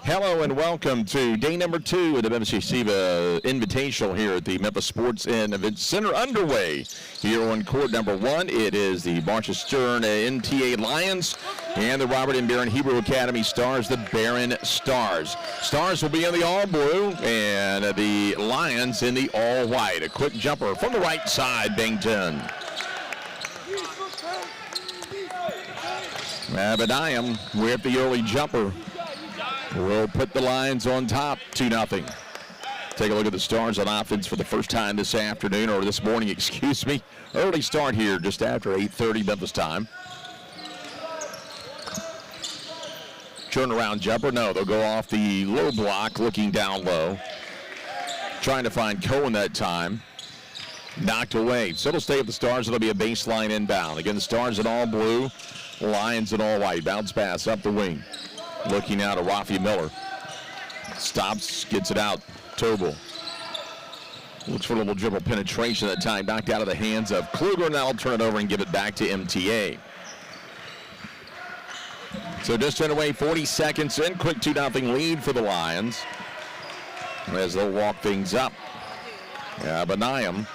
Hello and welcome to day number 2 of the Memphis Yeshiva Invitational here at the Memphis Sports and Events Center underway. Here on court number 1, it is the Marcia Stern MTA Lions and the Robert M. Barron Hebrew Academy Stars, the Barron Stars. Stars will be in the all-blue and the Lions in the all-white. A quick jumper from the right side, Bington. Abadiam with the early jumper. We'll put the Lions on top, 2-0. Take a look at the Stars on offense for the first time this afternoon, or this morning, excuse me. Early start here just after 8:30 Memphis time. Turnaround jumper, no, they'll go off the low block, looking down low. Trying to find Cohen that time. Knocked away. So it'll stay with the Stars. It'll be a baseline inbound. Again, the Stars in all blue, Lions in all white. Bounce pass up the wing. Looking out at Rafi Miller. Stops, gets it out. Tobel. Looks for a little dribble penetration that time. Knocked out of the hands of Kluger. Now I'll turn it over and give it back to MTA. So just turned away, 40 seconds in. Quick 2-0 lead for the Lions as they'll walk things up. Benaim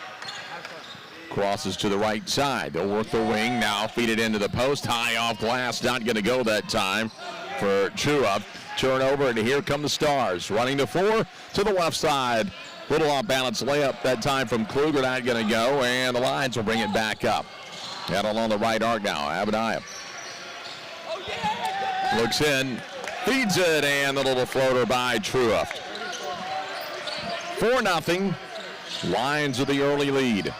crosses to the right side. They'll work the wing. Now feed it into the post. High off glass. Not going to go that time for Chua. Turnover, and here come the Stars. Running the floor to the left side. Little off-balance layup that time from Kluger. Not going to go, and the Lions will bring it back up. Out along the right arc now. Abadiah looks in, feeds it, and the little floater by Truift. 4-0. Lions with the early lead.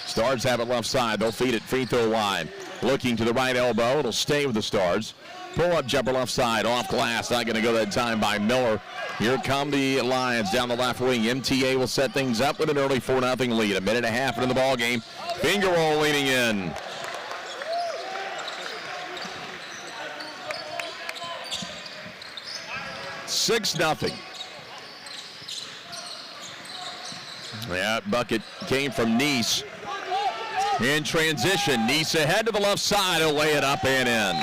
Stars have it left side. They'll feed it free throw line. Looking to the right elbow. It'll stay with the Stars. Pull-up jumper left side. Off glass. Not going to go that time by Miller. Here come the Lions down the left wing. MTA will set things up with an early 4-0 lead. A minute and a half into the ball game. Finger roll leading in. $6-0. That bucket came from Neese. In transition, Neese ahead to the left side. He'll lay it up and in.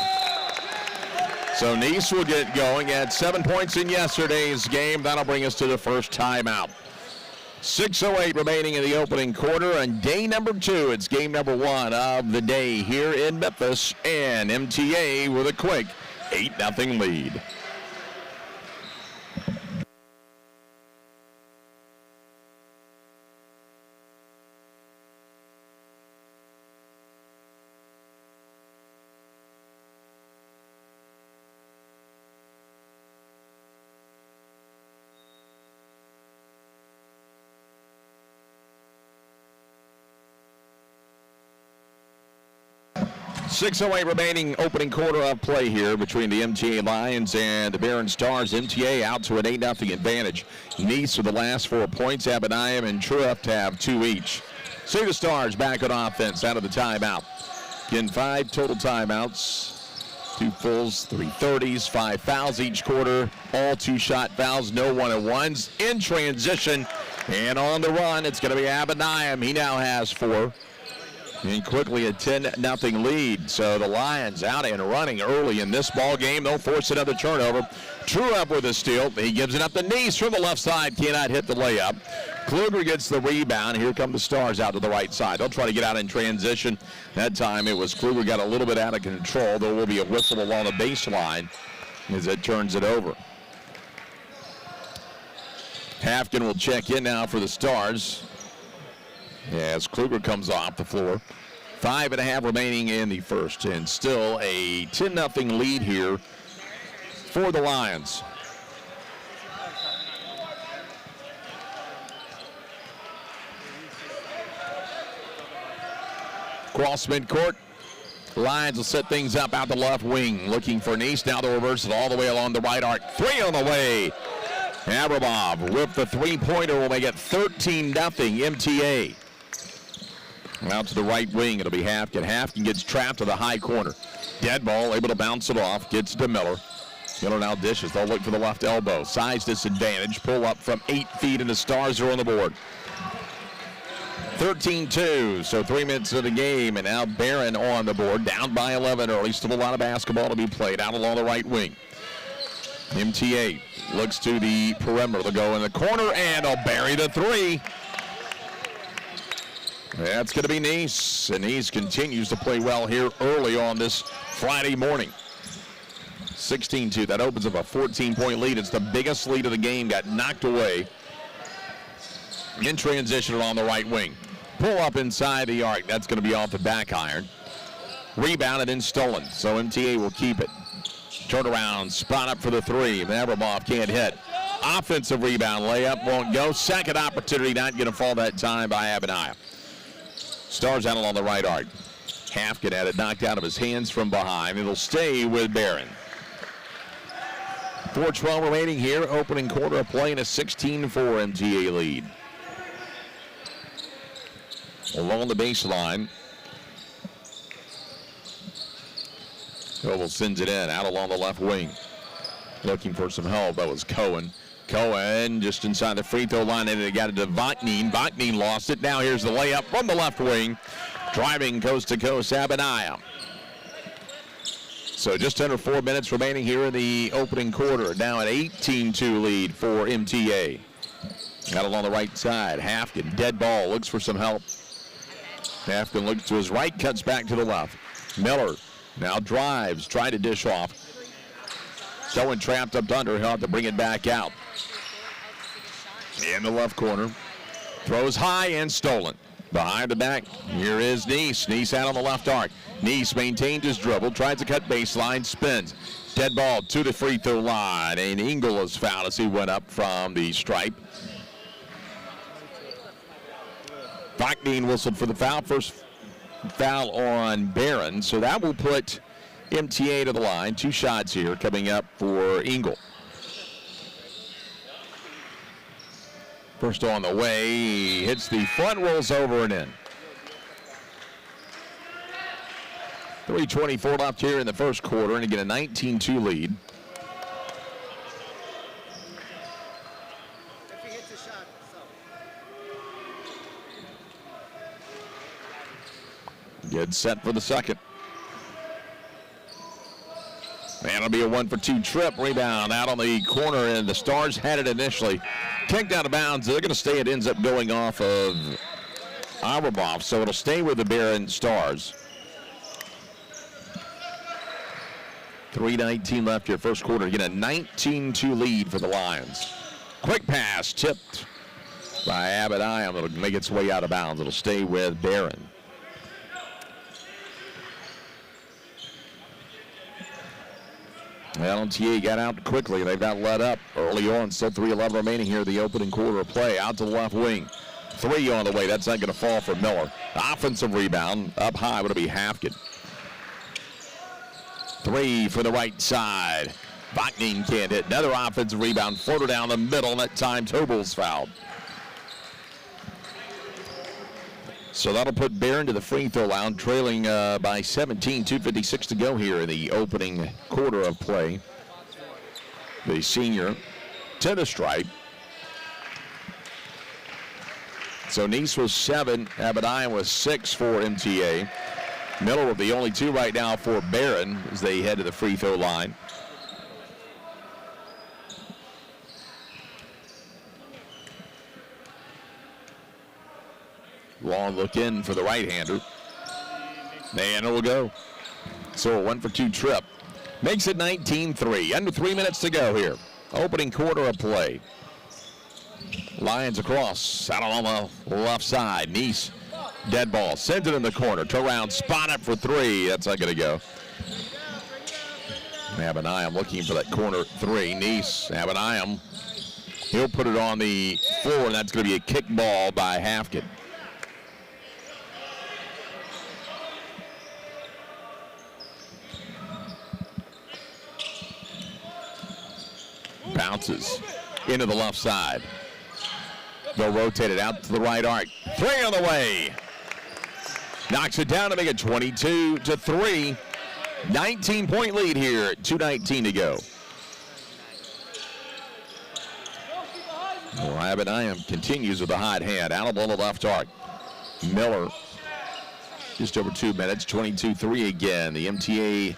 So Neese will get going at 7 points in yesterday's game. That'll bring us to the first timeout. 6:08 remaining in the opening quarter. And day number 2, it's game number 1 of the day here in Memphis. And MTA with a quick 8-0 lead. .608 remaining opening quarter of play here between the MTA Lions and the Barron Stars. MTA out to an 8-0 advantage. Neese with the last 4 points. Abadiam and Truift have 2 each. See the Stars back on offense out of the timeout. Again, 5 total timeouts. 2 fulls, 3 30s, 5 fouls each quarter. All 2-shot fouls, no 1-on-1s. In transition and on the run, it's going to be Abadiam. He now has 4. And quickly a 10-0 lead. So the Lions out and running early in this ball game. They'll force another turnover. Truift with a steal. He gives it up to Neese from the left side. Cannot hit the layup. Kluger gets the rebound. Here come the Stars out to the right side. They'll try to get out in transition. That time it was Kluger got a little bit out of control. There will be a whistle along the baseline as it turns it over. Hafkin will check in now for the Stars as Kluger comes off the floor. 5.5 remaining in the first, and still a 10-0 lead here for the Lions. Cross midcourt. Lions will set things up out the left wing, looking for Neese. Now they'll reverse it all the way along the right arc. 3 on the way. Abramov with the three-pointer will make it 13-0 MTA. Out to the right wing, it'll be Hafkin. Hafkin gets trapped to the high corner. Dead ball, able to bounce it off, gets to Miller. Miller now dishes, they'll look for the left elbow. Size disadvantage, pull up from 8 feet, and the Stars are on the board. 13-2, so 3 minutes of the game, and now Barron on the board, down by 11 early. Still a lot of basketball to be played out along the right wing. MTA looks to the perimeter. They'll go in the corner, and they'll bury the three. That's going to be Neese, and Neese continues to play well here early on this Friday morning. 16-2. That opens up a 14-point lead. It's the biggest lead of the game. Got knocked away in transition along the right wing. Pull up inside the arc. That's going to be off the back iron. Rebounded and stolen, so MTA will keep it. Turnaround, spot up for the three. Abramoff can't hit. Offensive rebound, layup won't go. Second opportunity, not going to fall that time by Abinaya. Stars out along the right arc. Hafkin had it knocked out of his hands from behind. It'll stay with Barron. 4:12 remaining here. Opening quarter of play in a 16-4 MTA lead. Along the baseline. Oval sends it in, out along the left wing. Looking for some help. That was Cohen. Cohen just inside the free throw line, and it got it to Vaknin. Vaknin lost it. Now here's the layup from the left wing. Driving coast to coast, Abinaya. So just under 4 minutes remaining here in the opening quarter. Now an 18-2 lead for MTA. Out along the right side. Hafkin, dead ball, looks for some help. Hafkin looks to his right, cuts back to the left. Miller now drives, trying to dish off. Cohen trapped up under, he'll have to bring it back out. In the left corner. Throws high and stolen. Behind the back, here is Neese. Neese out on the left arc. Neese maintained his dribble, tries to cut baseline, spins. Dead ball to the free throw line, and Engel is fouled as he went up from the stripe. Vaknin whistled for the foul. First foul on Barron, so that will put MTA to the line. 2 shots here coming up for Engel. First on the way, hits the front, rolls over and in. 3:24 left here in the first quarter, and again a 19-2 lead. Good set for the second. And it'll be a 1-for-2 trip. Rebound out on the corner, and the Stars had it initially. Kicked out of bounds. They're going to stay. It ends up going off of Abramoff, so it'll stay with the Barron Stars. 3:19 left here, first quarter. Again, a 19-2 lead for the Lions. Quick pass tipped by Abinaya. It'll make its way out of bounds. It'll stay with Barron. MTA got out quickly. They've got let up early on. Still 3:11 remaining here, the opening quarter of play. Out to the left wing. 3 on the way. That's not going to fall for Miller. Offensive rebound. Up high would be Hafkin. 3 for the right side. Vaknin can't hit. Another offensive rebound. Floater down the middle, and that time Tobel's fouled. So that'll put Barron to the free throw line, trailing by 17, 2:56 to go here in the opening quarter of play. The senior to the stripe. So Neese was 7, Abinaya was 6 for MTA. Miller with the only 2 right now for Barron as they head to the free throw line. Long look in for the right-hander. And it will go. So a 1-for-2 trip. Makes it 19-3. Under 3 minutes to go here. Opening quarter of play. Lions across. Out on the left side. Neese. Dead ball. Sends it in the corner. Turn around. Spot up for 3. That's not going to go. Abinaya looking for that corner 3. Neese. Abinaya. He'll put it on the floor, and that's going to be a kick ball by Hafkin. Bounces into the left side. They'll rotate it out to the right arc. 3 on the way. Knocks it down to make it 22-3. 19-point lead here. 2:19 to go. Abinaya continues with a hot hand. Out on the left arc. Miller. Just over 2 minutes. 22-3 again. The MTA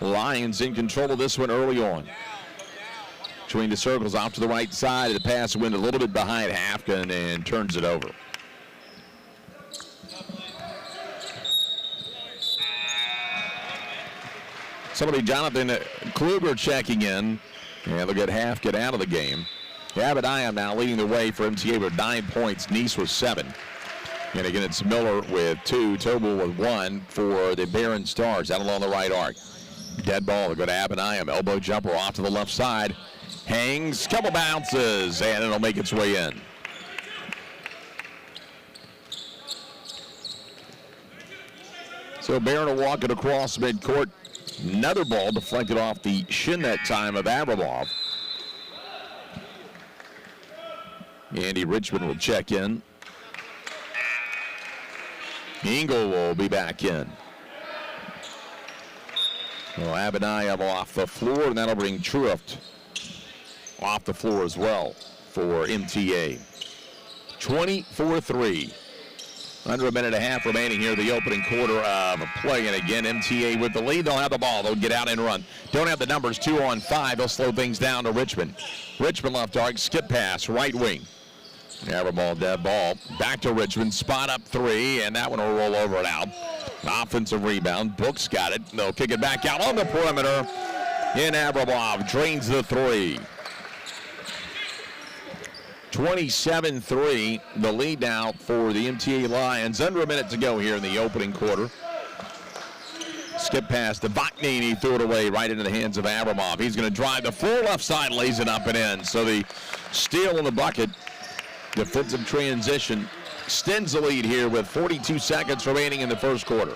Lions in control of this one early on. between the circles off to the right side. The pass went a little bit behind Hafkin and turns it over. Somebody, Jonathan Kluger, checking in. And they'll get Hafkin out of the game. Abediam now leading the way for MTA with 9 points. Neese with 7. And again, it's Miller with 2, Tobel with 1 for the Barron Stars out along the right arc. Dead ball will go to Abediam. Elbow jumper off to the left side. Hangs, couple bounces, and it'll make its way in. So Barron will walk it across midcourt. Another ball deflected off the shin that time of Abramov. Andy Richmond will check in. Engel will be back in. Well, Abediam off the floor, and that'll bring Truift off the floor as well for MTA. 24-3. Under a minute and a half remaining here, the opening quarter of play. And again, MTA with the lead. They'll have the ball. They'll get out and run. Don't have the numbers. 2 on 5. They'll slow things down to Richmond. Richmond left arc. Skip pass. Right wing. Ball, dead ball. Back to Richmond. Spot up 3. And that one will roll over and out. Offensive rebound. Brooks got it. They'll kick it back out on the perimeter. And Abramov drains the 3. 27-3, the lead now for the MTA Lions. Under a minute to go here in the opening quarter. Skip pass to Botney, and he threw it away right into the hands of Abramov. He's going to drive the full left side, lays it up and in. So the steal in the bucket, defensive transition, extends the lead here with 42 seconds remaining in the first quarter.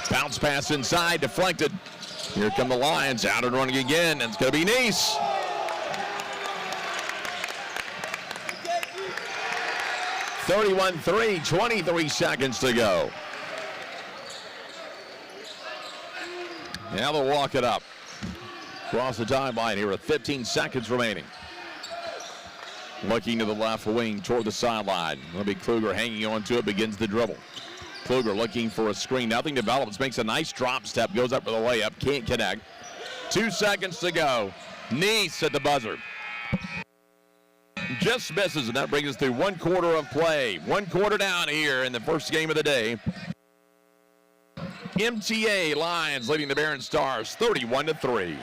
Bounce pass inside, deflected. Here come the Lions, out and running again, and it's going to be Neese. (31-3), 23 seconds to go. Now they'll walk it up. Across the timeline here with 15 seconds remaining. Looking to the left wing toward the sideline. It'll be Kluger hanging on to it, begins the dribble. Kluger looking for a screen. Nothing develops. Makes a nice drop step. Goes up for the layup. Can't connect. 2 seconds to go. Neese at the buzzer. Just misses, and that brings us to 1 quarter of play. 1 quarter down here in the first game of the day. MTA Lions leading the Barron Stars 31-3.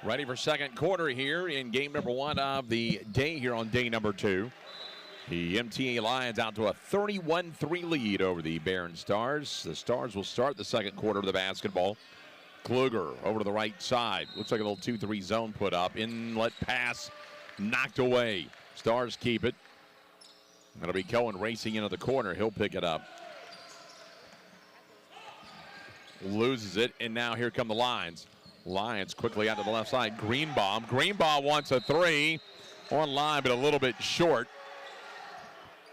Ready for second quarter here in game number 1 of the day here on day number 2. The MTA Lions out to a 31-3 lead over the Barron Stars. The Stars will start the second quarter of the basketball. Kluger over to the right side. Looks like a little 2-3 zone put up. Inlet pass knocked away. Stars keep it. That'll be Cohen racing into the corner. He'll pick it up. Loses it, and now here come the Lions. Lions quickly out to the left side. Greenbaum. Greenbaum wants a 3. Online, but a little bit short.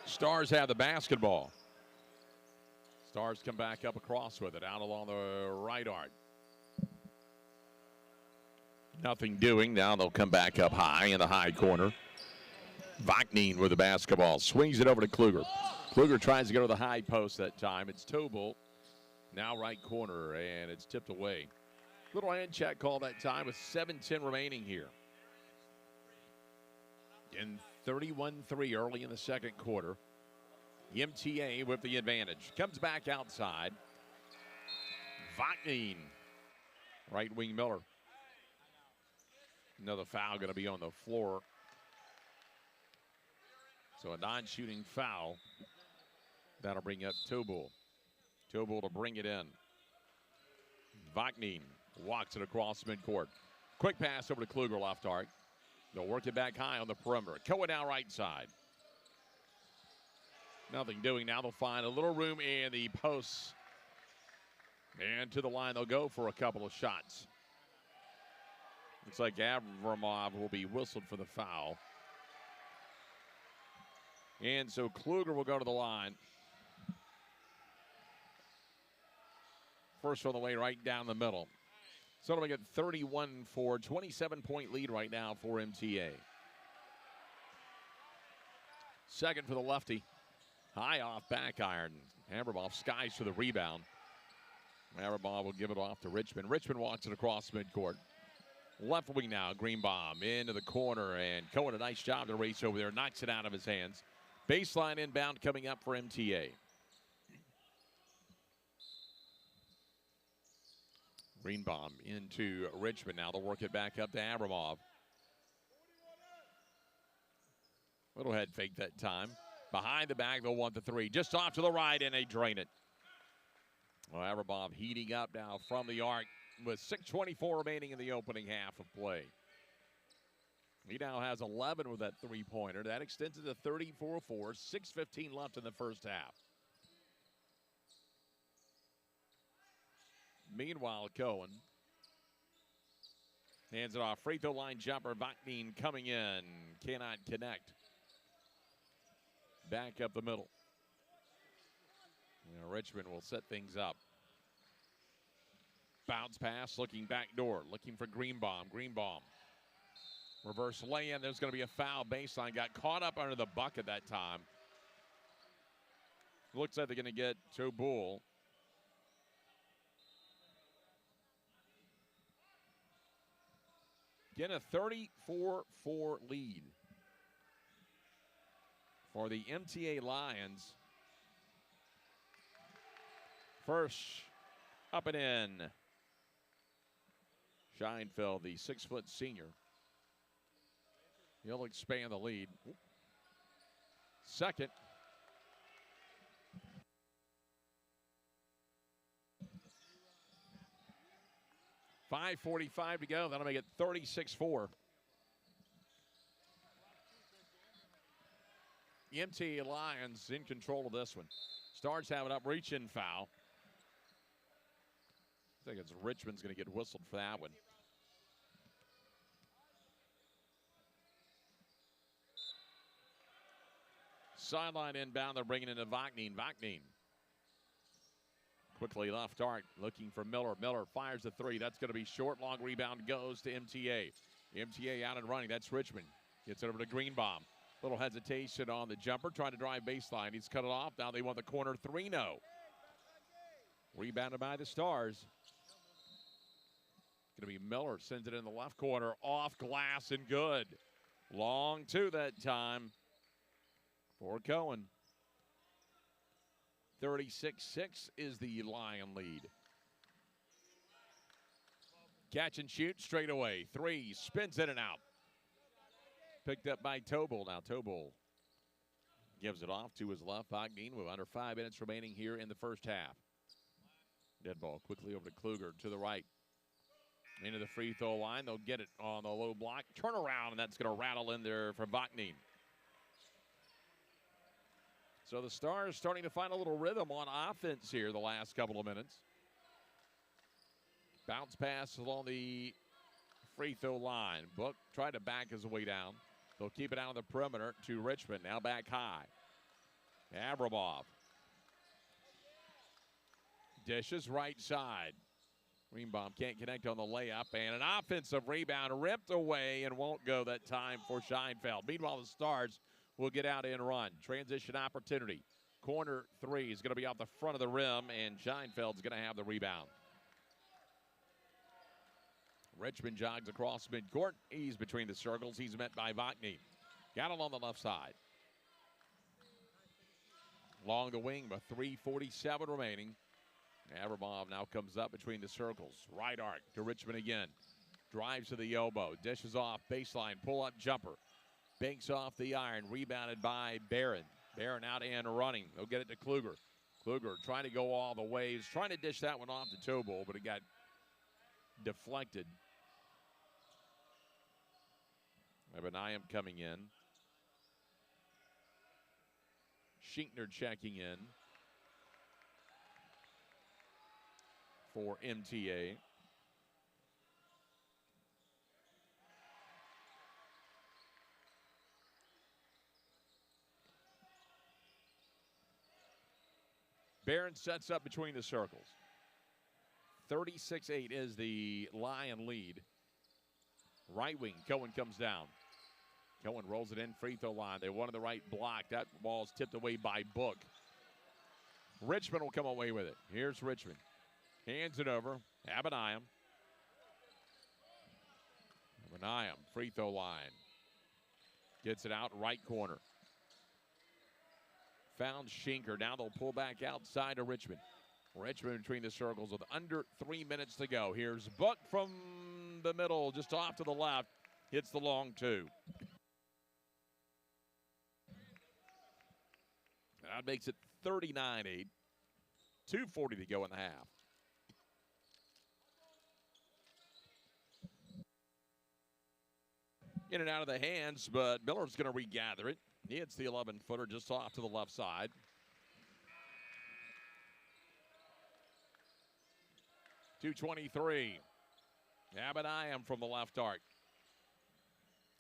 Stars have the basketball. Stars come back up across with it, out along the right arc. Nothing doing. Now they'll come back up high in the high corner. Vaknin with the basketball. Swings it over to Kluger. Kluger tries to go to the high post that time. It's Tobel. Now right corner, and it's tipped away. Little hand check call that time with 7:10 remaining here. In 31-3 early in the second quarter. MTA with the advantage. Comes back outside. Vaknin. Right wing Miller. Another foul going to be on the floor. So a non-shooting foul. That'll bring up Tobel. Tobel to bring it in. Vaknin walks it across midcourt. Quick pass over to Kluger, left arc. They'll work it back high on the perimeter. Cohen now right side. Nothing doing now. They'll find a little room in the posts. And to the line they'll go for a couple of shots. Looks like Avramov will be whistled for the foul. And so Kluger will go to the line. First on the way right down the middle. So it'll make it 31-4, 27-point lead right now for MTA. Second for the lefty. High off back iron. Avramov skies for the rebound. Avramov will give it off to Richmond. Richmond walks it across midcourt. Left wing now, Greenbaum into the corner, and Cohen a nice job to race over there. Knocks it out of his hands. Baseline inbound coming up for MTA. Greenbaum into Richmond. Now they'll work it back up to Avramov. Little head fake that time. Behind the back, they'll want the three. Just off to the right, and they drain it. Well, Avramov heating up now from the arc with 6:24 remaining in the opening half of play. He now has 11 with that three-pointer. That extends it to 34-4, 6:15 left in the first half. Meanwhile, Cohen hands it off. Free throw line jumper. Vaknin coming in. Cannot connect. Back up the middle. You know, Richmond will set things up. Bounce pass, looking back door, looking for Greenbaum. Greenbaum. Reverse lay-in. There's going to be a foul. Baseline got caught up under the bucket that time. Looks like they're going to get Tobel. Get a 34-4 lead for the MTA Lions. First, up and in. Scheinfeld, the 6-foot senior. He'll expand the lead. Second. .545 to go. That'll make it 36-4. The MTA Lions in control of this one. Stars have it up, reach in foul. I think it's Richmond's going to get whistled for that one. Sideline inbound, they're bringing it into Vaknin. Vaknin quickly left arc, looking for Miller. Miller fires the three. That's going to be short. Long rebound goes to MTA. MTA out and running. That's Richmond. Gets it over to Greenbaum. Little hesitation on the jumper, trying to drive baseline. He's cut it off. Now they want the corner three. No. Rebounded by the Stars. Going to be Miller. Sends it in the left corner. Off glass and good. Long two that time for Cohen. 36-6 is the Lion lead. Catch and shoot straight away. Three. Spins in and out. Picked up by Tobel. Now Tobel gives it off to his left. Vaknin with under 5 minutes remaining here in the first half. Dead ball quickly over to Kluger to the right. Into the free throw line. They'll get it on the low block. Turn around, and that's going to rattle in there for Vaknin. So the Stars starting to find a little rhythm on offense here the last couple of minutes. Bounce pass along the free throw line. Book tried to back his way down. They'll keep it out on the perimeter to Richmond. Now back high. Avramov. Dishes right side. Greenbaum can't connect on the layup, and an offensive rebound ripped away and won't go that time for Scheinfeld. Meanwhile, the Stars will get out and run. Transition opportunity. Corner three is going to be off the front of the rim, and Scheinfeld's going to have the rebound. Richmond jogs across midcourt. He's between the circles. He's met by Bachny. Got it on the left side. Along the wing, with 3:47 remaining. Abramoff now comes up between the circles. Right arc to Richmond again. Drives to the elbow. Dishes off baseline. Pull-up jumper. Banks off the iron. Rebounded by Barron. Barron out and running. They'll get it to Kluger. Kluger trying to go all the way. He's trying to dish that one off to Tobol, but it got deflected. Ebenayem coming in. Schinkner checking in for MTA. Barron sets up between the circles. 36-8 is the Lion lead. Right wing, Cohen comes down. Cohen rolls it in, free throw line. They wanted the right block. That ball's tipped away by Book. Richmond will come away with it. Here's Richmond. Hands it over. Ebenayem. Ebenayem, free throw line. Gets it out, right corner. Found Schinker. Now they'll pull back outside to Richmond. Richmond between the circles with under 3 minutes to go. Here's Book from the middle, just off to the left. Hits the long two. That makes it 39-8. 2:40 to go in the half. In and out of the hands, but Miller's going to regather it. He hits the 11-footer just off to the left side. .223. Ebenayem from the left arc.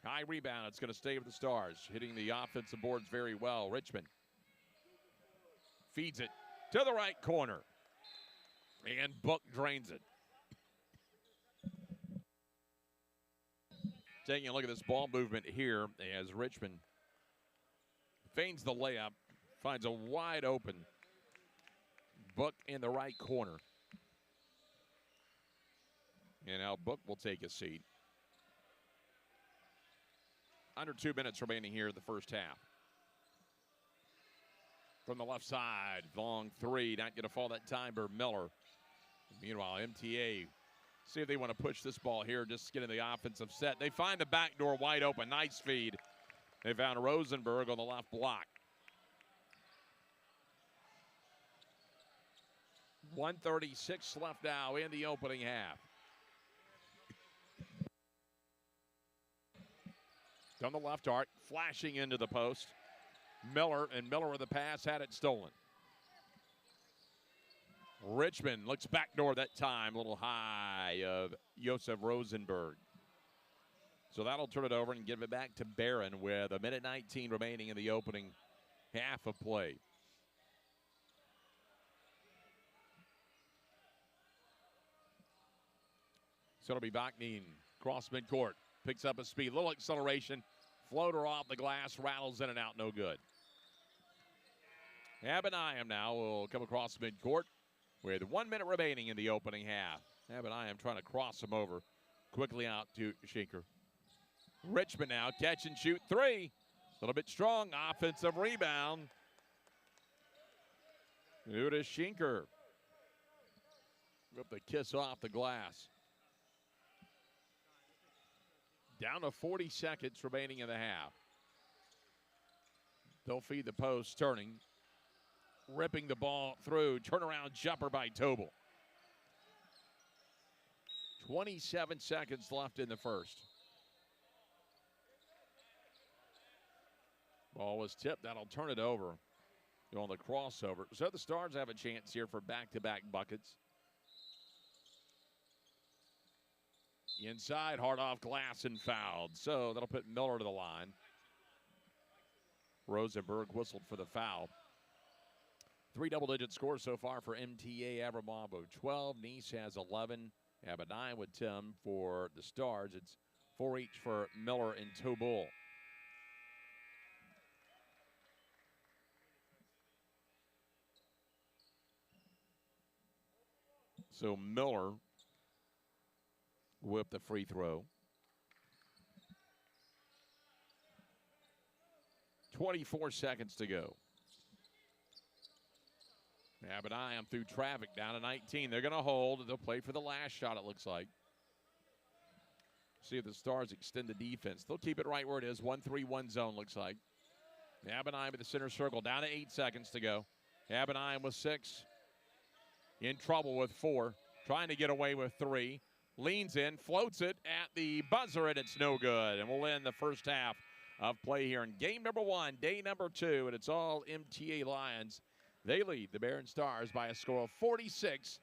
High rebound. It's going to stay with the Stars. Hitting the offensive boards very well. Richmond feeds it to the right corner. And Book drains it. Taking a look at this ball movement here as Richmond feigns the layup. Finds a wide open Book in the right corner. And now Book will take a seat. Under 2 minutes remaining here in the first half. From the left side, long three, not going to fall that time for Miller. Meanwhile, MTA, see if they want to push this ball here, just get in the offensive set. They find the back door wide open, nice feed. They found Rosenberg on the left block. 1:36 left now in the opening half. On the left arc, flashing into the post. Miller with the pass, had it stolen. Richmond looks backdoor that time, a little high of Josef Rosenberg. So that'll turn it over and give it back to Barron with 1:19 remaining in the opening half of play. So it'll be Bachny cross midcourt. Picks up a speed, little acceleration. Floater off the glass, rattles in and out, no good. Ebenayem now will come across midcourt with 1 minute remaining in the opening half. Ebenayem trying to cross him over. Quickly out to Schinker. Richmond now, catch and shoot three. A little bit strong, offensive rebound. Uda Schinker. With the kiss off the glass. Down to 40 seconds remaining in the half. They'll feed the post, turning. Ripping the ball through. Turnaround jumper by Tobel. 27 seconds left in the first. Ball was tipped. That'll turn it over on the crossover. So the Stars have a chance here for back-to-back buckets. Inside, hard off glass and fouled. So that'll put Miller to the line. Rosenberg whistled for the foul. 3 double-digit scores so far for MTA Abramoff. 12. Nice has 11. Aberdeen with Tim for the Stars. It's 4 each for Miller and Tobull. So Miller with the free throw. 24 seconds to go. Aberdeen through traffic down to 19. They're going to hold. They'll play for the last shot, it looks like. See if the Stars extend the defense. They'll keep it right where it is. 1-3-1 zone, looks like. Aberdeen with the center circle. Down to 8 seconds to go. Aberdeen with 6. In trouble with 4. Trying to get away with 3. Leans in, floats it at the buzzer, and it's no good. And we'll end the first half of play here in game number 1, day number 2, and it's all MTA Lions. They lead the Barron Stars by a score of 46-14.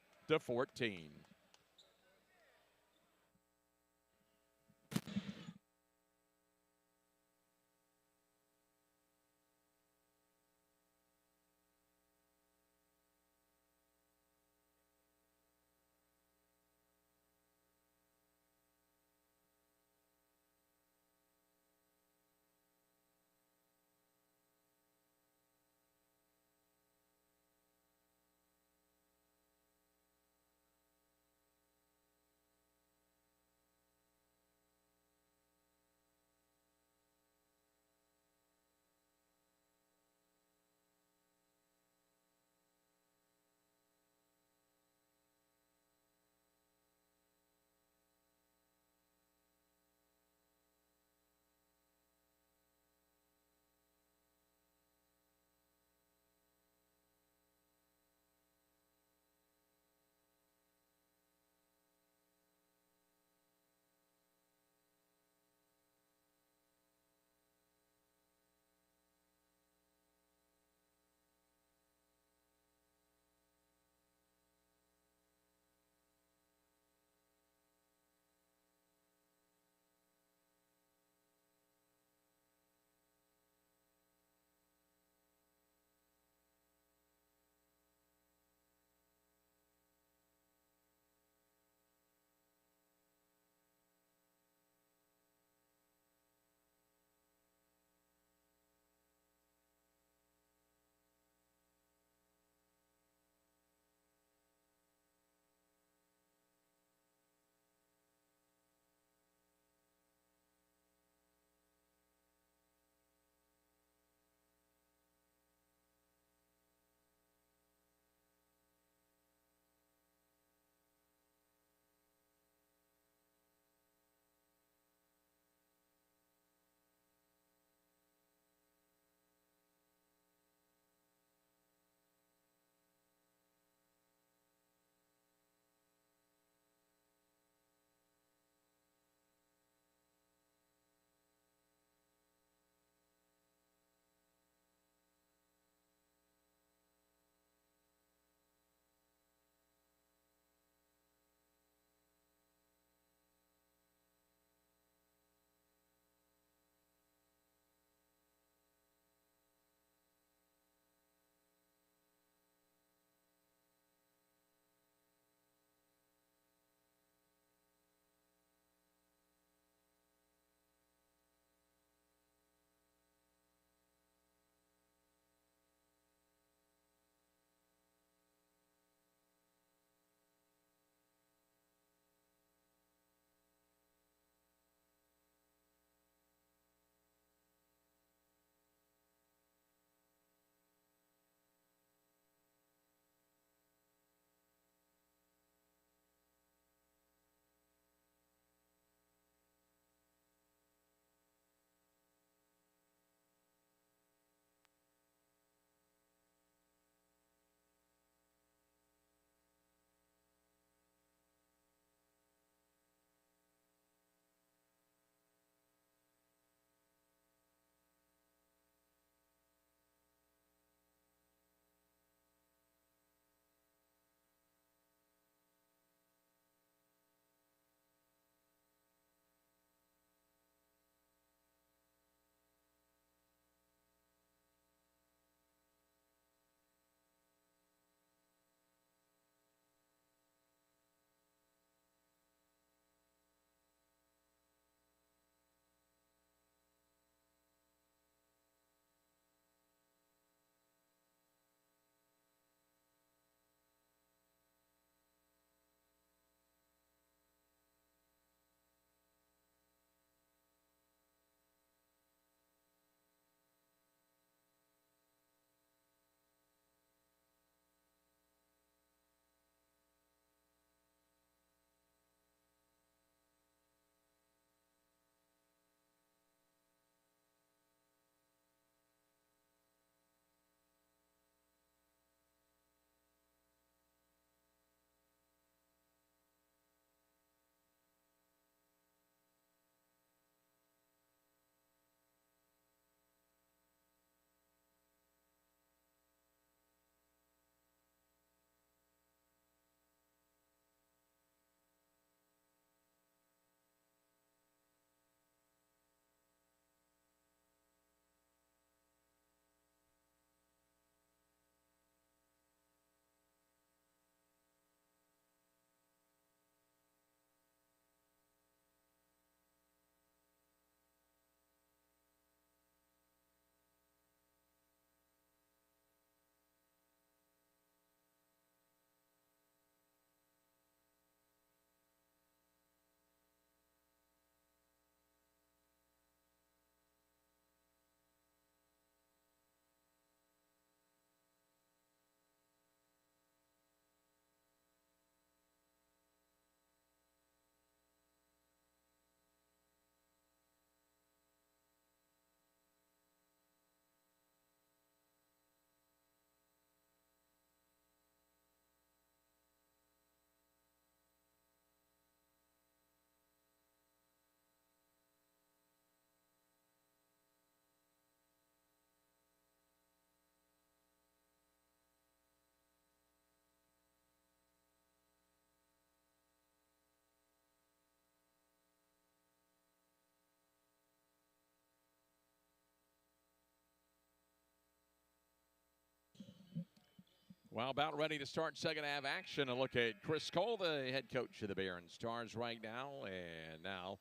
Well, about ready to start second half action. A look at Chris Cole, the head coach of the Barron Stars right now. And now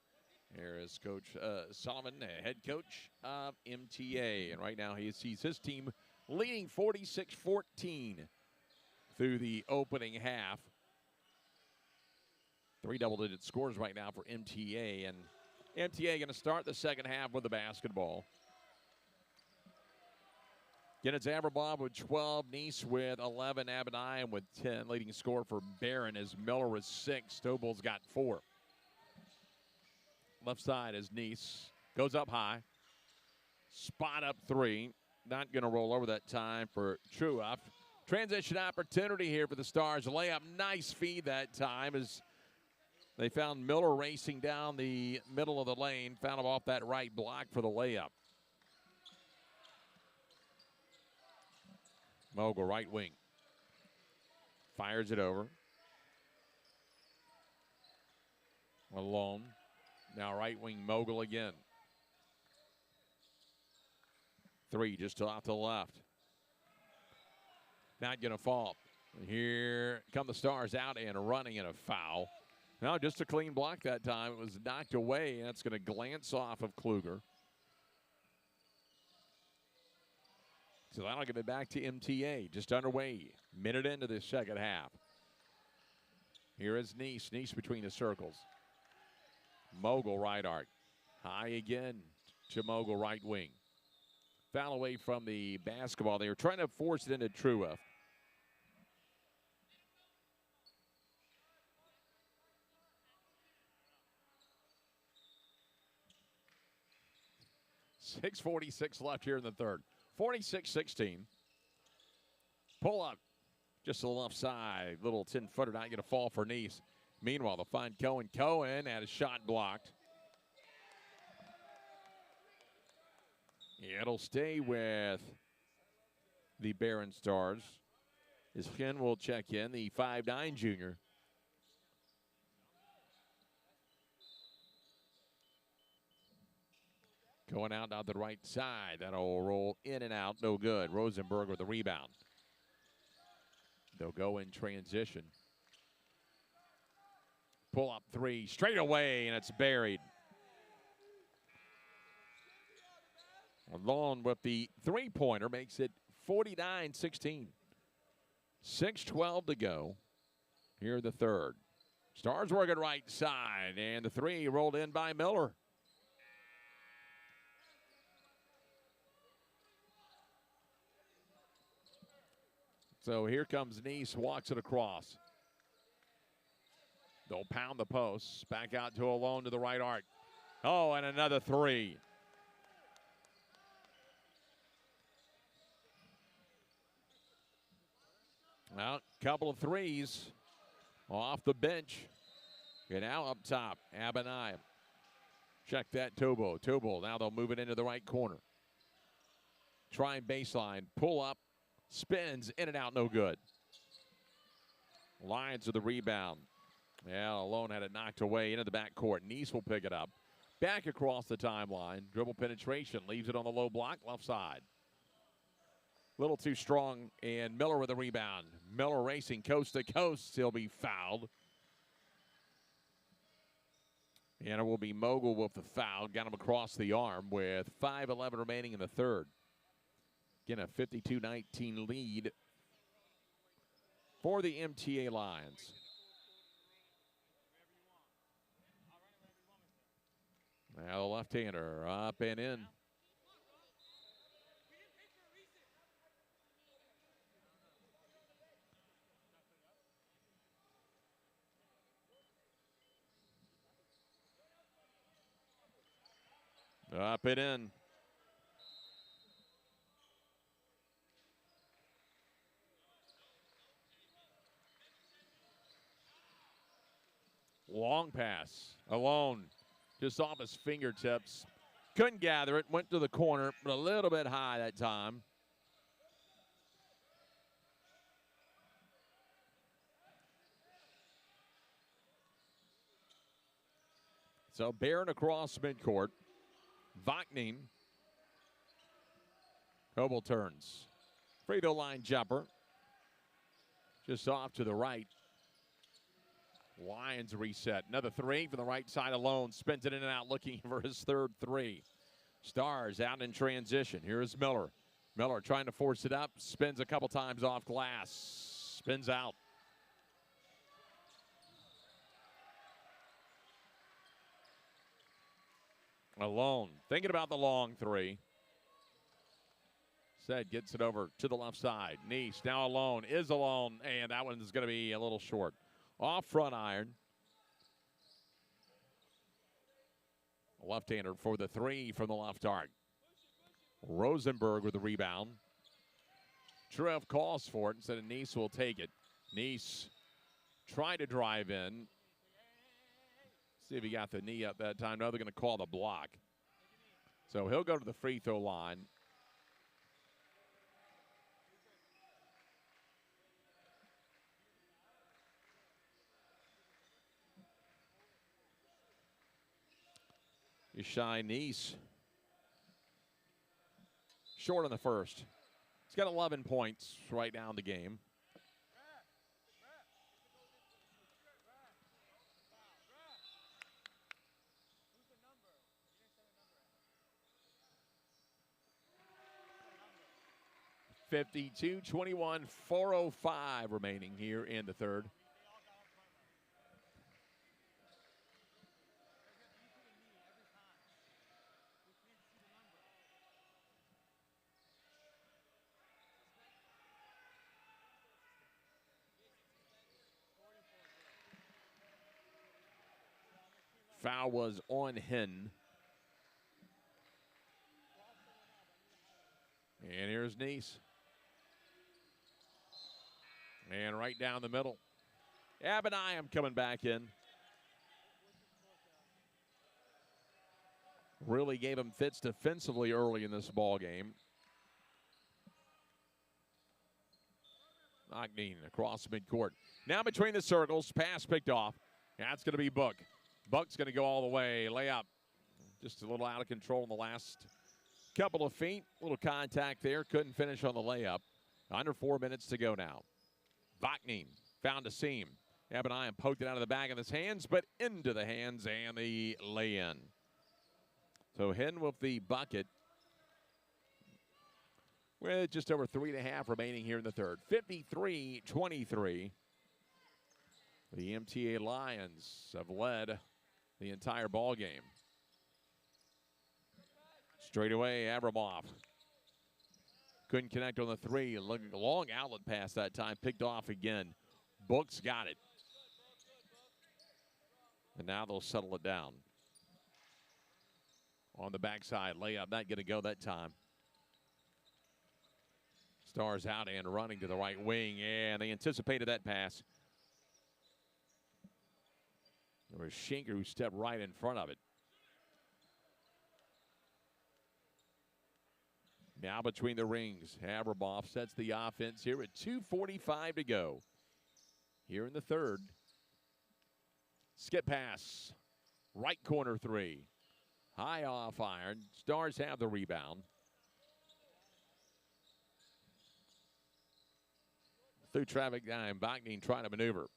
here is Coach Sullivan, the head coach of MTA. And right now he sees his team leading 46-14 through the opening half. 3 double-digit scores right now for MTA. And MTA going to start the second half with the basketball. Again, it's Averbaugh with 12, Neese with 11, Abinayam with 10. Leading scorer for Barron is Miller with 6. Stovall's got 4. Left side is Neese. Goes up high. Spot up 3. Not going to roll over that time for Truoff. Transition opportunity here for the Stars. Layup, nice feed that time as they found Miller racing down the middle of the lane. Found him off that right block for the layup. Mogul, right wing. Fires it over. Alone. Now right wing Mogul again. 3 just off the left. Not going to fall. Here come the Stars out and running in a foul. Now just a clean block that time. It was knocked away, and it's going to glance off of Kluger. So that'll give it back to MTA. Just underway. Minute into this second half. Here is Neese. Neese between the circles. Mogul right arc. High again to Mogul right wing. Foul away from the basketball. They were trying to force it into Truoff. .6:46 left here in the third. 46-16. Pull up. Just to the left side. Little 10-footer not going to fall for Neese. Meanwhile, they'll find Cohen. Cohen had a shot blocked. It'll stay with the Barron Stars. As Ken will check in, the 5'9" junior. Going out the right side. That'll roll in and out. No good. Rosenberg with the rebound. They'll go in transition. Pull up 3 straight away, and it's buried. Alone with the 3-pointer makes it 49-16. 6:12 to go. Here the third. Stars working right side, and the 3 rolled in by Miller. So here comes Neese, walks it across. They'll pound the posts. Back out to Alone to the right arc. Oh, and another 3. Well, couple of 3s off the bench. And now up top, Abinayam. Check that, Tobo. Tobo, now they'll move it into the right corner. Trying baseline, pull up, spins, in and out, no good. Lions with the rebound. Yeah, Alone had it knocked away into the backcourt. Neese will pick it up. Back across the timeline. Dribble penetration, leaves it on the low block, left side. Little too strong, and Miller with the rebound. Miller racing coast to coast. He'll be fouled. And it will be Mogul with the foul. Got him across the arm with 5:11 remaining in the third. Again, a 52-19 lead for the MTA Lions. Now the left-hander up and in. Up and in. Long pass. Alone. Just off his fingertips. Couldn't gather it. Went to the corner, but a little bit high that time. So Barron across midcourt. Vaknin. Coble turns. Free throw line jumper. just off to the right. Lions reset. Another three from the right side alone. Spins it in and out looking for his third three. Stars out in transition. Here's Miller. Miller trying to force it up. Spins a couple times off glass. Spins out. Alone. Thinking about the long three. Said gets it over to the left side. Neese now alone. Is alone. And that one's going to be a little short. Off front iron. Left-hander for the three from the left arc. Rosenberg with the rebound. Trev calls for it instead of Neese will take it. Neese tried to drive in. See if he got the knee up that time. No, they're going to call the block. So he'll go to the free throw line. Yeshai Neese. Short on the first. He's got 11 points right now in the game. (52-21), 4:05 remaining here in the third. Foul was on Hen. And here's Neese. And right down the middle. Abinayam coming back in. Really gave him fits defensively early in this ball game. Ogden across midcourt. Now between the circles. Pass picked off. That's going to be Book. Buck's going to go all the way. Layup. Just a little out of control in the last couple of feet. A little contact there. Couldn't finish on the layup. Under 4 minutes to go now. Vaknin found a seam. Abinayam poked it out of the back of his hands, but into the hands and the lay-in. So Hen with the bucket with just over 3.5 remaining here in the third. 53-23. The MTA Lions have led the entire ball game. Straight away, Abramov. Couldn't connect on the three. Long outlet pass that time. Picked off again. Book's got it. And now they'll settle it down. On the backside, layup. Not going to go that time. Stars out and running to the right wing. And they anticipated that pass. There was Schenker who stepped right in front of it. Now between the rings, Abramov sets the offense here at 2:45 to go. Here in the third. Skip pass. Right corner three. High off iron. Stars have the rebound. Through traffic down, Bogdan trying to maneuver.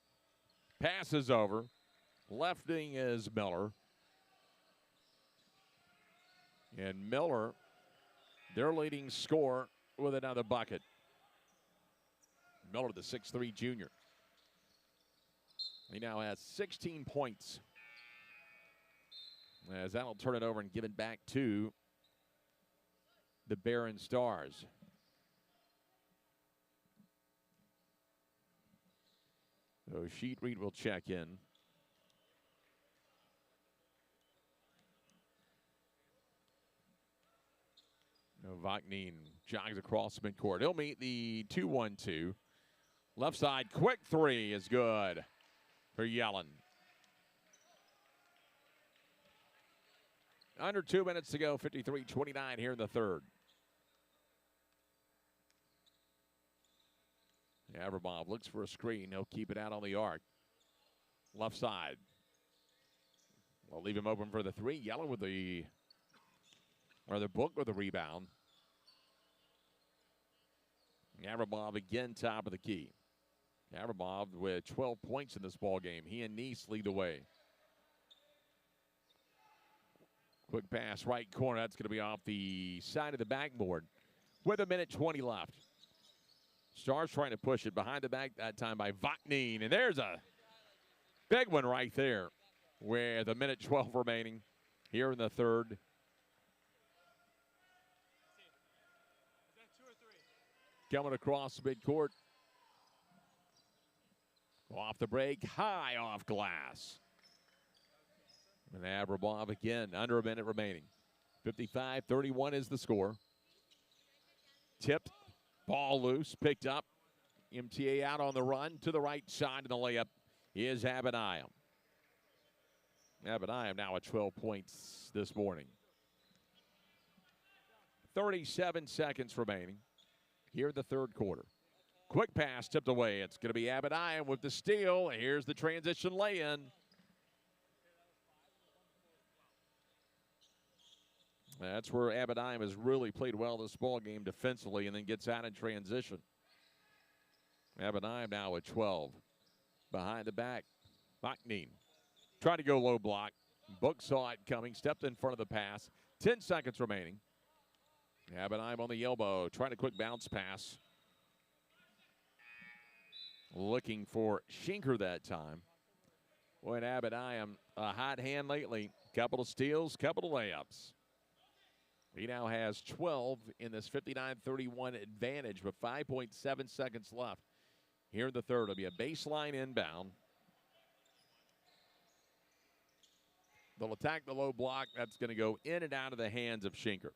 Passes over. Left wing is Miller. And Miller, their leading scorer, with another bucket. Miller, the 6'3" junior. He now has 16 points. As that'll turn it over and give it back to the Barron Stars. So Sheet Reed will check in. Vaknin jogs across midcourt. He'll meet the 2-1-2. Left side, quick three is good for Yellen. Under 2 minutes to go, 53-29 here in the third. Abramov looks for a screen. He'll keep it out on the arc. Left side. We'll leave him open for the three. Yellen with the Book with the rebound. Abramov again top of the key. Abrabov with 12 points in this ball game. He and Nice lead the way. Quick pass, right corner. That's going to be off the side of the backboard with 1:20 left. Stars trying to push it behind the back that time by Vaknin. And there's a big one right there with 1:12 remaining here in the third. Coming across the midcourt. Off the break, high off glass. And Abrabov again, under 1 minute remaining. 55-31 is the score. Tipped, ball loose, picked up. MTA out on the run to the right side, and the layup is Abinayam. Abinayam now at 12 points this morning. 37 seconds remaining here in the third quarter. Quick pass tipped away. It's going to be Abinayam with the steal. Here's the transition lay-in. That's where Abinayam has really played well this ball game defensively and then gets out in transition. Abinayam now at 12. Behind the back, Vaknin trying to go low block. Book saw it coming, stepped in front of the pass. 10 seconds remaining. Abinayam on the elbow, trying a quick bounce pass. Looking for Schenker that time. Boy, Abinayam, a hot hand lately. Couple of steals, couple of layups. He now has 12 in this 59-31 advantage with 5.7 seconds left. Here in the third, it'll be a baseline inbound. They'll attack the low block. That's going to go in and out of the hands of Schenker.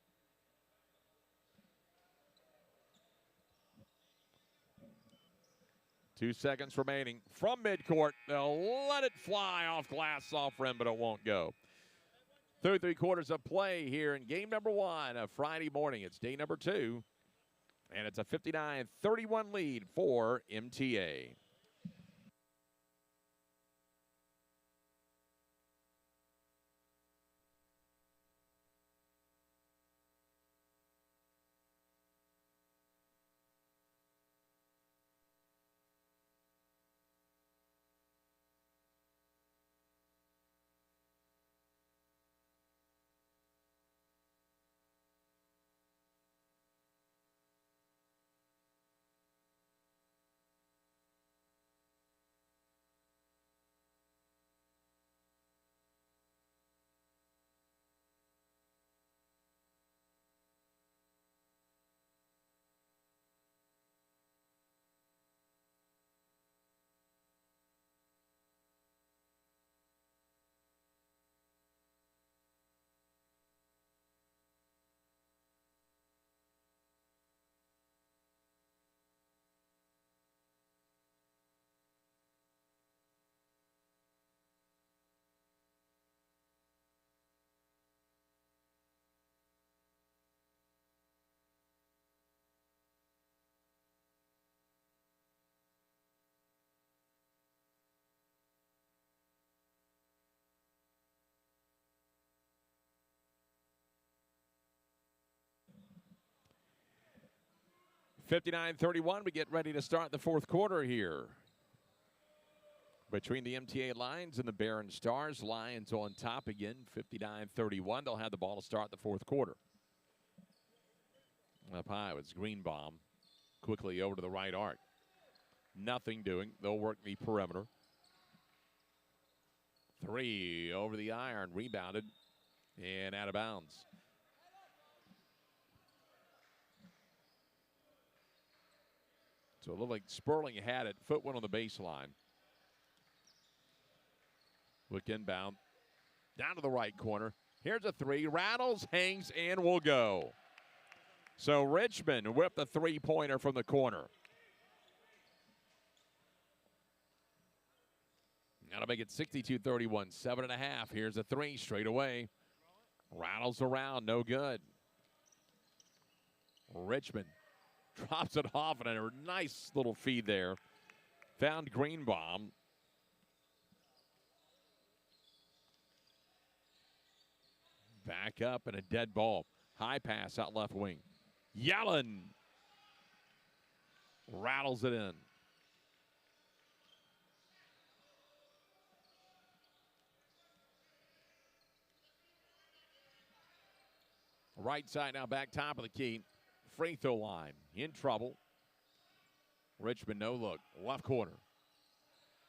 Two seconds remaining from midcourt. They'll let it fly off glass, off rim, but it won't go. Through 3 quarters of play here in game number 1 of Friday morning. It's day number 2, and it's a 59-31 lead for MTA. (59-31). We get ready to start the fourth quarter here. Between the MTA Lions and the Barron Stars. Lions on top again, 59-31. They'll have the ball to start the fourth quarter. Up high was Greenbaum. Quickly over to the right arc. Nothing doing. They'll work the perimeter. 3 over the iron. Rebounded and out of bounds. So it looked like Sperling had it. Foot went on the baseline. Look inbound. Down to the right corner. Here's a 3. Rattles, hangs, and will go. So Richmond whipped the 3-pointer from the corner. Got to make it 62-31. 7.5. Here's a 3 straight away. Rattles around. No good. Richmond drops it off, and a nice little feed there. Found Greenbaum. Back up and a dead ball. High pass out left wing. Yellen rattles it in. Right side now, back top of the key. Free throw line. In trouble. Richmond no look. Left corner.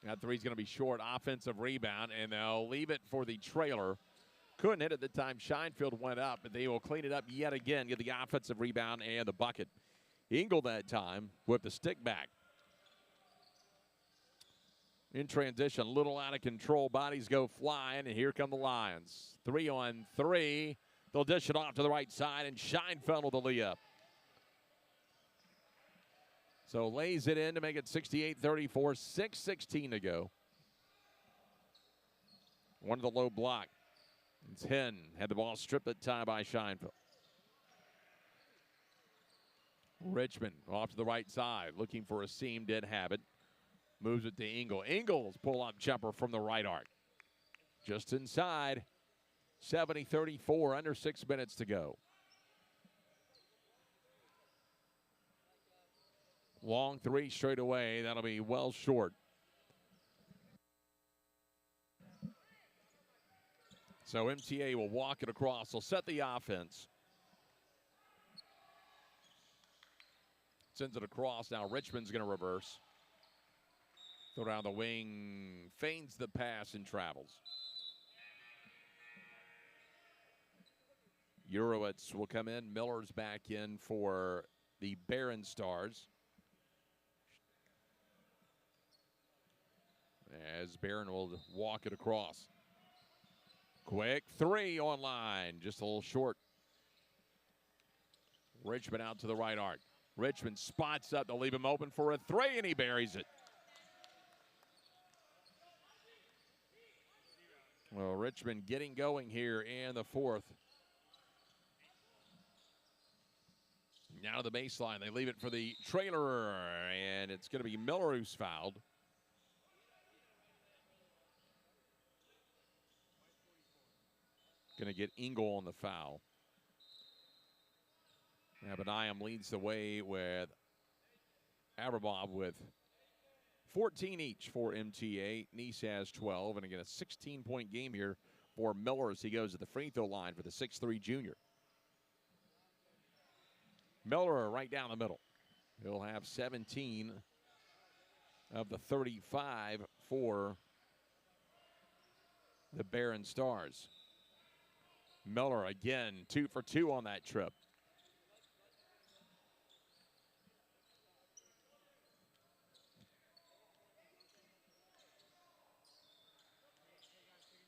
That three's going to be short. Offensive rebound, and they'll leave it for the trailer. Couldn't hit it the time Scheinfeld went up, but they will clean it up yet again, get the offensive rebound and the bucket. Engel that time with the stick back. In transition, a little out of control. Bodies go flying, and here come the Lions. 3-on-3. They'll dish it off to the right side, and Scheinfeld with the layup. So lays it in to make it 68-34, 6:16 to go. One to the low block. It's Hen. Had the ball stripped at time by Scheinfeld. Richmond off to the right side, looking for a seam, did have it. Moves it to Engel. Engel's pull-up jumper from the right arc. Just inside. 70-34, under 6 minutes to go. Long three straight away. That'll be well short. So MTA will walk it across. They'll set the offense. Sends it across. Now Richmond's going to reverse. Throw down the wing. Feigns the pass and travels. Urowitz will come in. Miller's back in for the Barron Stars. As Barron will walk it across. Quick three online. Just a little short. Richmond out to the right arc. Richmond spots up. They'll leave him open for a three, and he buries it. Well, Richmond getting going here in the fourth. Now to the baseline. They leave it for the trailer, and it's going to be Miller who's fouled. Going to get Engel on the foul. Abinayam leads the way with Averbaugh with 14 each for MTA. Nice has 12. And again, a 16-point game here for Miller as he goes to the free throw line for the 6'3 junior. Miller right down the middle. He'll have 17 of the 35 for the Barron Stars. Miller again, 2 for 2 on that trip.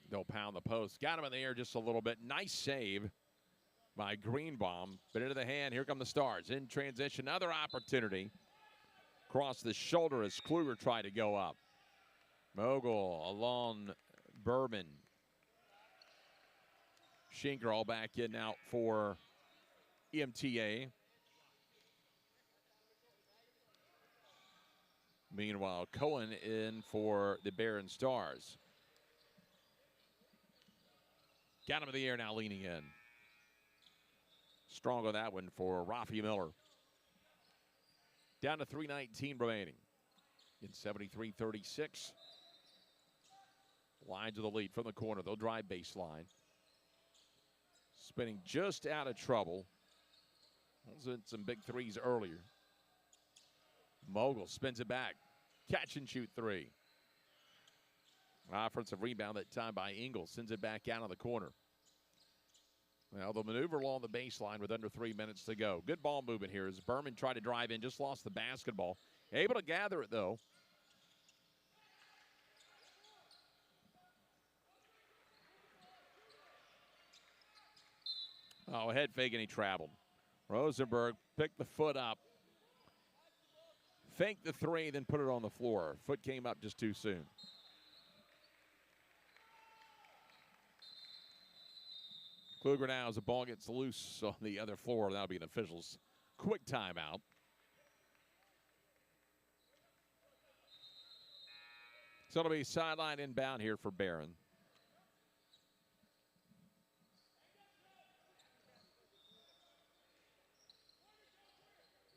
They'll pound the post. Got him in the air just a little bit. Nice save by Greenbaum. But into the hand. Here come the Stars. In transition. Another opportunity. Across the shoulder as Kluger tried to go up. Mogul along Bourbon. Schinker all back in out for MTA. Meanwhile, Cohen in for the Barron Stars. Got him in the air now, leaning in. Strong on that one for Rafi Miller. Down to 3:19 remaining in 73-36. Lions of the lead from the corner. They'll drive baseline. Spinning just out of trouble. Was some big threes earlier. Mogul spins it back. Catch and shoot three. Offensive rebound that time by Engel. Sends it back out of the corner. Well, they'll maneuver along the baseline with under 3 minutes to go. Good ball movement here as Berman tried to drive in. Just lost the basketball. Able to gather it, though. Oh, head fake, and he traveled. Rosenberg picked the foot up. Faked the three, then put it on the floor. Foot came up just too soon. Kluger now as the ball gets loose on the other floor. That'll be an official's quick timeout. So it'll be sideline inbound here for Barron.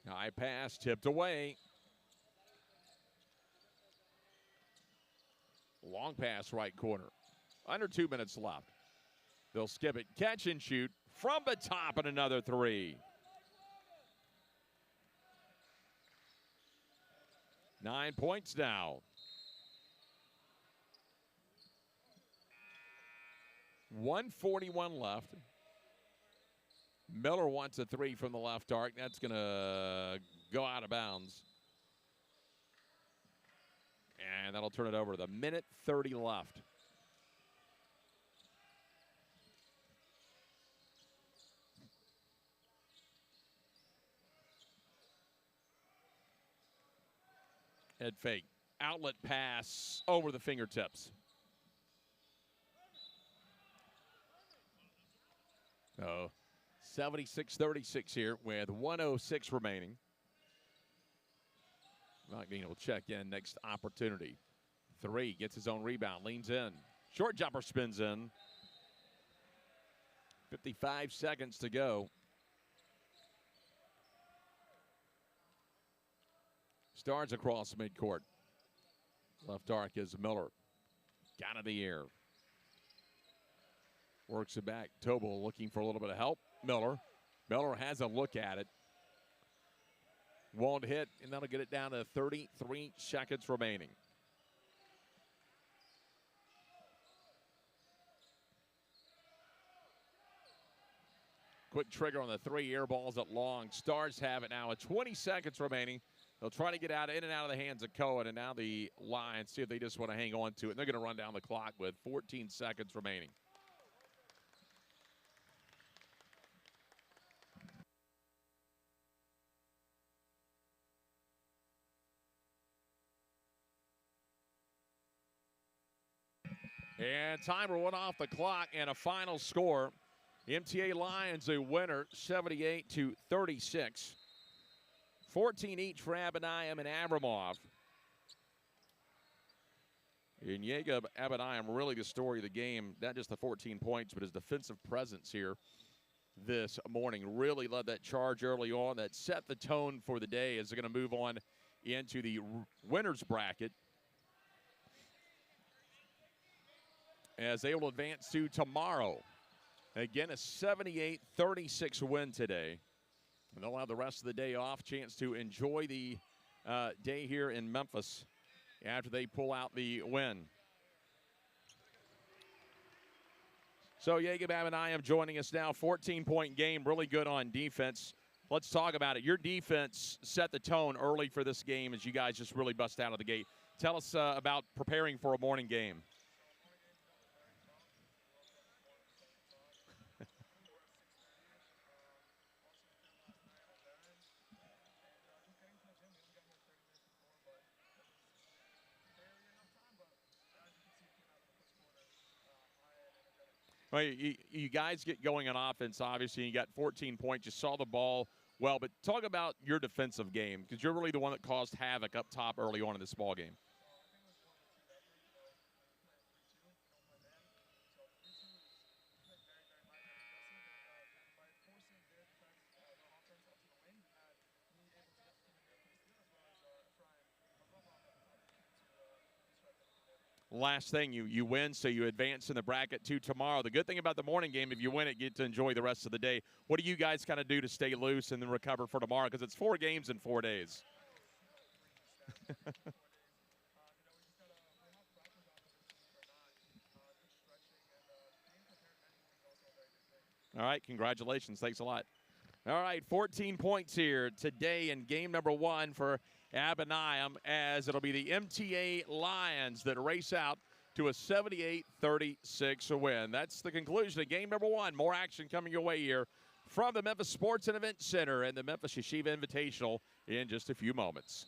High pass, tipped away. Long pass, right corner. Under 2 minutes left. They'll skip it. Catch and shoot from the top and another three. 9 points now. 1:41 left. Miller wants a three from the left arc. That's going to go out of bounds. And that'll turn it over to the minute 30 left. Head fake. Outlet pass over the fingertips. Oh, 76-36 here with 1:06 remaining. Magdine will check in next opportunity. Three, gets his own rebound, leans in. Short jumper spins in. 55 seconds to go. Stars across midcourt. Left arc is Miller. Got in the air. Works it back. Tobel looking for a little bit of help. Miller has a look at it. Won't hit, and that'll get it down to 33 seconds remaining. Quick trigger on the three, air balls at long. Stars have it now with 20 seconds remaining. They'll try to get in and out of the hands of Cohen, and now the Lions see if they just want to hang on to it. And they're going to run down the clock with 14 seconds remaining. And timer went off the clock, and a final score. MTA Lions a winner, 78-36. 14 each for Abinayam and Abramov. And Jacob Abinayam, really the story of the game, not just the 14 points, but his defensive presence here this morning. Really led that charge early on. That set the tone for the day as they're going to move on into the winner's bracket, as they will advance to tomorrow. Again, a 78-36 win today. And they'll have the rest of the day off, chance to enjoy the day here in Memphis after they pull out the win. So Jacob Abinayam joining us now, 14-point game, really good on defense. Let's talk about it. Your defense set the tone early for this game as you guys just really bust out of the gate. Tell us about preparing for a morning game. Well, you guys get going on offense, obviously. You got 14 points. You saw the ball well. But talk about your defensive game, because you're really the one that caused havoc up top early on in this ball game. Last thing, you win, so you advance in the bracket to tomorrow. The good thing about the morning game, if you win it, you get to enjoy the rest of the day. What do you guys kind of do to stay loose and then recover for tomorrow? Because it's 4 games in 4 days. All right, congratulations. Thanks a lot. All right, 14 points here today in game number 1 for Abinayam, as it'll be the MTA Lions that race out to a 78-36 win. That's the conclusion of game number 1. More action coming your way here from the Memphis Sports and Event Center and the Memphis Yeshiva Invitational in just a few moments.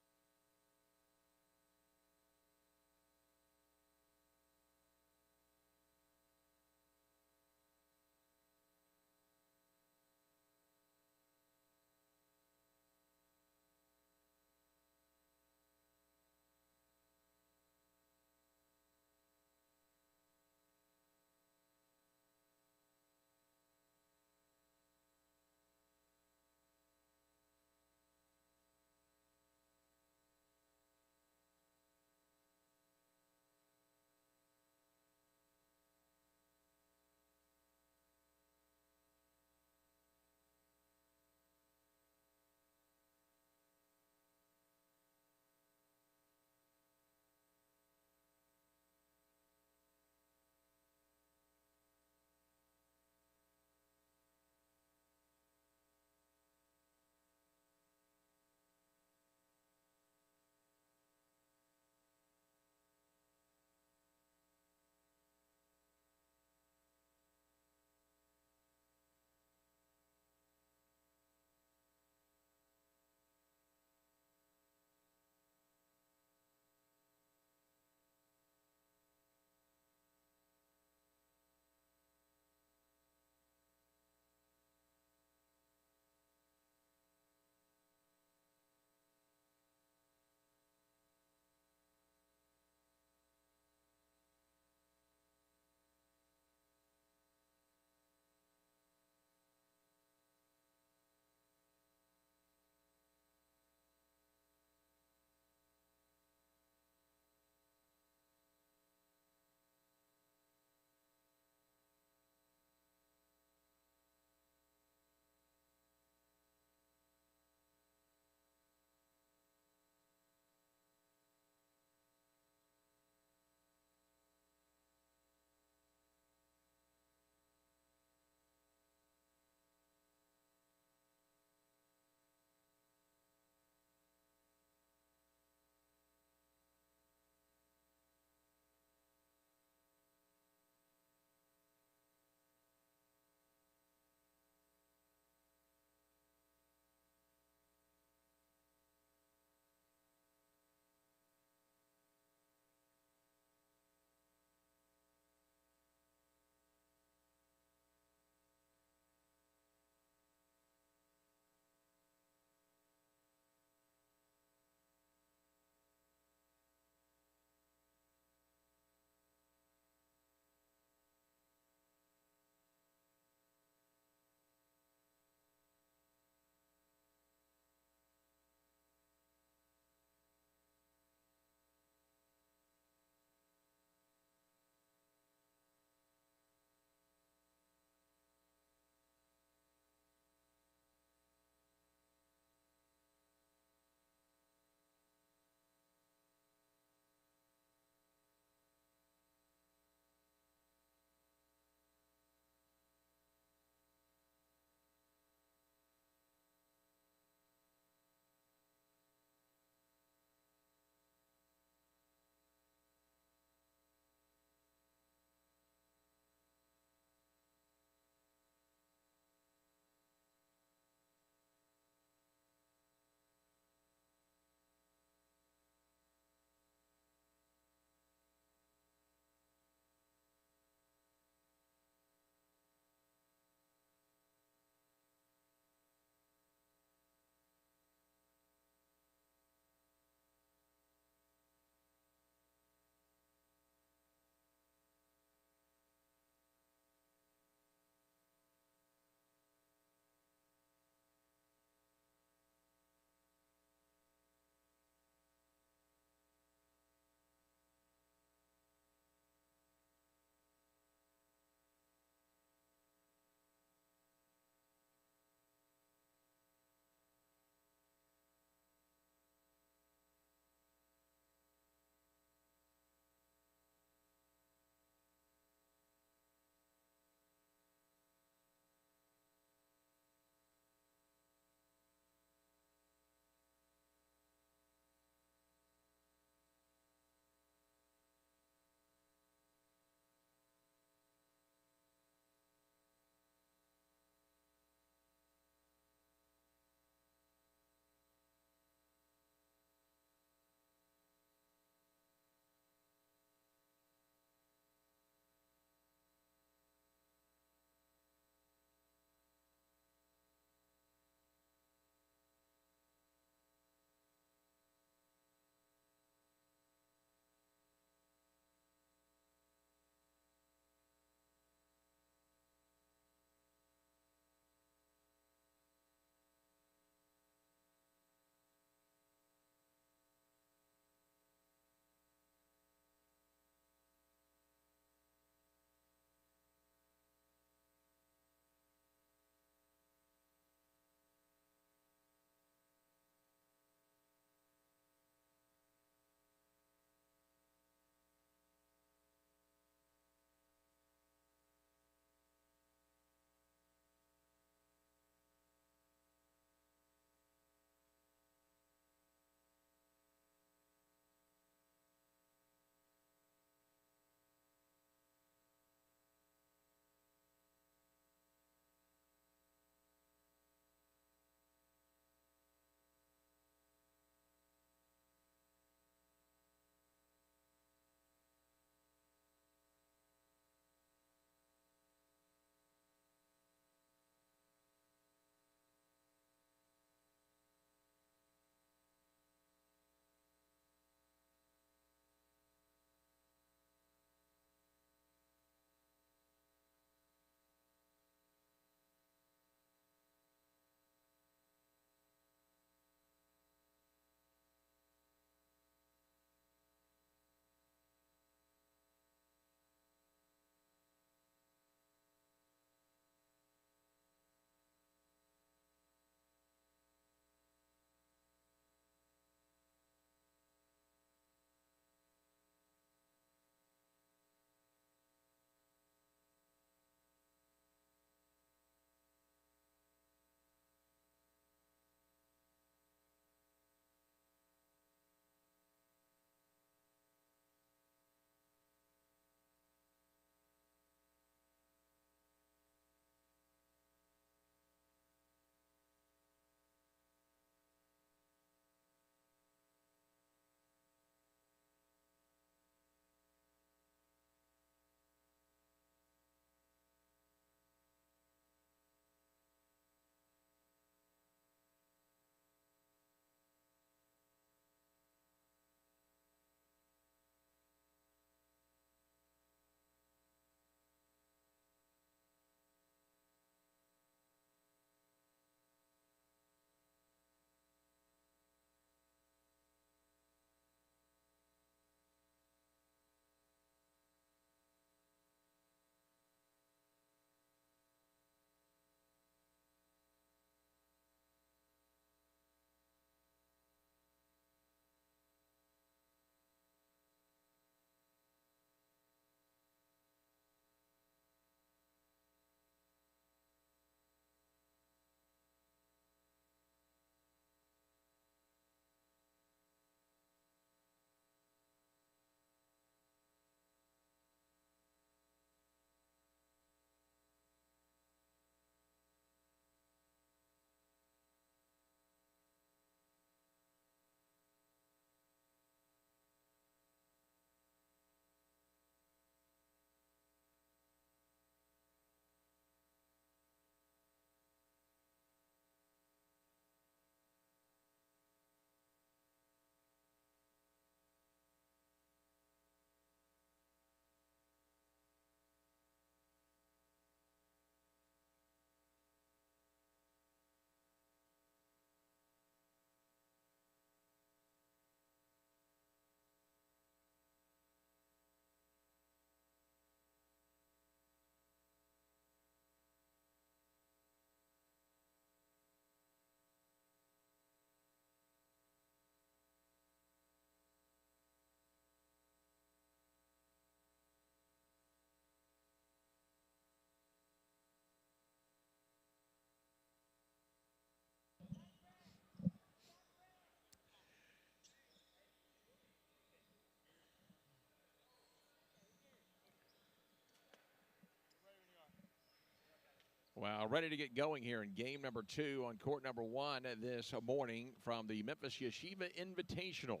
Well, ready to get going here in game number 2 on court number 1 this morning from the Memphis Yeshiva Invitational.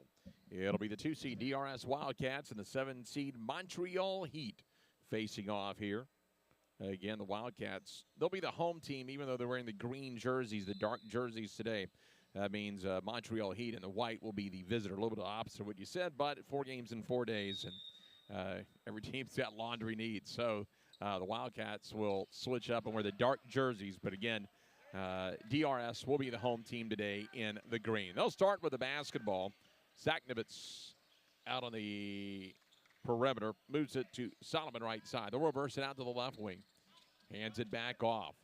It'll be the 2-seed DRS Wildcats and the 7-seed Montreal Heat facing off here. Again, the Wildcats, they'll be the home team even though they're wearing the green jerseys, the dark jerseys today. That means Montreal Heat and the white will be the visitor. A little bit of the opposite of what you said, but 4 games in 4 days, and every team's got laundry needs. So the Wildcats will switch up and wear the dark jerseys. But again, DRS will be the home team today in the green. They'll start with the basketball. Zaknovitz out on the perimeter, moves it to Solomon right side. They'll reverse it out to the left wing. Hands it back off.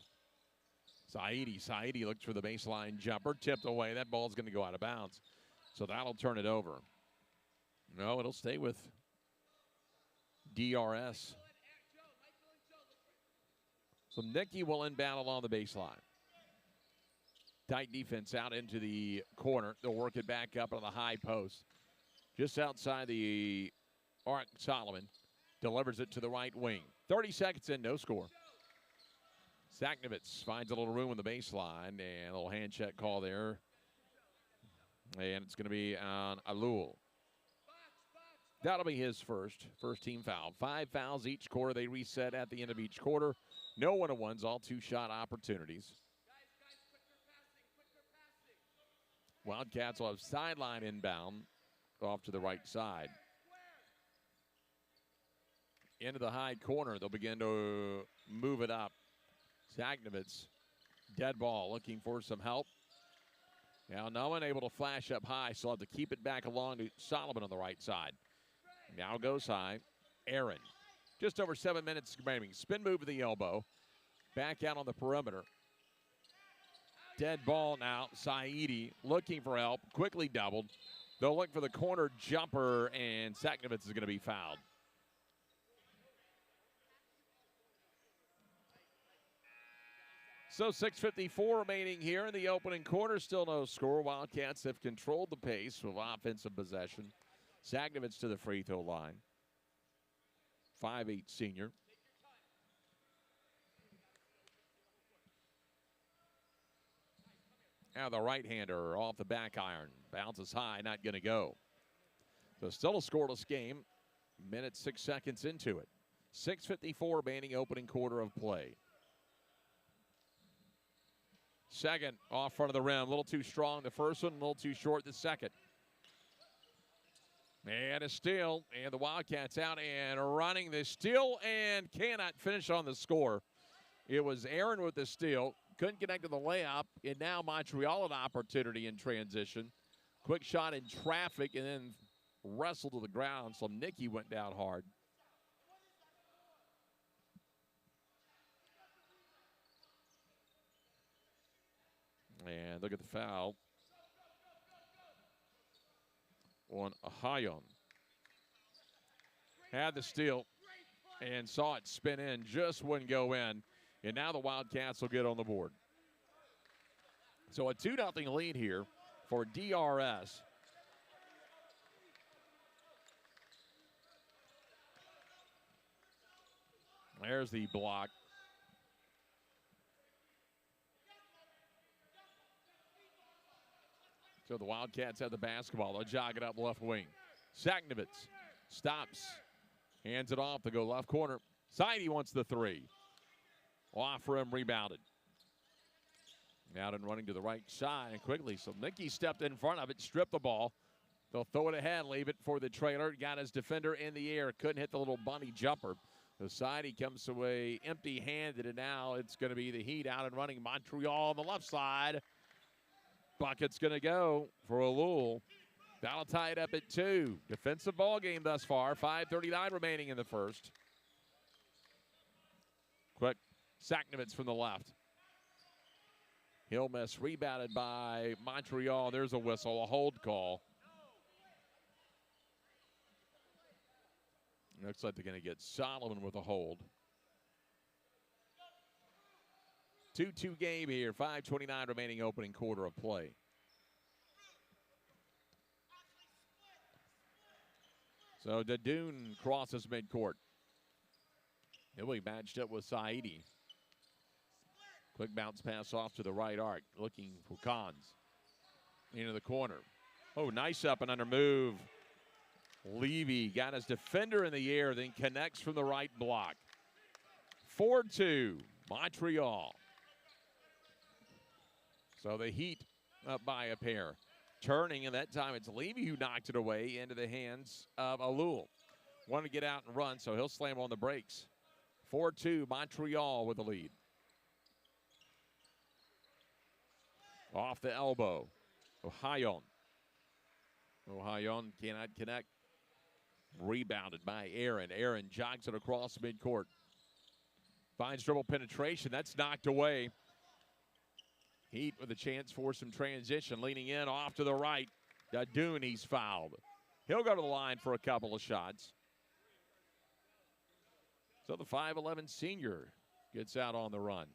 Saidi looks for the baseline jumper, tipped away. That ball's going to go out of bounds. So that'll turn it over. No, it'll stay with DRS. So Nicky will inbound along the baseline. Tight defense out into the corner. They'll work it back up on the high post. Just outside the arc, Solomon delivers it to the right wing. 30 seconds in, no score. Zaknovitz finds a little room in the baseline, and a little hand check call there. And it's going to be on Alul. That'll be his first team foul. 5 fouls each quarter. They reset at the end of each quarter. No one-on-ones, all 2-shot opportunities. Wildcats will have sideline inbound off to the right side. Into the high corner, they'll begin to move it up. Zaknovitz, dead ball, looking for some help. Now no one able to flash up high, so he'll have to keep it back along to Solomon on the right side. Now goes high. Aaron, just over 7 minutes remaining. Spin move to the elbow. Back out on the perimeter. Dead ball now. Saidi looking for help. Quickly doubled. They'll look for the corner jumper, and Zaknovitz is going to be fouled. So 6:54 remaining here in the opening quarter. Still no score. Wildcats have controlled the pace with offensive possession. Zaknovitz to the free throw line. 5'8" senior. Now the right-hander off the back iron. Bounces high, not going to go. So still a scoreless game. Minute 6 seconds into it. 6:54 remaining opening quarter of play. Second off front of the rim. A little too strong the first one, a little too short the second. And a steal, and the Wildcats out and running the steal and cannot finish on the score. It was Aaron with the steal. Couldn't connect to the layup, and now Montreal an opportunity in transition. Quick shot in traffic and then wrestled to the ground, so Nicky went down hard. And look at the foul on Ahayon. Had the steal and saw it spin in, just wouldn't go in. And now the Wildcats will get on the board. So a 2-0 lead here for DRS. There's the block. So the Wildcats have the basketball. They'll jog it up left wing. Zaknovitz stops. Hands it off to go left corner. Saidi wants the three. Off for him, rebounded. Out and running to the right side and quickly. So Nicky stepped in front of it, stripped the ball. They'll throw it ahead, leave it for the trailer. Got his defender in the air. Couldn't hit the little bunny jumper. The Saidi comes away empty-handed, and now it's going to be the Heat out and running. Montreal on the left side. Bucket's going to go for Alul. That'll tie it up at 2. Defensive ball game thus far. 5:39 remaining in the first. Quick, Zaknovitz from the left. He'll miss. Rebounded by Montreal. There's a whistle, a hold call. Looks like they're going to get Solomon with a hold. 2-2 game here. 5:29 remaining opening quarter of play. So Dadoun crosses midcourt. He'll be matched up with Saidi. Quick bounce pass off to the right arc, looking for Cons. Into the corner. Oh, nice up and under move. Levy got his defender in the air, then connects from the right block. 4-2, Montreal. So the Heat up by a pair. Turning, and that time it's Levy who knocked it away into the hands of Alul. Wanted to get out and run, so he'll slam on the brakes. 4-2, Montreal with the lead. Off the elbow, Ohayon. Ohayon cannot connect. Rebounded by Aaron. Aaron jogs it across midcourt. Finds dribble penetration. That's knocked away. Heat with a chance for some transition. Leaning in off to the right. Dadoun, he's fouled. He'll go to the line for a couple of shots. So the 5'11 senior gets out on the run.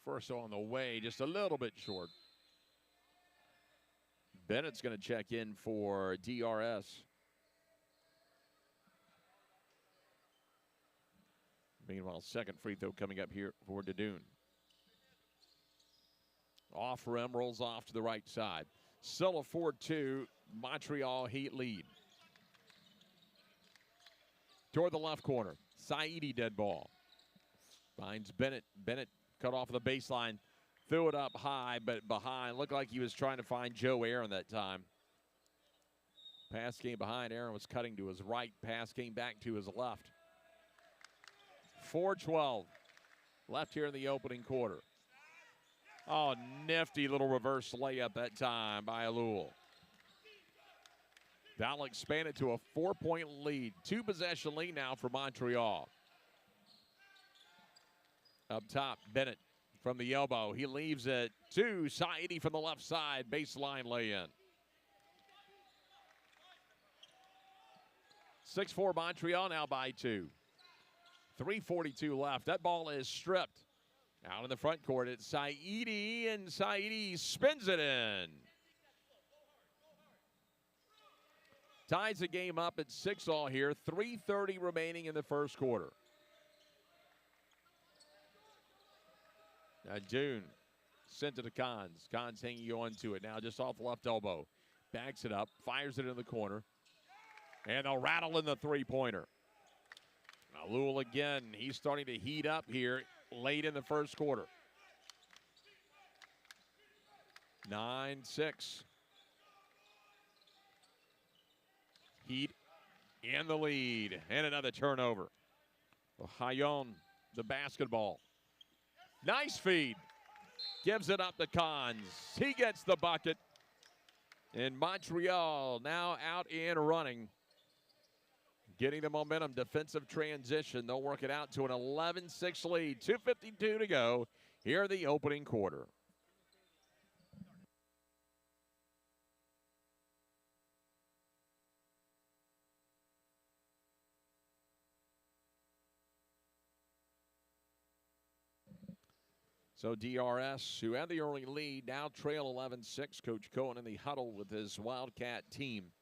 First on the way, just a little bit short. Bennett's going to check in for DRS. Meanwhile, second free throw coming up here for Dadoun. Off rim, rolls off to the right side. Still a 4-2, Montreal Heat lead. Toward the left corner, Saidi dead ball. Finds Bennett. Bennett cut off the baseline. Threw it up high, but behind. Looked like he was trying to find Joe Aaron that time. Pass came behind. Aaron was cutting to his right. Pass came back to his left. 4-12 left here in the opening quarter. Oh, nifty little reverse layup that time by Alul. That'll expand it to a 4-point lead. 2-possession lead now for Montreal. Up top, Bennett from the elbow. He leaves it to Saidi from the left side. Baseline lay-in. 6-4 Montreal now by 2. 3:42 left. That ball is stripped. Out in the front court, it's Saidi, and Saidi spins it in. Ties the game up at 6-all here. 3:30 remaining in the first quarter. Dadoun sent it to Cons. Cons hanging on to it now just off the left elbow. Backs it up, fires it in the corner. And they'll rattle in the three-pointer. Alul again, he's starting to heat up here late in the first quarter. 9-6. Heat in the lead. And another turnover. Ohayon, the basketball. Nice feed. Gives it up to Cons. He gets the bucket. And Montreal now out and running. Getting the momentum, defensive transition. They'll work it out to an 11-6 lead. 2:52 to go here in the opening quarter. So DRS, who had the early lead, now trail 11-6. Coach Cohen in the huddle with his Wildcat team.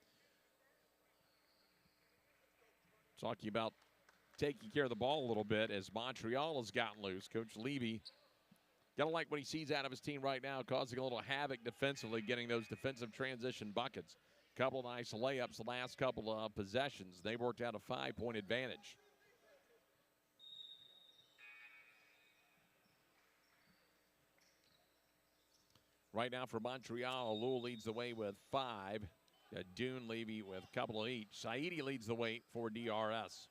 Talking about taking care of the ball a little bit as Montreal has gotten loose. Coach Levy, gotta like what he sees out of his team right now, causing a little havoc defensively, getting those defensive transition buckets. Couple of nice layups the last couple of possessions. They worked out a 5-point advantage. Right now for Montreal, Alul leads the way with 5. Dadoun, Levy with a couple of each. Saidi leads the way for DRS.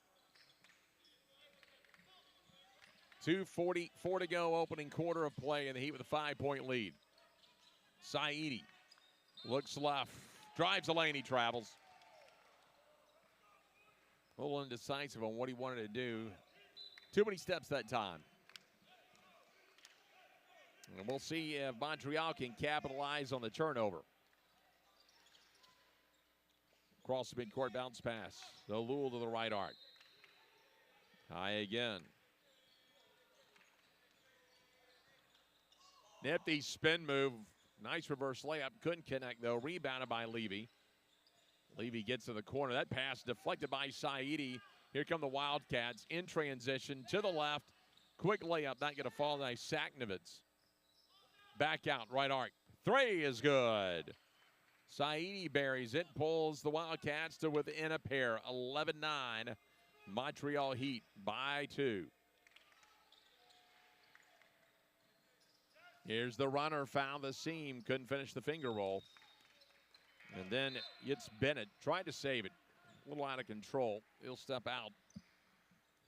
2:44 to go, opening quarter of play, and the Heat with a 5-point lead. Saidi looks left, drives the lane, he travels. A little indecisive on what he wanted to do. Too many steps that time. And we'll see if Montreal can capitalize on the turnover. Across the midcourt, bounce pass. Alul to the right arc. High again. Nifty spin move. Nice reverse layup. Couldn't connect, though. Rebounded by Levy. Levy gets to the corner. That pass deflected by Saidi. Here come the Wildcats in transition to the left. Quick layup, not going to fall. Nice Saknovitz. Back out, right arc. Three is good. Saidi buries it, pulls the Wildcats to within a pair. 11-9. Montreal Heat by 2. Here's the runner, found the seam, couldn't finish the finger roll. And then it's Bennett, tried to save it. A little out of control. He'll step out.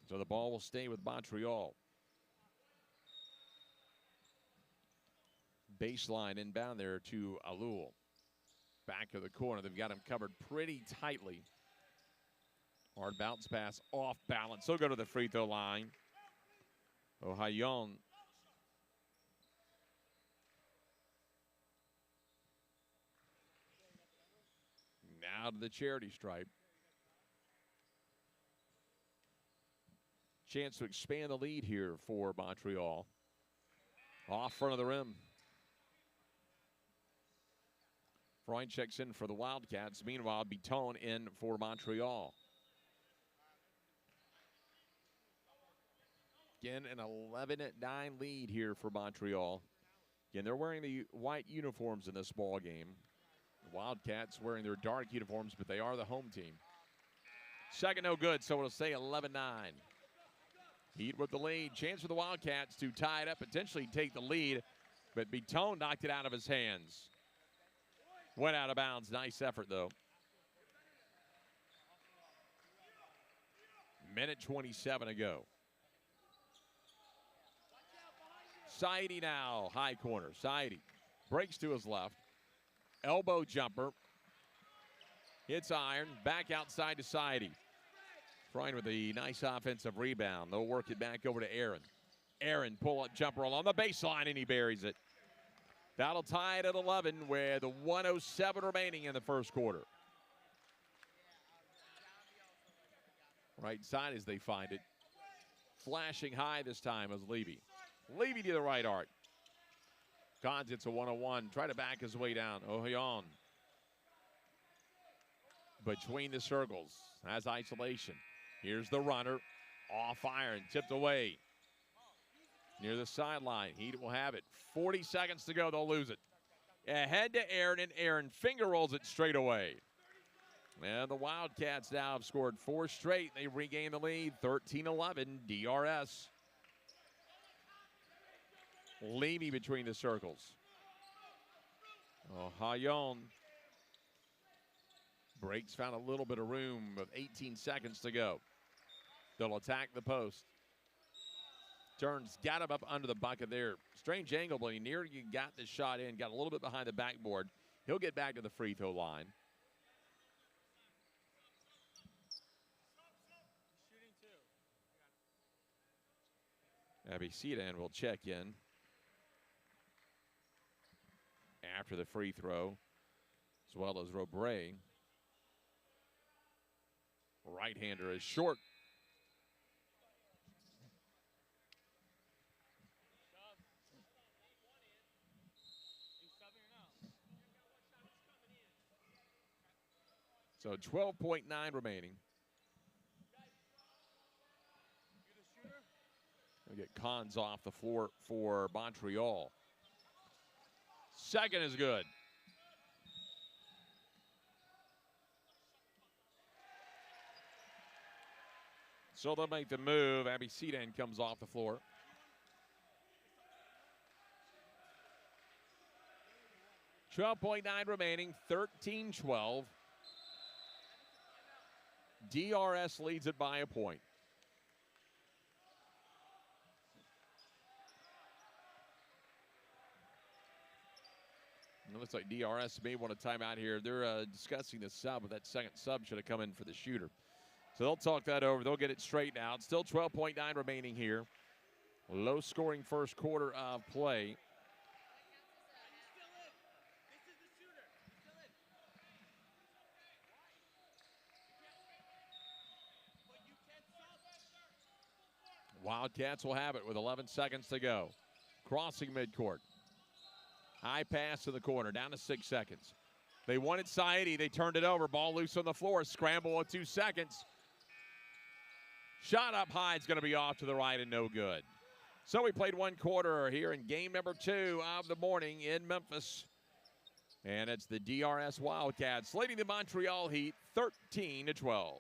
So the ball will stay with Montreal. Baseline inbound there to Alul. Back of the corner. They've got him covered pretty tightly. Hard bounce pass off balance. He'll go to the free throw line. Ohayon. Now to the charity stripe. Chance to expand the lead here for Montreal. Off front of the rim. Freund checks in for the Wildcats. Meanwhile, Bitton in for Montreal. Again, an 11-9 lead here for Montreal. Again, they're wearing the white uniforms in this ball game. The Wildcats wearing their dark uniforms, but they are the home team. Second no good, so it'll stay 11-9. Heat with the lead. Chance for the Wildcats to tie it up, potentially take the lead, but Bitton knocked it out of his hands. Went out of bounds. Nice effort, though. Minute 27 to go. Saidi now, high corner. Saidi breaks to his left. Elbow jumper. Hits iron. Back outside to Saidi. Freund with a nice offensive rebound. They'll work it back over to Aaron. Aaron, pull-up jumper along the baseline, and he buries it. That'll tie it at 11 with 1:07 remaining in the first quarter. Right side as they find it. Flashing high this time is Levy. Levy to the right arc. Cons gets a 1-on-1. Try to back his way down. Ohayon. Between the circles. Has isolation. Here's the runner. Off iron. Tipped away. Near the sideline. Heat will have it. 40 seconds to go. They'll lose it. Ahead to Aaron, and Aaron finger rolls it straight away. And the Wildcats now have scored 4 straight. They regain the lead. 13-11. DRS. Levy between the circles. Ohayon. Breaks, found a little bit of room with 18 seconds to go. They'll attack the post. Turns, got him up under the bucket there. Strange angle, but he nearly got the shot in, got a little bit behind the backboard. He'll get back to the free throw line. Abisidan will check in after the free throw, as well as Robre. Right-hander is short. So 12.9 remaining. We'll get Cons off the floor for Montreal. Second is good. So they'll make the move. Abisidan comes off the floor. .9 remaining, 13-12. DRS leads it by a point. It looks like DRS may want a timeout here. They're discussing the sub, but that second sub should have come in for the shooter. So they'll talk that over. They'll get it straightened out. Still 12.9 remaining here. Low-scoring first quarter of play. Wildcats will have it with 11 seconds to go. Crossing midcourt. High pass to the corner, down to 6 seconds. They wanted Saidi, they turned it over. Ball loose on the floor, scramble with 2 seconds. Shot up high. It's going to be off to the right and no good. So we played one quarter here in game number 2 of the morning in Memphis. And it's the DRS Wildcats leading the Montreal Heat 13-12.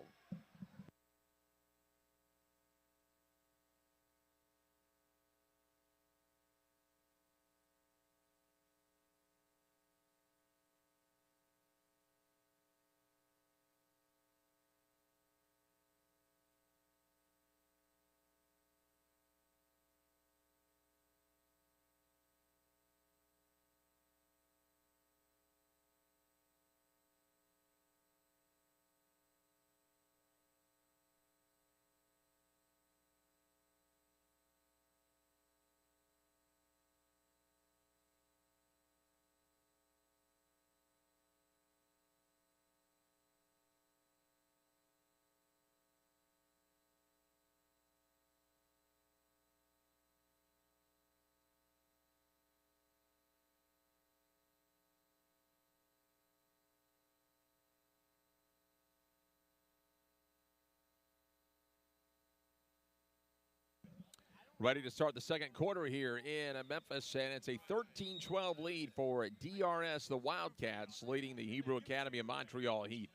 Ready to start the second quarter here in Memphis, and it's a 13-12 lead for DRS, the Wildcats, leading the Hebrew Academy of Montreal Heat.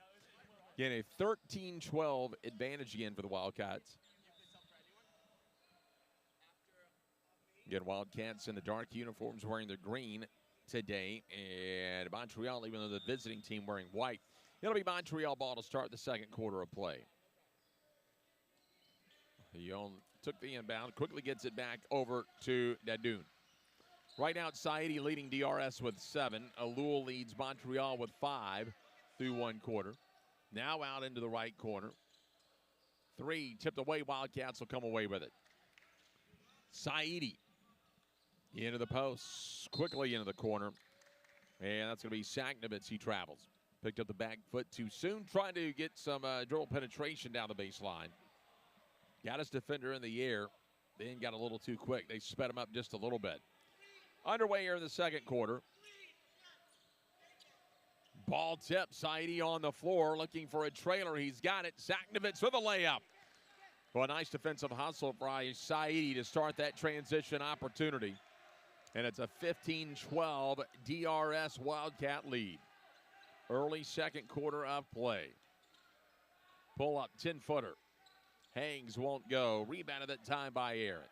Again, a 13-12 advantage again for the Wildcats. Again, Wildcats in the dark uniforms wearing their green today, and Montreal, even though the visiting team, wearing white. It'll be Montreal ball to start the second quarter of play. Young took the inbound, quickly gets it back over to Dadoun. Right now, Saidi leading DRS with 7. Alul leads Montreal with 5 through one quarter. Now out into the right corner. 3 tipped away. Wildcats will come away with it. Saidi into the post, quickly into the corner. And that's going to be Saknovitz. He travels. Picked up the back foot too soon. Trying to get some dribble penetration down the baseline. Got his defender in the air, then got a little too quick. They sped him up just a little bit. Underway here in the second quarter. Ball tip, Saidi on the floor, looking for a trailer. He's got it. Saknovitz with a layup. Well, a nice defensive hustle by Saidi to start that transition opportunity. And it's a 15-12 DRS Wildcat lead. Early second quarter of play. Pull up, 10-footer. Hangs won't go. Rebounded that time by Aaron.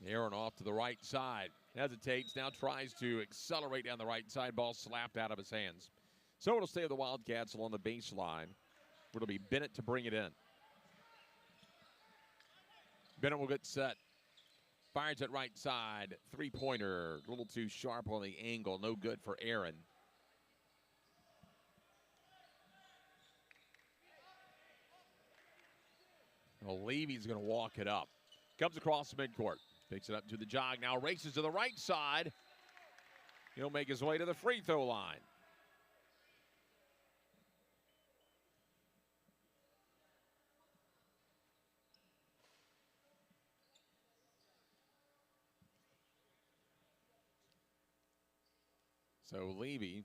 Aaron off to the right side. Hesitates, now tries to accelerate down the right side. Ball slapped out of his hands. So it'll stay with the Wildcats along the baseline. It'll be Bennett to bring it in. Bennett will get set. Fires it right side. Three-pointer. A little too sharp on the angle. No good for Aaron. Well, Levy's going to walk it up. Comes across the midcourt. Picks it up to the jog. Now races to the right side. He'll make his way to the free throw line. So Levy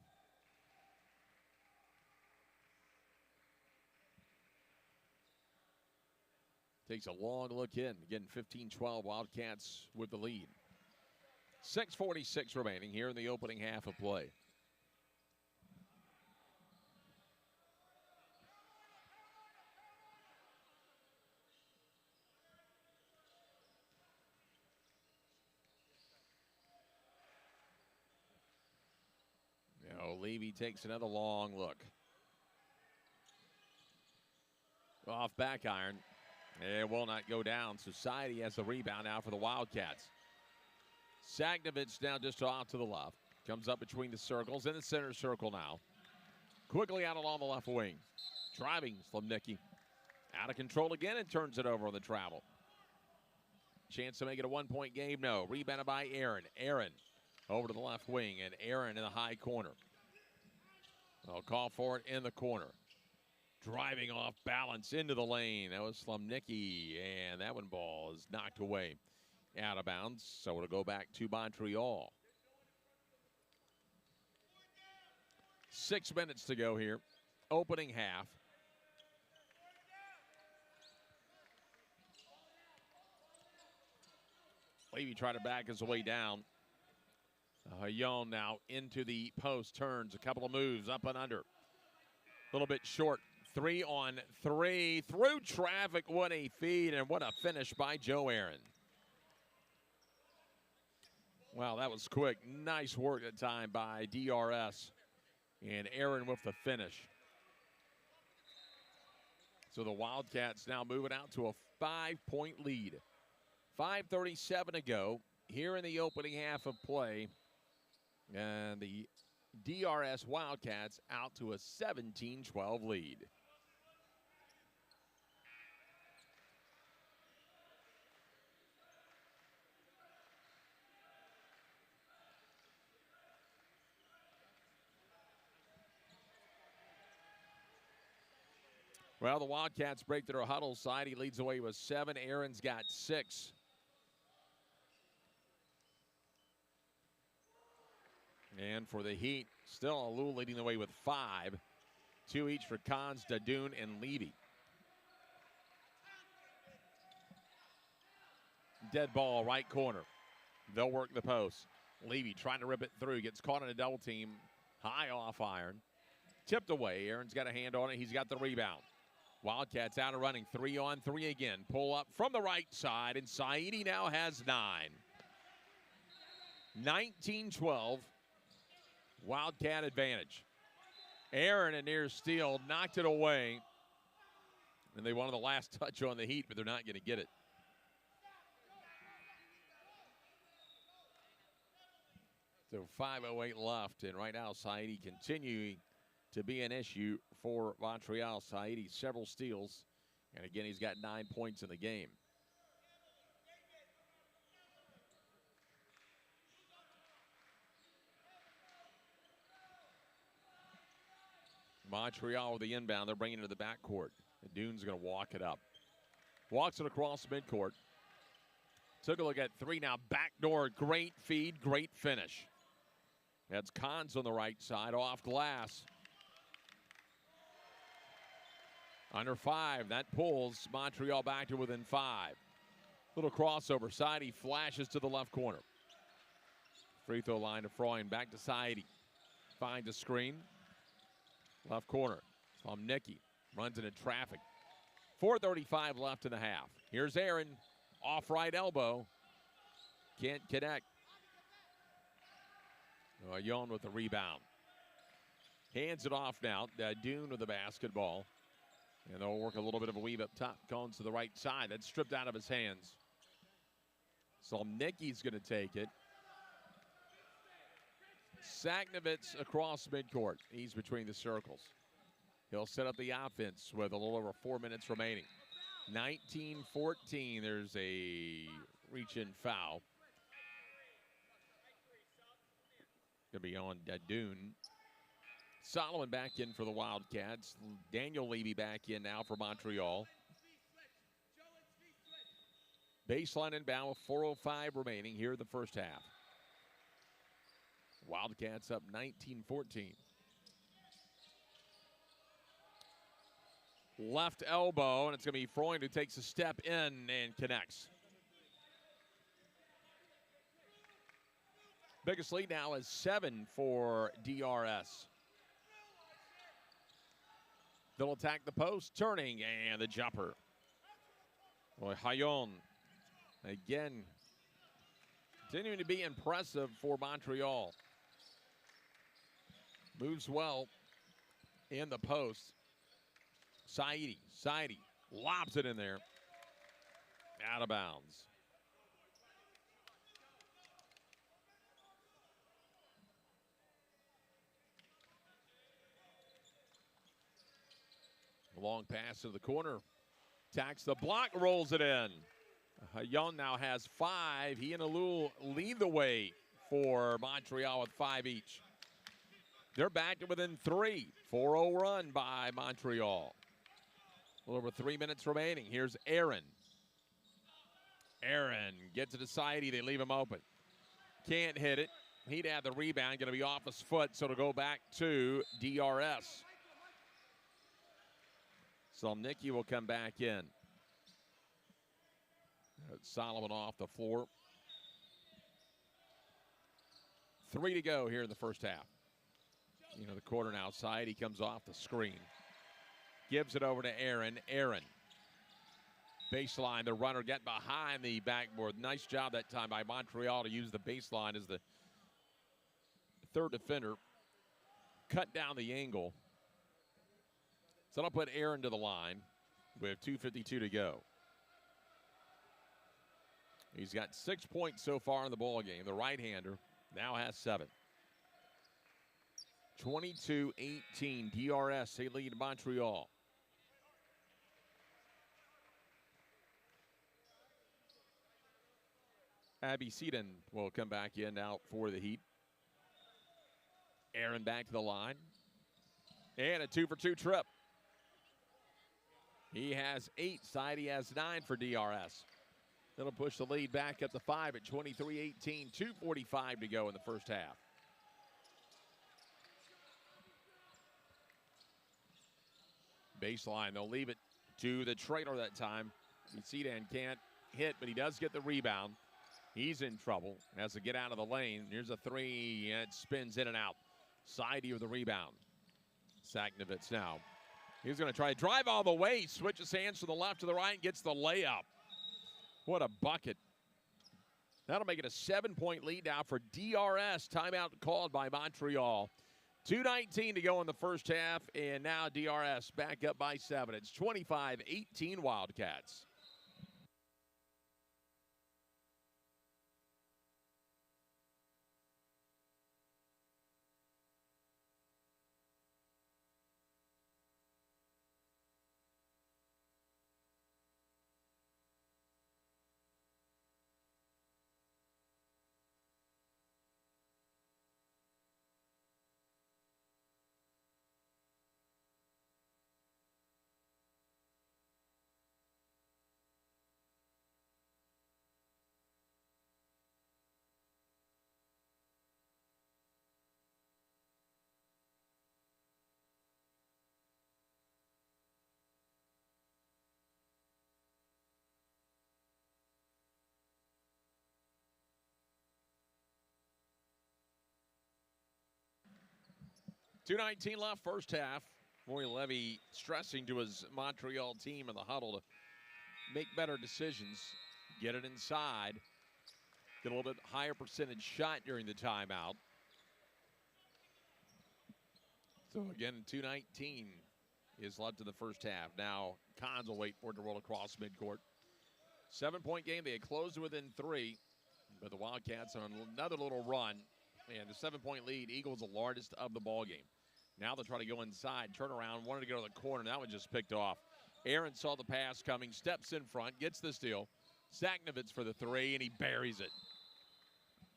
takes a long look in. Again, 15-12 Wildcats with the lead. 6:46 remaining here in the opening half of play. Now Levy takes another long look. Off back iron. It will not go down. Society has the rebound now for the Wildcats. Saknovitz now just off to the left. Comes up between the circles, in the center circle now. Quickly out along the left wing. Driving Slomnicki. Out of control again and turns it over on the travel. Chance to make it a one-point game, no. Rebounded by Aaron. Aaron over to the left wing, and Aaron in the high corner. They'll call for it in the corner. Driving off balance into the lane. That was Slomnicki, and that one ball is knocked away out of bounds. So it'll go back to Montreal. 6 minutes to go here. Opening half. Levy trying to back his way down. Hayone now into the post, turns a couple of moves up and under. A little bit short. 3-on-3 through traffic. What a feed and what a finish by Joe Aaron. Wow, that was quick. Nice work at time by DRS. And Aaron with the finish. So the Wildcats now moving out to a 5-point lead. 5:37 to go here in the opening half of play. And the DRS Wildcats out to a 17-12 lead. Well, the Wildcats break their huddle side. He leads away with 7. Aaron's got 6. And for the Heat, still Alou leading the way with 5. 2 each for Cons, Dadoun, and Levy. Dead ball, right corner. They'll work the post. Levy trying to rip it through. Gets caught in a double team. High off iron. Tipped away. Aaron's got a hand on it. He's got the rebound. Wildcats out and running. 3-on-3 again. Pull up from the right side. And Saidi now has 9. 19-12. Wildcat advantage. Aaron, a near steal, knocked it away. And they wanted the last touch on the Heat, but they're not going to get it. So 5:08 left, and right now Saidi continuing to be an issue for Montreal. Saidi, several steals, and again, he's got 9 points in the game. Montreal with the inbound. They're bringing it to the backcourt. And Dune's going to walk it up. Walks it across midcourt. Took a look at 3 now. Backdoor. Great feed. Great finish. That's Cons on the right side. Off glass. Under 5. That pulls Montreal back to within 5. Little crossover. Saidi flashes to the left corner. Free throw line to Freund. Back to Saidi. Finds a screen. Left corner. Nicky runs into traffic. 4:35 left in the half. Here's Aaron. Off right elbow. Can't connect. Yon with the rebound. Hands it off now. Dune with the basketball. And they'll work a little bit of a weave up top. Cones to the right side. That's stripped out of his hands. So Nicky's going to take it. Saknovitz across midcourt. He's between the circles. He'll set up the offense with a little over 4 minutes remaining. 19-14. There's a reach-in foul. Going to be on Dadoun. Solomon back in for the Wildcats. Daniel Levy back in now for Montreal. Baseline inbound with 4:05 remaining here in the first half. Wildcats up 19-14. Left elbow, and it's going to be Freund who takes a step in and connects. Biggest lead now is 7 for DRS. They'll attack the post, turning, and the jumper. Boy, Hayone, again, continuing to be impressive for Montreal. Moves well in the post. Saidi lobs it in there. Out of bounds. Long pass to the corner. Tacks the block, rolls it in. Young now has 5. He and Alou lead the way for Montreal with 5 each. They're back to within 3. 4-0 run by Montreal. A little over 3 minutes remaining. Here's Aaron. Aaron gets it to Saidi. They leave him open. Can't hit it. He'd have the rebound. Going to be off his foot, so it'll go back to DRS. Nicky will come back in. Solomon off the floor. 3 to go here in the first half. You know, the quarter now side. He comes off the screen. Gives it over to Aaron. Aaron. Baseline. The runner get behind the backboard. Nice job that time by Montreal to use the baseline as the third defender. Cut down the angle. So that'll put Aaron to the line with 2:52 to go. He's got 6 points so far in the ball game. The right-hander now has 7. 22-18 DRS. They lead Montreal. Abby Seaton will come back in out for the Heat. Aaron back to the line. And a 2-for-2 trip. He has 8. Sidey has 9 for DRS. That'll push the lead back up to 5 at 23-18. 2:45 to go in the first half. Baseline, they'll leave it to the trailer that time. Sedan can't hit, but he does get the rebound. He's in trouble. Has to get out of the lane. Here's a 3, and it spins in and out. Sidey with the rebound. Saknovitz now. He's going to try to drive all the way. Switches hands from the left to the right, gets the layup. What a bucket. That'll make it a 7-point lead now for DRS. Timeout called by Montreal. 2:19 to go in the first half, and now DRS back up by 7. It's 25-18 Wildcats. .219 left, first half. Roy Levy stressing to his Montreal team in the huddle to make better decisions, get it inside, get a little bit higher percentage shot during the timeout. So again, 2:19 is left in the first half. Now Cons will wait for it to roll across midcourt. 7-point game. They had closed within 3, but the Wildcats on another little run. And the 7-point lead, Eagles the largest of the ball game. Now they'll try to go inside, turn around, wanted to go to the corner. That one just picked off. Aaron saw the pass coming, steps in front, gets the steal. Saknovitz for the 3, and he buries it.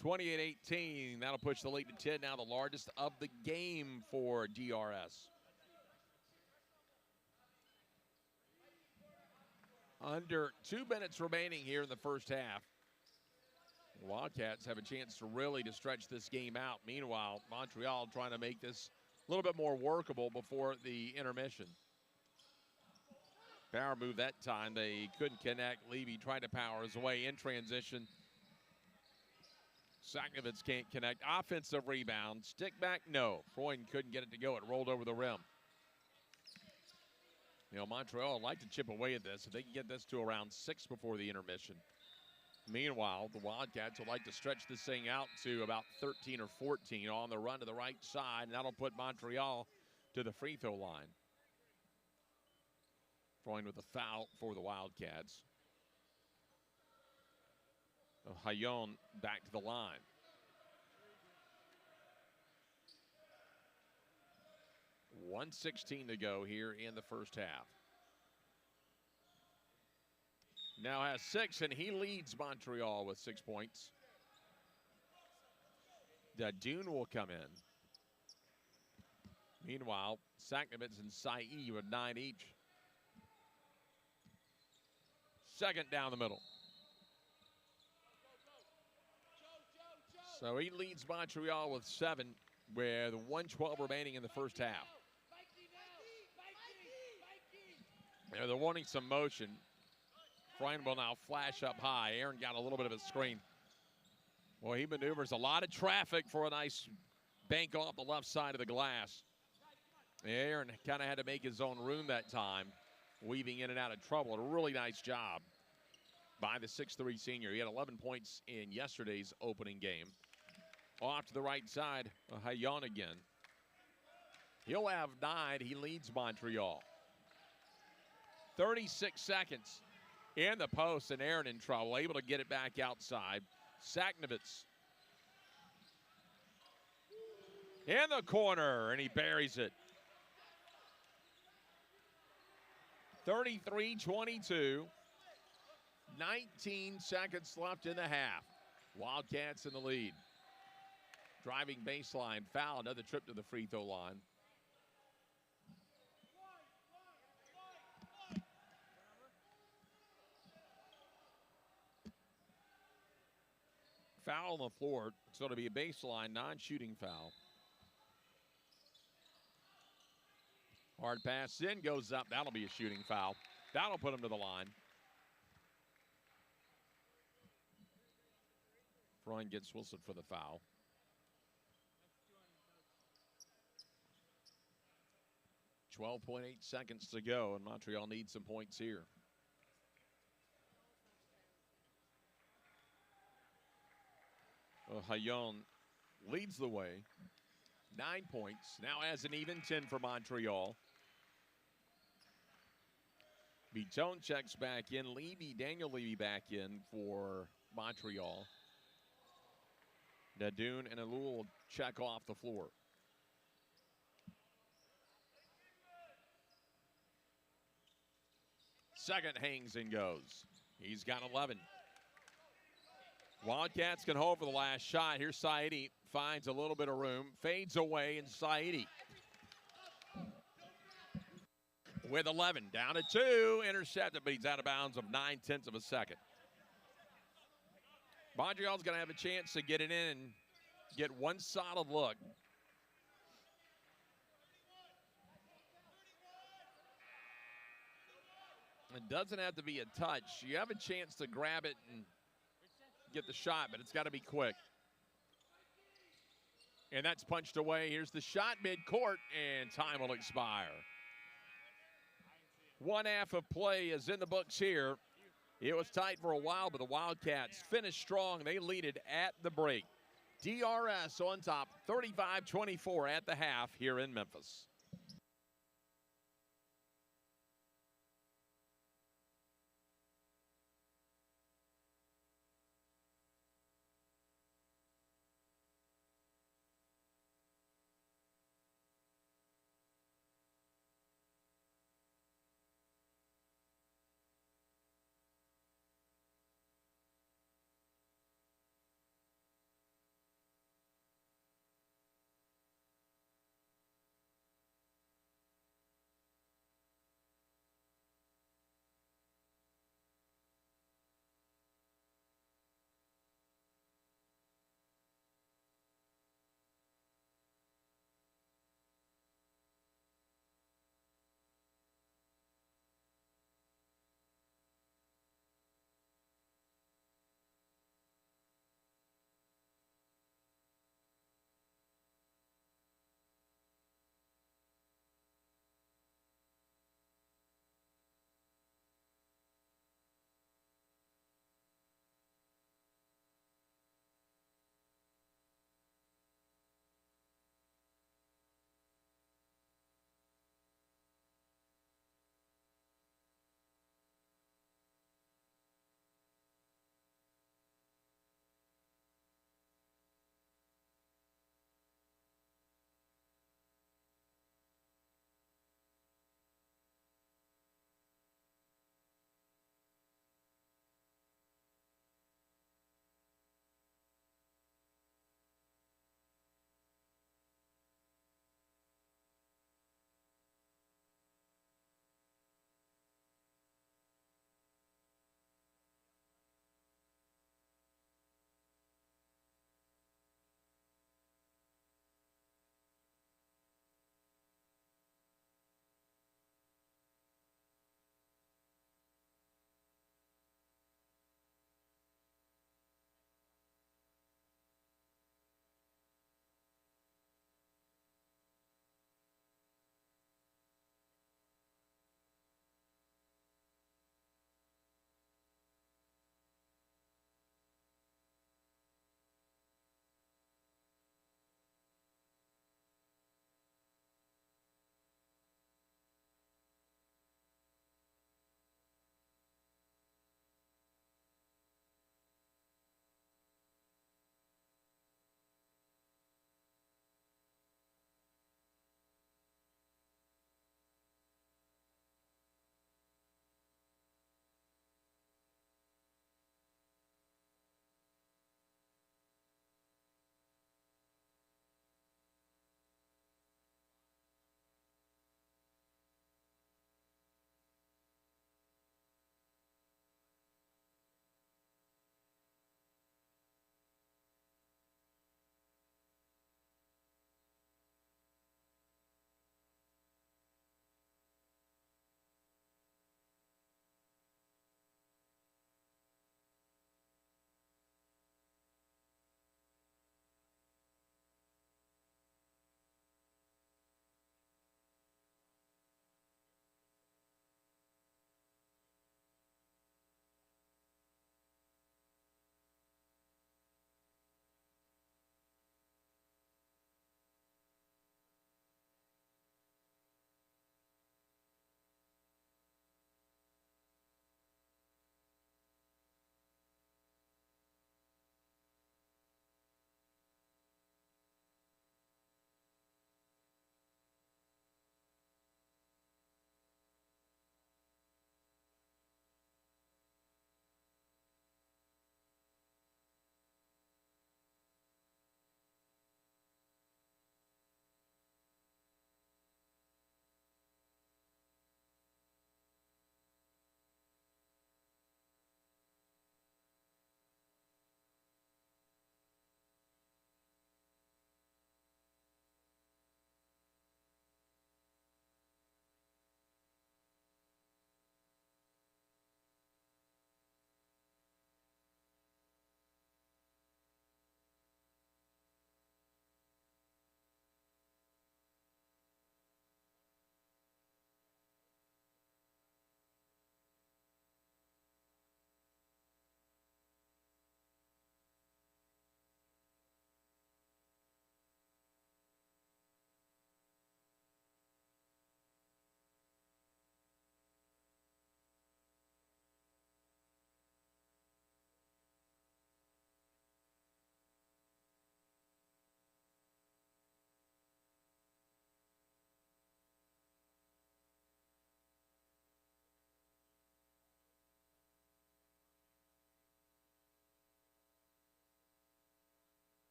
28-18, that'll push the lead to 10. Now the largest of the game for DRS. Under 2 minutes remaining here in the first half. The Wildcats have a chance to stretch this game out. Meanwhile, Montreal trying to make this a little bit more workable before the intermission. Power move that time. They couldn't connect. Levy tried to power his way in transition. Saknovitz can't connect. Offensive rebound. Stick back, no. Freund couldn't get it to go. It rolled over the rim. You know, Montreal would like to chip away at this. If they can get this to around 6 before the intermission. Meanwhile, the Wildcats would like to stretch this thing out to about 13 or 14 on the run to the right side, and that'll put Montreal to the free throw line. Freund with a foul for the Wildcats. Hayon back to the line. .116 to go here in the first half. Now has 6, and he leads Montreal with 6 points. Dadoun will come in. Meanwhile, Saknovitz and Saei with 9 each. Second down the middle. So he leads Montreal with 7, with 1:12 remaining in the first half. They're wanting some motion. Freund will now flash up high. Aaron got a little bit of a screen. Well, he maneuvers a lot of traffic for a nice bank off the left side of the glass. Aaron kind of had to make his own room that time, weaving in and out of trouble. A really nice job by the 6'3 senior. He had 11 points in yesterday's opening game. Off to the right side, Hayon again. He'll have 9. He leads Montreal. 36 seconds in the post, and Aaron in trouble, able to get it back outside. Saknovitz in the corner, and he buries it. 33-22. 19 seconds left in the half. Wildcats in the lead. Driving baseline foul, another trip to the free throw line. Foul on the floor. It's going to be a baseline non-shooting foul. Hard pass in, goes up. That'll be a shooting foul. That'll put him to the line. Freund gets Wilson for the foul. .8 seconds to go, and Montreal needs some points here. Hayon leads the way. 9 points. Now has an even 10 for Montreal. Bitone checks back in. Daniel Levy back in for Montreal. Nadoon and Alul will check off the floor. Second hangs and goes. He's got 11. Wildcats can hold for the last shot. Here's Saidi, finds a little bit of room, fades away, and Saidi with 11, down to 2, intercepted, but he's out of bounds of 9/10 of a second. Montreal's going to have a chance to get it in and get one solid look. It doesn't have to be a touch. You have a chance to grab it and get the shot, but it's got to be quick. And that's punched away. Here's the shot midcourt, and time will expire. One half of play is in the books here. It was tight for a while, but the Wildcats finished strong. They lead it at the break. DRS on top, 35-24 at the half here in Memphis.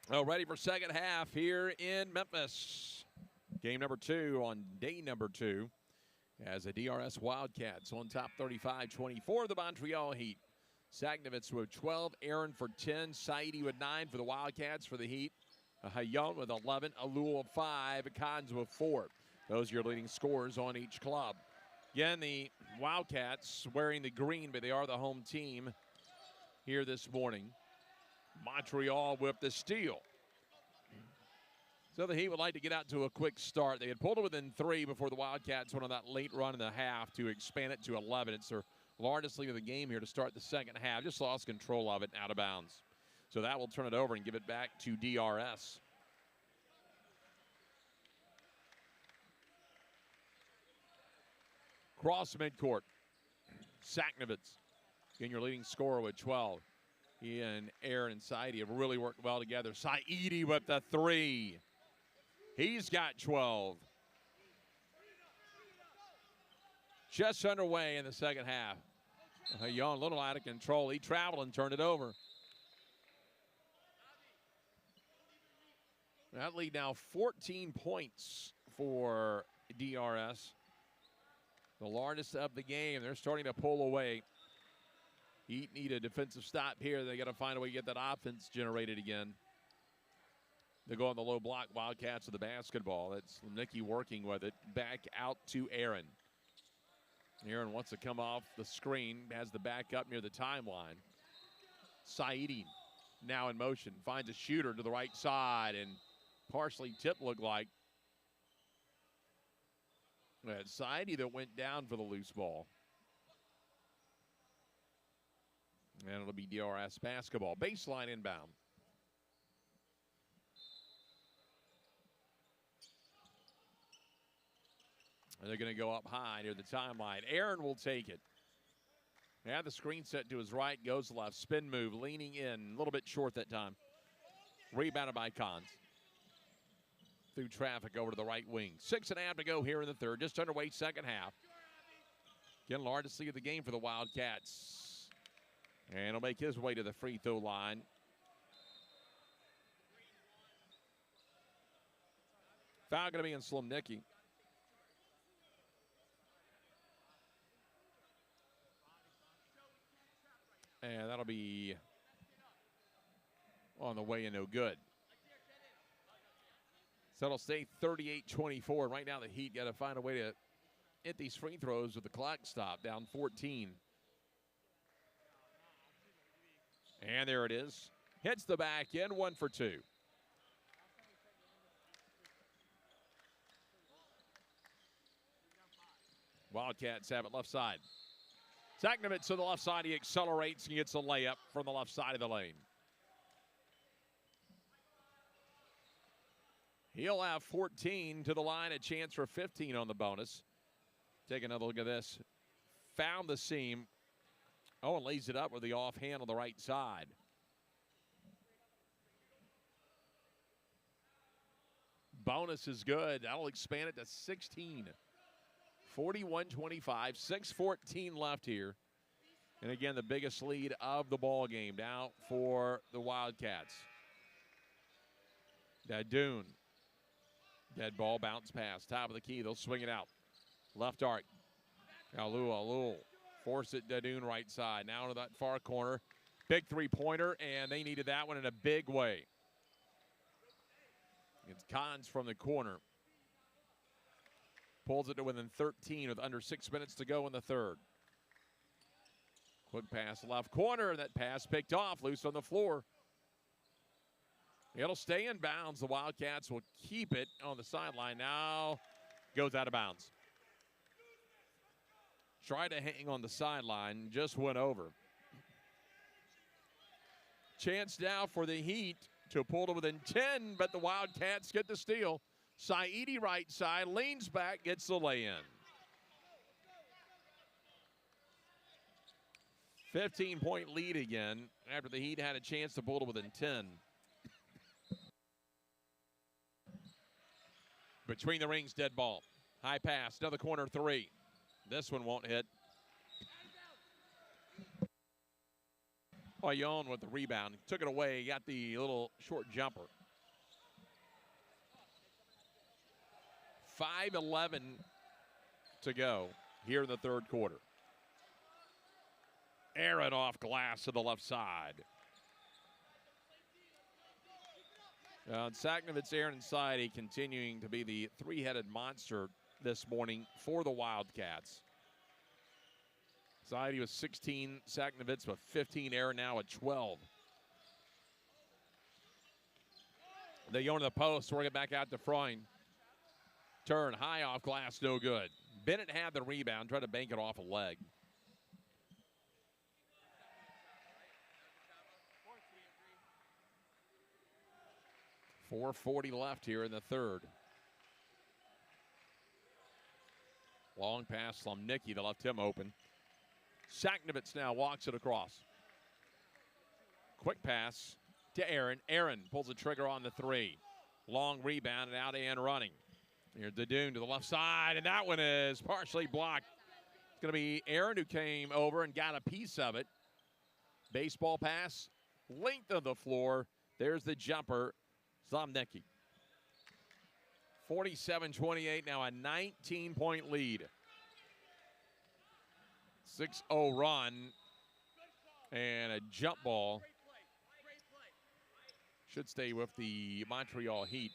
Oh, ready for second half here in Memphis. Game number 2 on day number 2 as the DRS Wildcats on top 35-24 the Montreal Heat. Sagnovitz with 12, Aaron for 10, Saidi with 9 for the Wildcats. For the Heat, Hayon with 11, Alul with 5, Khans with 4. Those are your leading scorers on each club. Again, the Wildcats wearing the green, but they are the home team here this morning. Montreal with the steal. So the Heat would like to get out to a quick start. They had pulled it within 3 before the Wildcats went on that late run in the half to expand it to 11. It's their largest lead of the game here to start the second half. Just lost control of it out of bounds. So that will turn it over and give it back to DRS. Cross midcourt. Sagnovitz, again, your leading scorer with 12. He and Aaron and Saidi have really worked well together. Saidi with the 3. He's got 12. Just underway in the second half. Hayon a little out of control. He traveled and turned it over. That lead now 14 points for DRS. The largest of the game. They're starting to pull away. Heat need a defensive stop here. They got to find a way to get that offense generated again. They go on the low block. Wildcats with the basketball. That's Nicky working with it. Back out to Aaron. Aaron wants to come off the screen. Has the back up near the timeline. Saidi now in motion. Finds a shooter to the right side and partially tipped, looked like. It's Saidi that went down for the loose ball. And it'll be DRS basketball. Baseline inbound. And they're going to go up high near the timeline. Aaron will take it. And the screen set to his right, goes left. Spin move, leaning in. A little bit short that time. Rebounded by Khans. Through traffic over to the right wing. 6.5 to go here in the third. Just underway second half. Again, largest lead of the game for the Wildcats. And he'll make his way to the free throw line. Foul going to be on Slumnicki. And that'll be on the way and no good. So it'll stay 38-24. Right now the Heat got to find a way to hit these free throws with the clock stop, down 14. And there it is. Hits the back end, 1 for 2. Wildcats have it left side. Sagnovitz to the left side. He accelerates and gets a layup from the left side of the lane. He'll have 14 to the line, a chance for 15 on the bonus. Take another look at this. Found the seam. Oh, and lays it up with the offhand on the right side. Bonus is good. That'll expand it to 16. 41-25, 6:14 left here. And again, the biggest lead of the ball game now for the Wildcats. Dadoun. Dead ball, bounce pass, top of the key. They'll swing it out. Left arc. Alul. Force it, Dadoun right side. Now to that far corner. Big three-pointer, and they needed that one in a big way. It's Khans from the corner. Pulls it to within 13 with under 6 minutes to go in the third. Quick pass left corner. That pass picked off, loose on the floor. It'll stay in bounds. The Wildcats will keep it on the sideline. Now goes out of bounds. Tried to hang on the sideline, just went over. Chance now for the Heat to pull to within 10, but the Wildcats get the steal. Saidi right side, leans back, gets the lay-in. 15-point lead again after the Heat had a chance to pull to within 10. Between the rings, dead ball. High pass, another corner three. This one won't hit. Hoyon with the rebound. He took it away. He got the little short jumper. 5:11 to go here in the third quarter. Aaron off glass to the left side. Saknovitz, Aaron, and Saidi continuing to be the three-headed monster this morning for the Wildcats. Saidi with 16, Saknovitz with 15, Aaron now at 12. They go to the post, work it back out to Freund. Turn, high off glass, no good. Bennett had the rebound, tried to bank it off a leg. .440 left here in the third. Long pass from Nicky that left him open. Saknovitz now walks it across. Quick pass to Aaron. Aaron pulls the trigger on the three. Long rebound and out and running. Here's Dadoon to the left side, and that one is partially blocked. It's going to be Aaron who came over and got a piece of it. Baseball pass, length of the floor. There's the jumper, Zlotnicky. 47-28, now a 19-point lead. 6-0 run and a jump ball. Should stay with the Montreal Heat.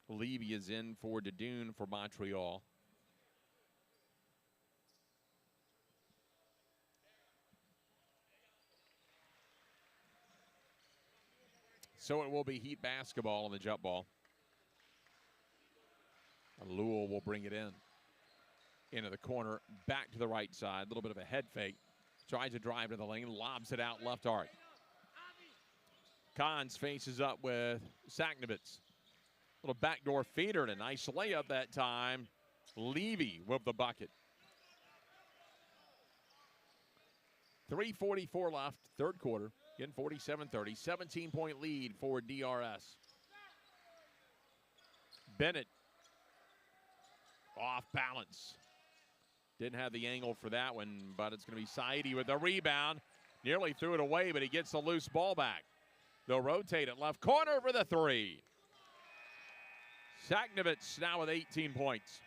Levy is in for Dadoon for Montreal. So it will be Heat basketball on the jump ball. And Lowell will bring it in. Into the corner, back to the right side. A little bit of a head fake. Tries to drive to the lane, lobs it out left arc. Kahns faces up with Saknovitz. Little backdoor feeder and a nice layup that time. Levy with the bucket. 3:44 left, third quarter. Again, 47-30. 17-point lead for DRS. Bennett off balance. Didn't have the angle for that one, but it's going to be Saidi with the rebound. Nearly threw it away, but he gets the loose ball back. They'll rotate it left corner for the three. Saknovitz now with 18 points.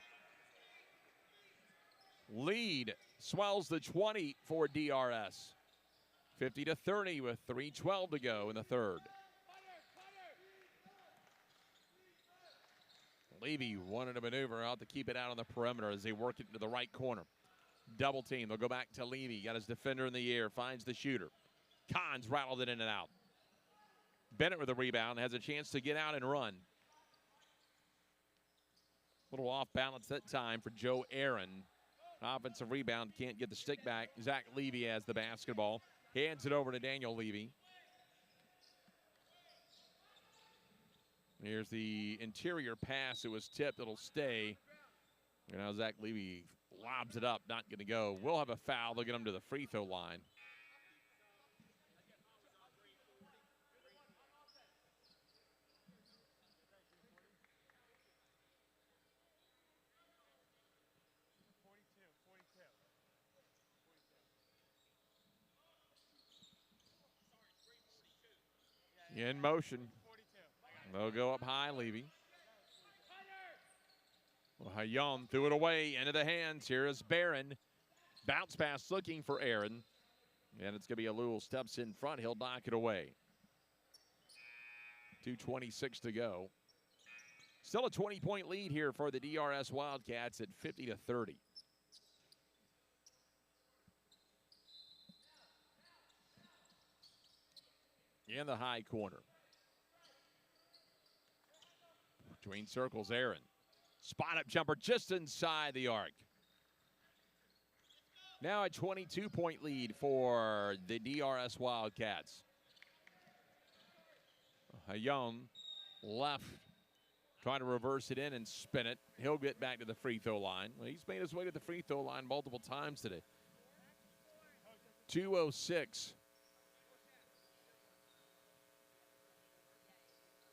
Lead swells to 20 for DRS. 50-30 with 3:12 to go in the third. Levy wanted to maneuver out to keep it out on the perimeter as they work it into the right corner. Double team. They'll go back to Levy. Got his defender in the air. Finds the shooter. Kahns rattled it in and out. Bennett with a rebound. Has a chance to get out and run. Little off balance that time for Joe Aaron. Offensive rebound. Can't get the stick back. Zach Levy has the basketball. Hands it over to Daniel Levy. Here's the interior pass. It was tipped. It'll stay. And now Zach Levy lobs it up. Not going to go. We'll have a foul. They'll get him to the free throw line. In motion. They'll go up high, Levy. Well, Hayon threw it away into the hands. Here is Barron. Bounce pass looking for Aaron. And it's going to be a Lowell steps in front. He'll knock it away. 2:26 to go. Still a 20-point lead here for the DRS Wildcats at 50-30. In the high corner. Between circles, Aaron. Spot up jumper just inside the arc. Now a 22-point lead for the DRS Wildcats. Young left, trying to reverse it in and spin it. He'll get back to the free throw line. Well, he's made his way to the free throw line multiple times today. 2:06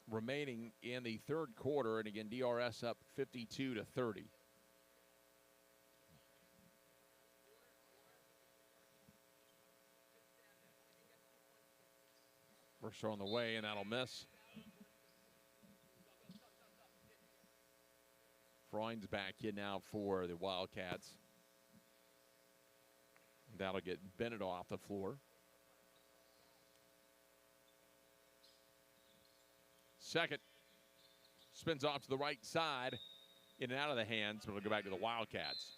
remaining in the third quarter, and again, DRS up 52-30. First throw on the way, and that'll miss. Freund's back in now for the Wildcats. That'll get Bennett off the floor. Second. Spins off to the right side. In and out of the hands, but it'll go back to the Wildcats.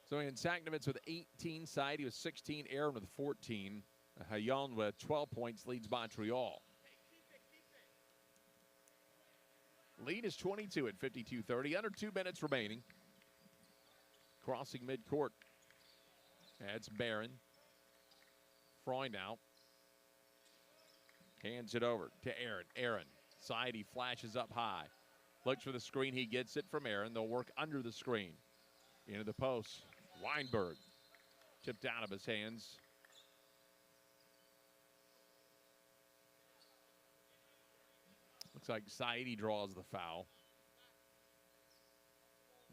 So in Sacknovitz with 18, Saidi with 16, Aaron with 14. Hayon with 12 points leads Montreal. Lead is 22 at 52-30. Under 2 minutes remaining. Crossing midcourt. That's Barron. Freund out. Hands it over to Aaron. Aaron. Saidi flashes up high. Looks for the screen. He gets it from Aaron. They'll work under the screen. Into the post. Weinberg. Tipped out of his hands. Looks like Saidi draws the foul.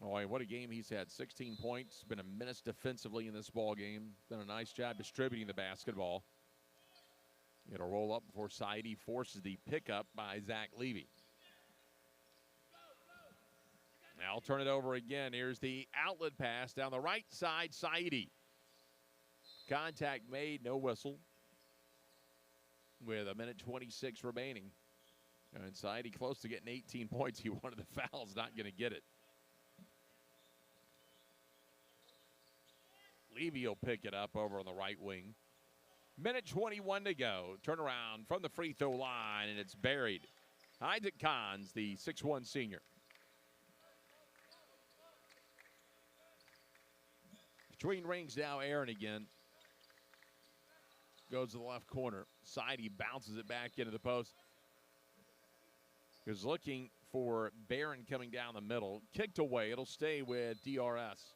Boy, what a game he's had. 16 points. Been a menace defensively in this ball game. Done a nice job distributing the basketball. It'll roll up before Saidi forces the pickup by Zach Levy. Now I'll turn it over again. Here's the outlet pass down the right side. Saidi. Contact made, no whistle. With 1:26 remaining. And Saidi close to getting 18 points. He wanted the fouls, not going to get it. Levy will pick it up over on the right wing. 1:21 to go. Turnaround from the free throw line, and it's buried. Isaac Kahns, the 6'1 senior. Between rings now, Aaron again. Goes to the left corner. Saidi bounces it back into the post. Is looking for Barron coming down the middle. Kicked away. It'll stay with DRS.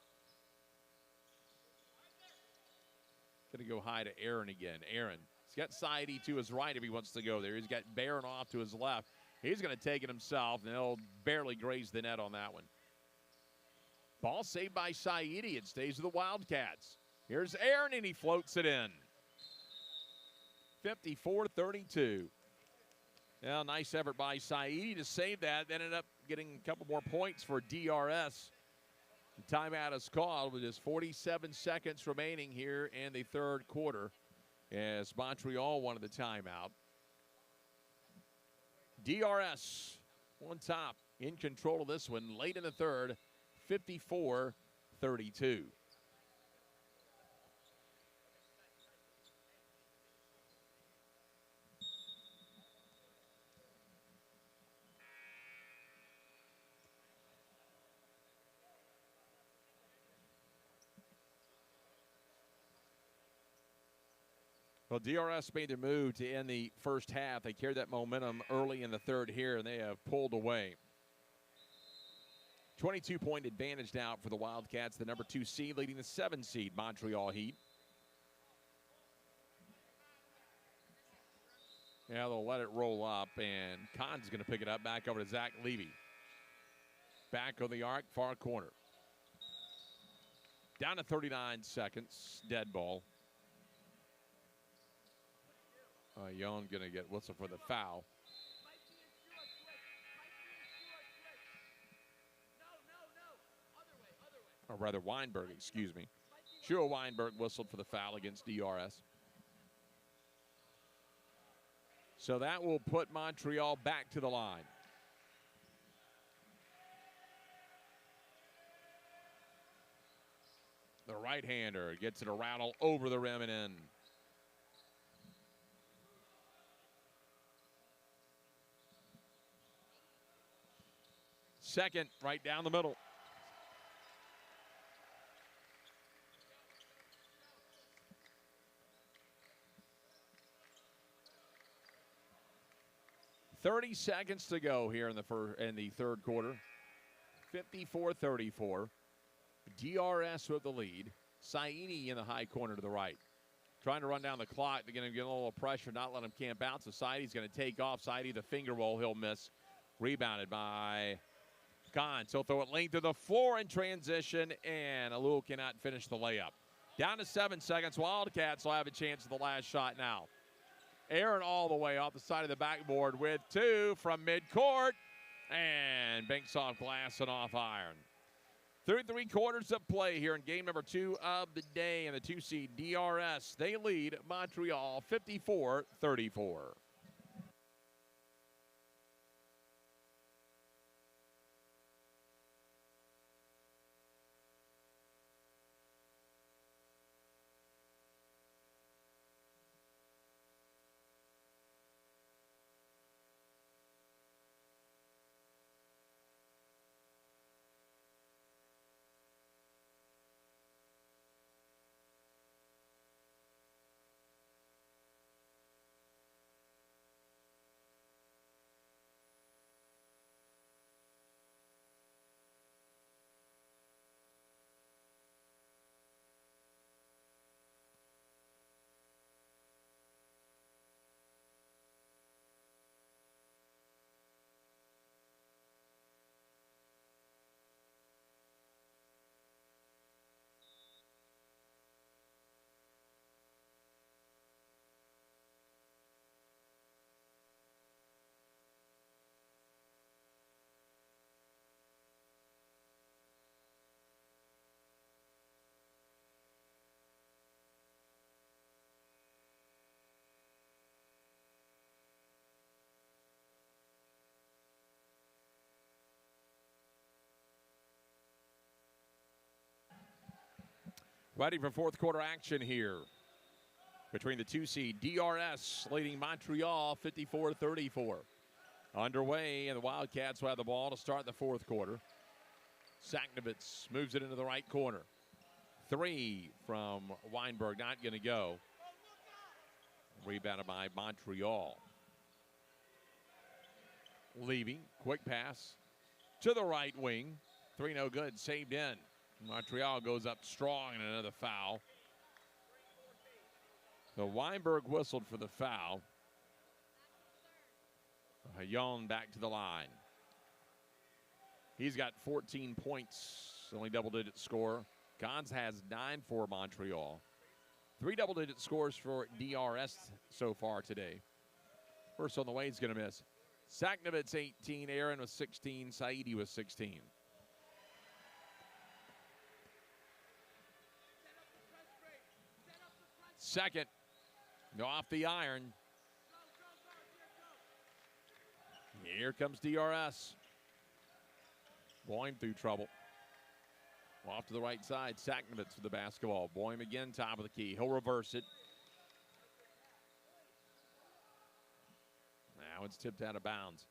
Going to go high to Aaron again. Aaron. He's got Saidi to his right if he wants to go there. He's got Barron off to his left. He's going to take it himself, and he'll barely graze the net on that one. Ball saved by Saidi. It stays with the Wildcats. Here's Aaron, and he floats it in. 54-32. Yeah, nice effort by Saidi to save that. Ended up getting a couple more points for DRS. The timeout is called with just 47 seconds remaining here in the third quarter as Montreal wanted the timeout. DRS on top, in control of this one late in the third, 54-32. Well, DRS made their move to end the first half. They carried that momentum early in the third here, and they have pulled away. 22-point advantage now for the Wildcats, the number 2 seed leading the 7 seed Montreal Heat. Yeah, they'll let it roll up, and Kahn's going to pick it up back over to Zach Levy. Back on the arc, far corner. Down to 39 seconds, dead ball. Young going to get whistle for the foul. Or rather, Weinberg, excuse me. Shua Weinberg whistled for the foul against DRS. So that will put Montreal back to the line. The right-hander gets it a rattle over the rim and in. Second, right down the middle. .30 seconds to go here in the third quarter. 54-34. DRS with the lead. Saidi in the high corner to the right. Trying to run down the clock. They're going to get a little pressure, not let him camp out. So Saidi's going to take off. Saidi, the finger roll, he'll miss. Rebounded by Kahns. He'll throw it length to the floor in transition, and Alul cannot finish the layup. Down to 7 seconds. Wildcats will have a chance at the last shot now. Aaron all the way off the side of the backboard with 2 from midcourt. And banks off glass and off iron. Through 3 quarters of play here in game number 2 of the day, and the 2 seed DRS, they lead Montreal 54-34. Ready for fourth quarter action here between the 2 seed DRS leading Montreal 54-34. Underway, and the Wildcats will have the ball to start the fourth quarter. Saknovitz moves it into the right corner. 3 from Weinberg, not going to go. Rebounded by Montreal. Leaving, quick pass to the right wing. 3 no good, saved in. Montreal goes up strong and another foul. So Weinberg whistled for the foul. Hayon back to the line. He's got 14 points, only double-digit score. Gons has 9 for Montreal. 3 double-digit scores for DRS so far today. First on the way, he's going to miss. Saknovitz 18, Aaron with 16, Saidi with 16. Second, go off the iron. Here comes DRS. Boehm through trouble. Off to the right side, Saknovitz with the basketball. Boehm again, top of the key. He'll reverse it. Now it's tipped out of bounds.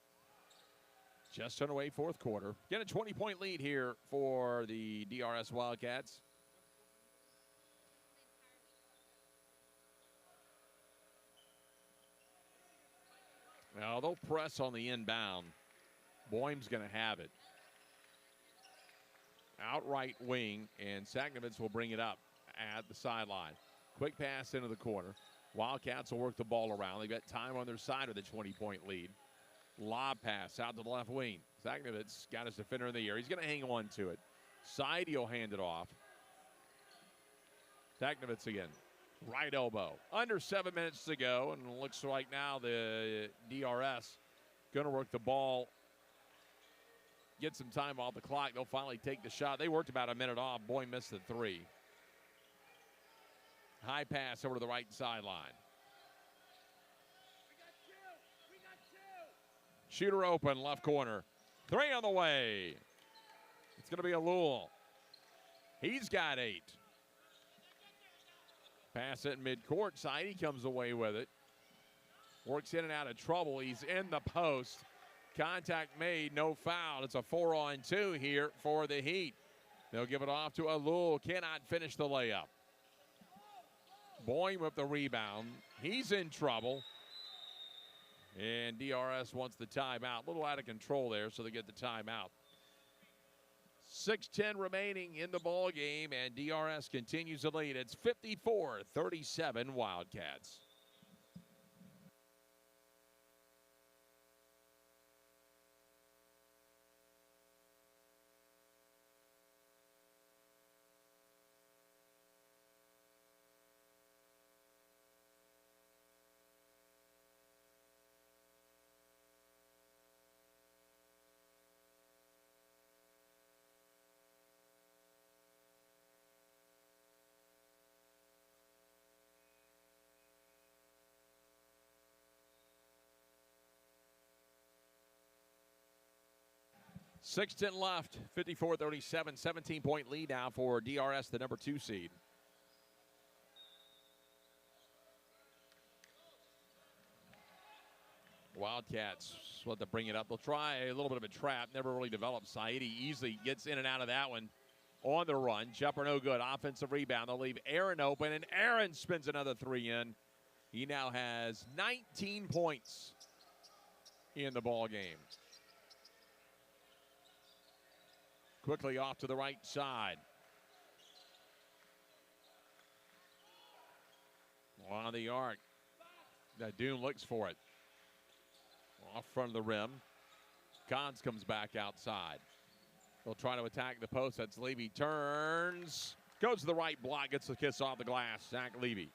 Just underway, fourth quarter. Get a 20-point lead here for the DRS Wildcats. Now they'll press on the inbound. Boehm's going to have it. Outright wing, and Saknovitz will bring it up at the sideline. Quick pass into the corner. Wildcats will work the ball around. They've got time on their side of the 20-point lead. Lob pass out to the left wing. Saknovitz got his defender in the air. He's going to hang on to it. Saidi will hand it off. Saknovitz again. Right elbow. Under 7 minutes to go, and it looks like now the DRS going to work the ball, get some time off the clock. They'll finally take the shot. They worked about a minute off. Boehm missed the 3. High pass over to the right sideline. Shooter open, left corner. 3 on the way. It's going to be Alul. He's got 8. Pass it in midcourt. Saidi comes away with it. Works in and out of trouble. He's in the post. Contact made, no foul. It's a 4-on-2 here for the Heat. They'll give it off to Alul. Cannot finish the layup. Boehm with the rebound. He's in trouble. And DRS wants the timeout. A little out of control there, so they get the timeout. 6:10 remaining in the ball game, and DRS continues to lead. It's 54-37 Wildcats. 6:10 left, 54-37, 17-point lead now for DRS, the number 2 seed. Wildcats let them bring it up. They'll try a little bit of a trap, never really developed. Saidi easily gets in and out of that one on the run. Jumper no good. Offensive rebound. They'll leave Aaron open, and Aaron spins another 3 in. He now has 19 points in the ball game. Quickly off to the right side. On the arc. Doon looks for it. Off front of the rim. Cons comes back outside. They'll try to attack the post. That's Levy. Turns. Goes to the right block. Gets the kiss off the glass. Zach Levy.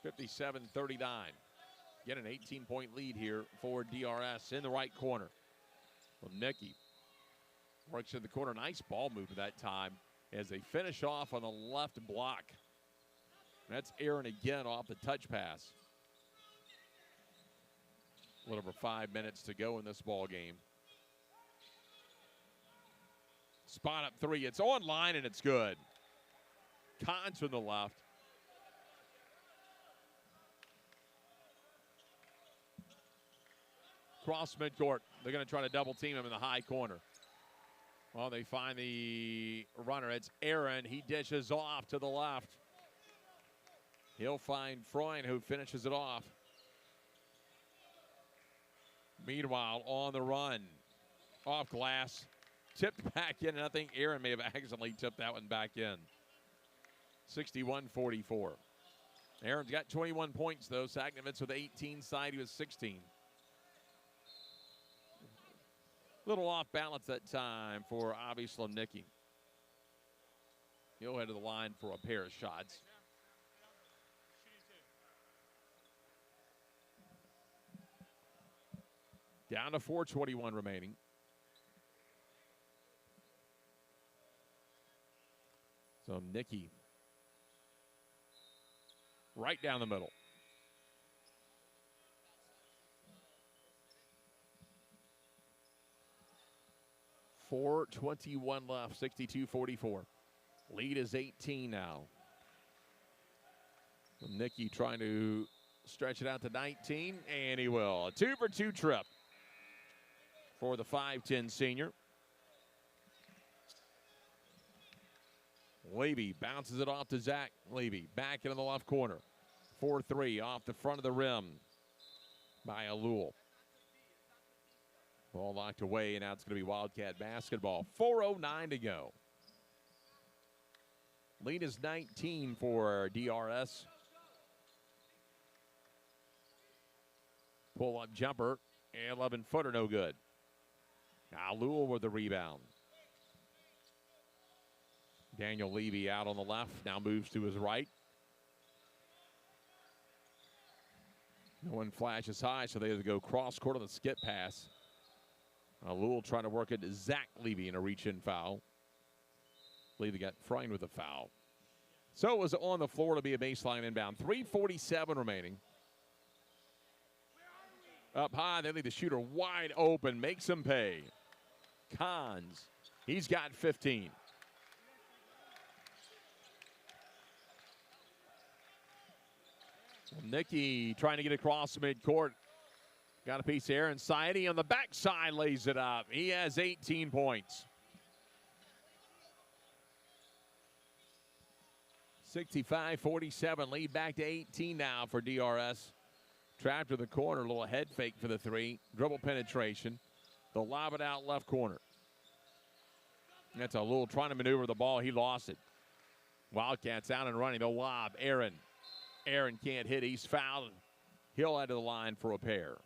57-39. Get an 18-point lead here for DRS in the right corner. Well, Nicky works in the corner. Nice ball move at that time as they finish off on the left block. That's Aaron again off the touch pass. A little over 5 minutes to go in this ball game. Spot up 3. It's online and it's good. Cons from the left. Cross midcourt. They're going to try to double team him in the high corner. Well, they find the runner. It's Aaron. He dishes off to the left. He'll find Freund, who finishes it off. Meanwhile, on the run, off glass, tipped back in, and I think Aaron may have accidentally tipped that one back in. 61-44. Aaron's got 21 points, though. Saknovitz with 18, side he was 16. Little off balance that time for Avi Slomnicki. He'll head to the line for a pair of shots. Down to 4:21 remaining. So Nicky right down the middle. .421 left, 62-44. Lead is 18 now. Nicky trying to stretch it out to 19, and he will. A 2-for-2 trip for the 5'10 senior. Levy bounces it off to Zach Levy. Back into the left corner. 4-3 off the front of the rim by Alul. Ball locked away, and now it's going to be Wildcat basketball. 4:09 to go. Lead is 19 for DRS. Pull-up jumper, 11-footer, no good. Alul with the rebound. Daniel Levy out on the left, now moves to his right. No one flashes high, so they have to go cross-court on the skip pass. Alul trying to work it to Zach Levy in a reach-in foul. Levy got Freund with a foul. So it was on the floor to be a baseline inbound. 3:47 remaining. Up high, they leave the shooter wide open, makes him pay. Cons, he's got 15. Nicky trying to get across midcourt. Got a piece of Aaron Saidi on the backside, lays it up. He has 18 points. 65-47, lead back to 18 now for DRS. Trapped to the corner, a little head fake for the 3. Dribble penetration. They'll lob it out left corner. That's a little trying to maneuver the ball. He lost it. Wildcats out and running. They'll lob. Aaron. Aaron can't hit. He's fouled. He'll head to the line for a pair.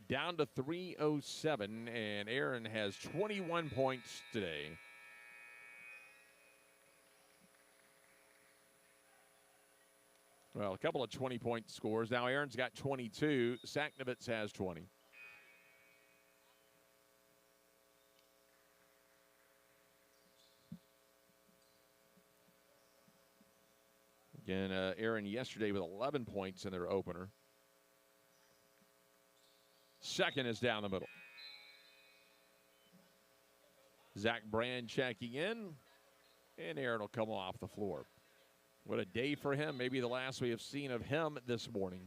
Down to 3:07, and Aaron has 21 points today. Well, a couple of 20-point scores. Now Aaron's got 22. Saknovitz has 20. Again, Aaron yesterday with 11 points in their opener. Second is down the middle. Zach Brand checking in, and Aaron will come off the floor. What a day for him. Maybe the last we have seen of him this morning.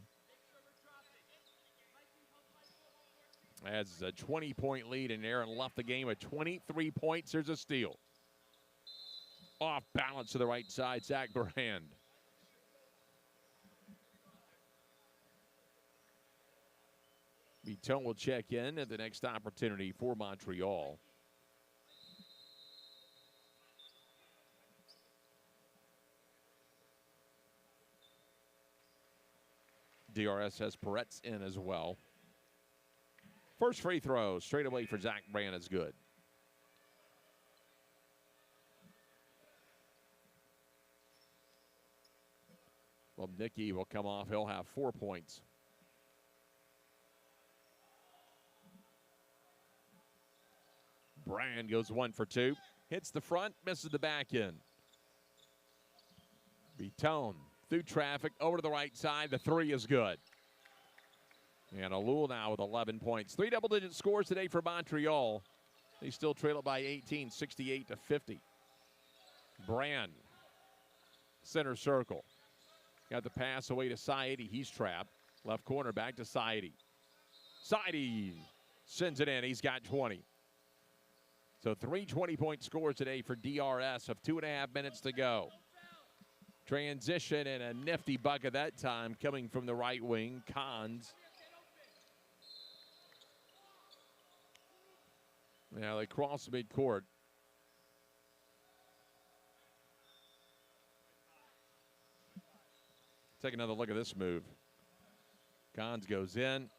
As a 20-point lead, and Aaron left the game with 23 points. There's a steal. Off balance to the right side, Zach Brand. Bitone will check in at the next opportunity for Montreal. DRS has Peretz in as well. First free throw straight away for Zach Brand is good. Well, Nicky will come off. He'll have 4 points. Brand goes 1 for 2. Hits the front, misses the back end. Bitone through traffic, over to the right side. The three is good. And Alul now with 11 points. 3 double-digit scores today for Montreal. They still trail it by 18, 68-50. Brand, center circle. Got the pass away to Saidi. He's trapped. Left corner back to Saidi. Saidi sends it in. He's got 20. So 3 20-point scores today for DRS of 2.5 minutes to go. Transition and a nifty bucket that time coming from the right wing. Cons. Now they cross midcourt. Take another look at this move. Cons goes in.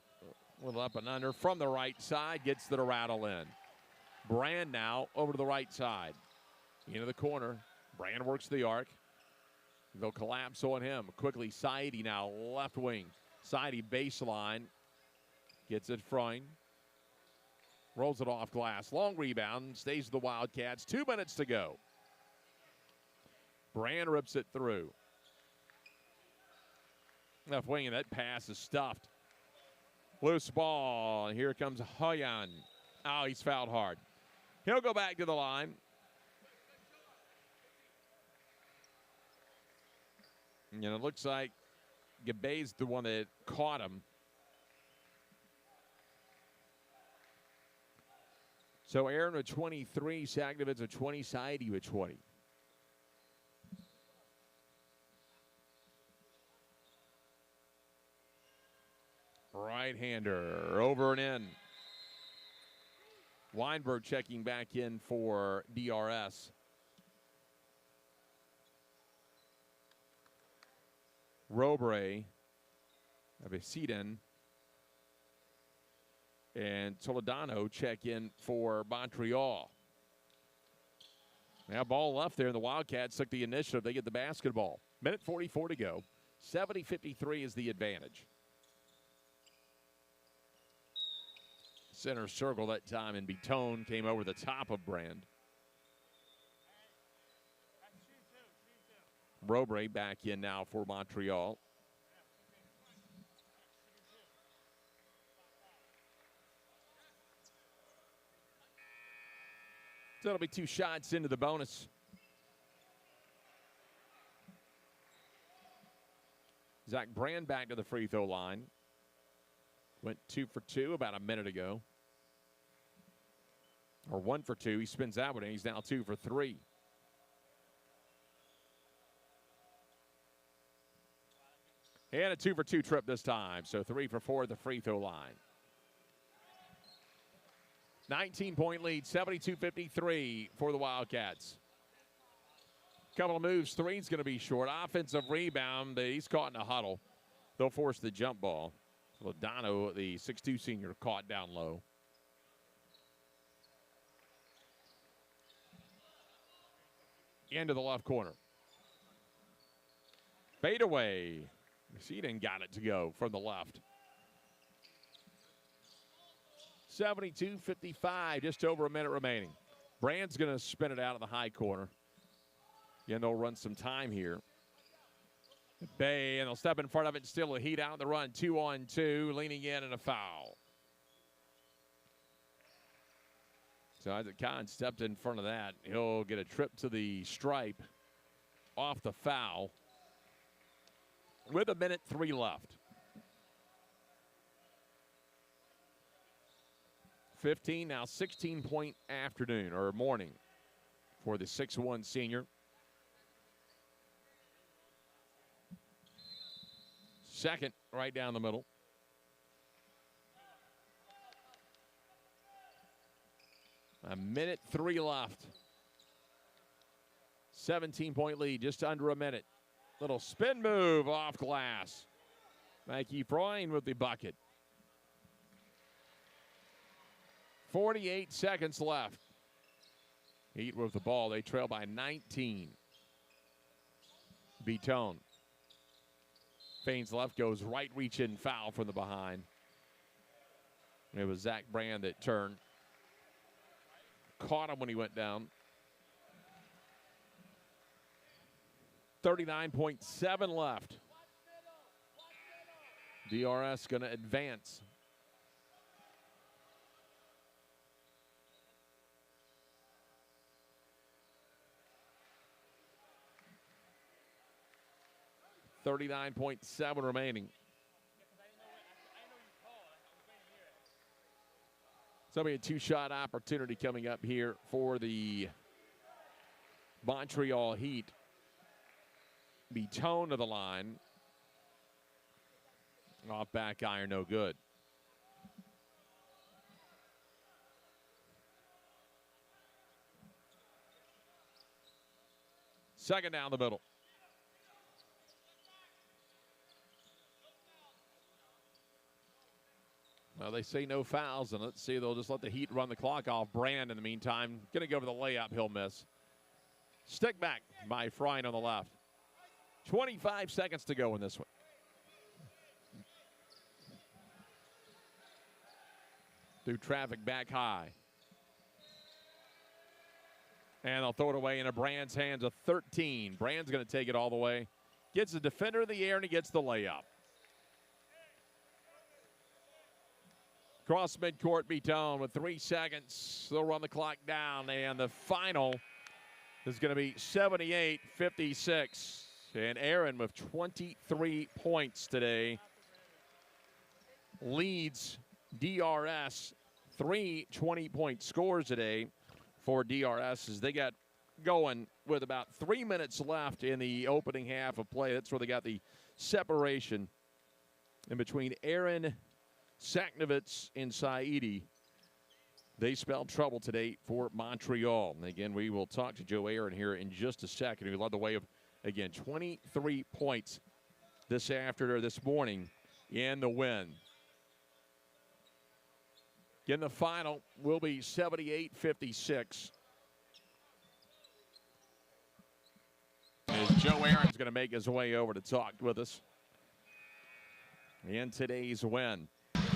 A little up and under from the right side. Gets the rattle in. Brand now over to the right side. Into the corner. Brand works the arc. They'll collapse on him. Quickly, Saidi now left wing. Saidi baseline. Gets it front. Rolls it off glass. Long rebound. Stays with the Wildcats. 2 minutes to go. Brand rips it through. Left wing, and that pass is stuffed. Loose ball. Here comes Hoyan. Oh, he's fouled hard. He'll go back to the line. And it looks like Gabay's the one that caught him. So Aaron with 23, Sagnovitz with 20, Saidi with 20. Right-hander over and in. Weinberg checking back in for DRS. Robre, Aviciden, and Toledano check in for Montreal. Now ball left there, and the Wildcats took the initiative. They get the basketball. Minute 44 to go. 70-53 is the advantage. Center circle that time, and Bitone came over the top of Brand. Robre back in now for Montreal. So it'll be 2 shots into the bonus. Zach Brand back to the free throw line. Went 2 for 2 about a minute ago. Or 1 for 2. He spins that one, and he's now 2 for 3. And a 2 for 2 trip this time. So 3 for 4 at the free throw line. 19-point lead, 72-53 for the Wildcats. Couple of moves. Three's going to be short. Offensive rebound. He's caught in a huddle. They'll force the jump ball. Lodano, the 6'2 senior, caught down low. Into the left corner. Fade away. Seaton got it to go from the left. 72-55, just over a minute remaining. Brand's going to spin it out of the high corner. Again, they'll run some time here. Bay, and they'll step in front of it and steal a heat out the run. 2-on-2, leaning in and a foul. So Isaac Kahn stepped in front of that. He'll get a trip to the stripe off the foul with 1:03 left. 15, now 16-point afternoon or morning for the 6'1" senior. Second, right down the middle. A 1:03 left. 17-point lead, just under a minute. Little spin move off glass. Mikey Freund with the bucket. 48 seconds left. Heat with the ball. They trail by 19. Beatone. Feigns left, goes right, reach in, foul from the behind. It was Zach Brand that turned. Caught him when he went down. 39.7 left. DRS going to advance. .7 remaining. So it'll be a two-shot opportunity coming up here for the Montreal Heat. Beatone to the line. Off back iron, no good. Second down the middle. Well, they say no fouls, and let's see, they'll just let the Heat run the clock off. Brand in the meantime, going to go for the layup, he'll miss. Stick back by Freund on the left. 25 seconds to go in this one. Through traffic back high. And they'll throw it away into Brand's hands, a 13. Brand's going to take it all the way. Gets the defender in the air, and he gets the layup. Cross midcourt, Beatone with 3 seconds. They'll run the clock down, and the final is going to be 78-56. And Aaron with 23 points today leads DRS. 3 20-point scores today for DRS as they got going with about 3 minutes left in the opening half of play. That's where they got the separation in between Aaron Saknovitz and Saidi. They spelled trouble today for Montreal. And again, we will talk to Joe Aaron here in just a second, who led the way of, again, 23 points this morning in the win. Again, the final will be 78-56. As Joe Aaron's going to make his way over to talk with us in today's win.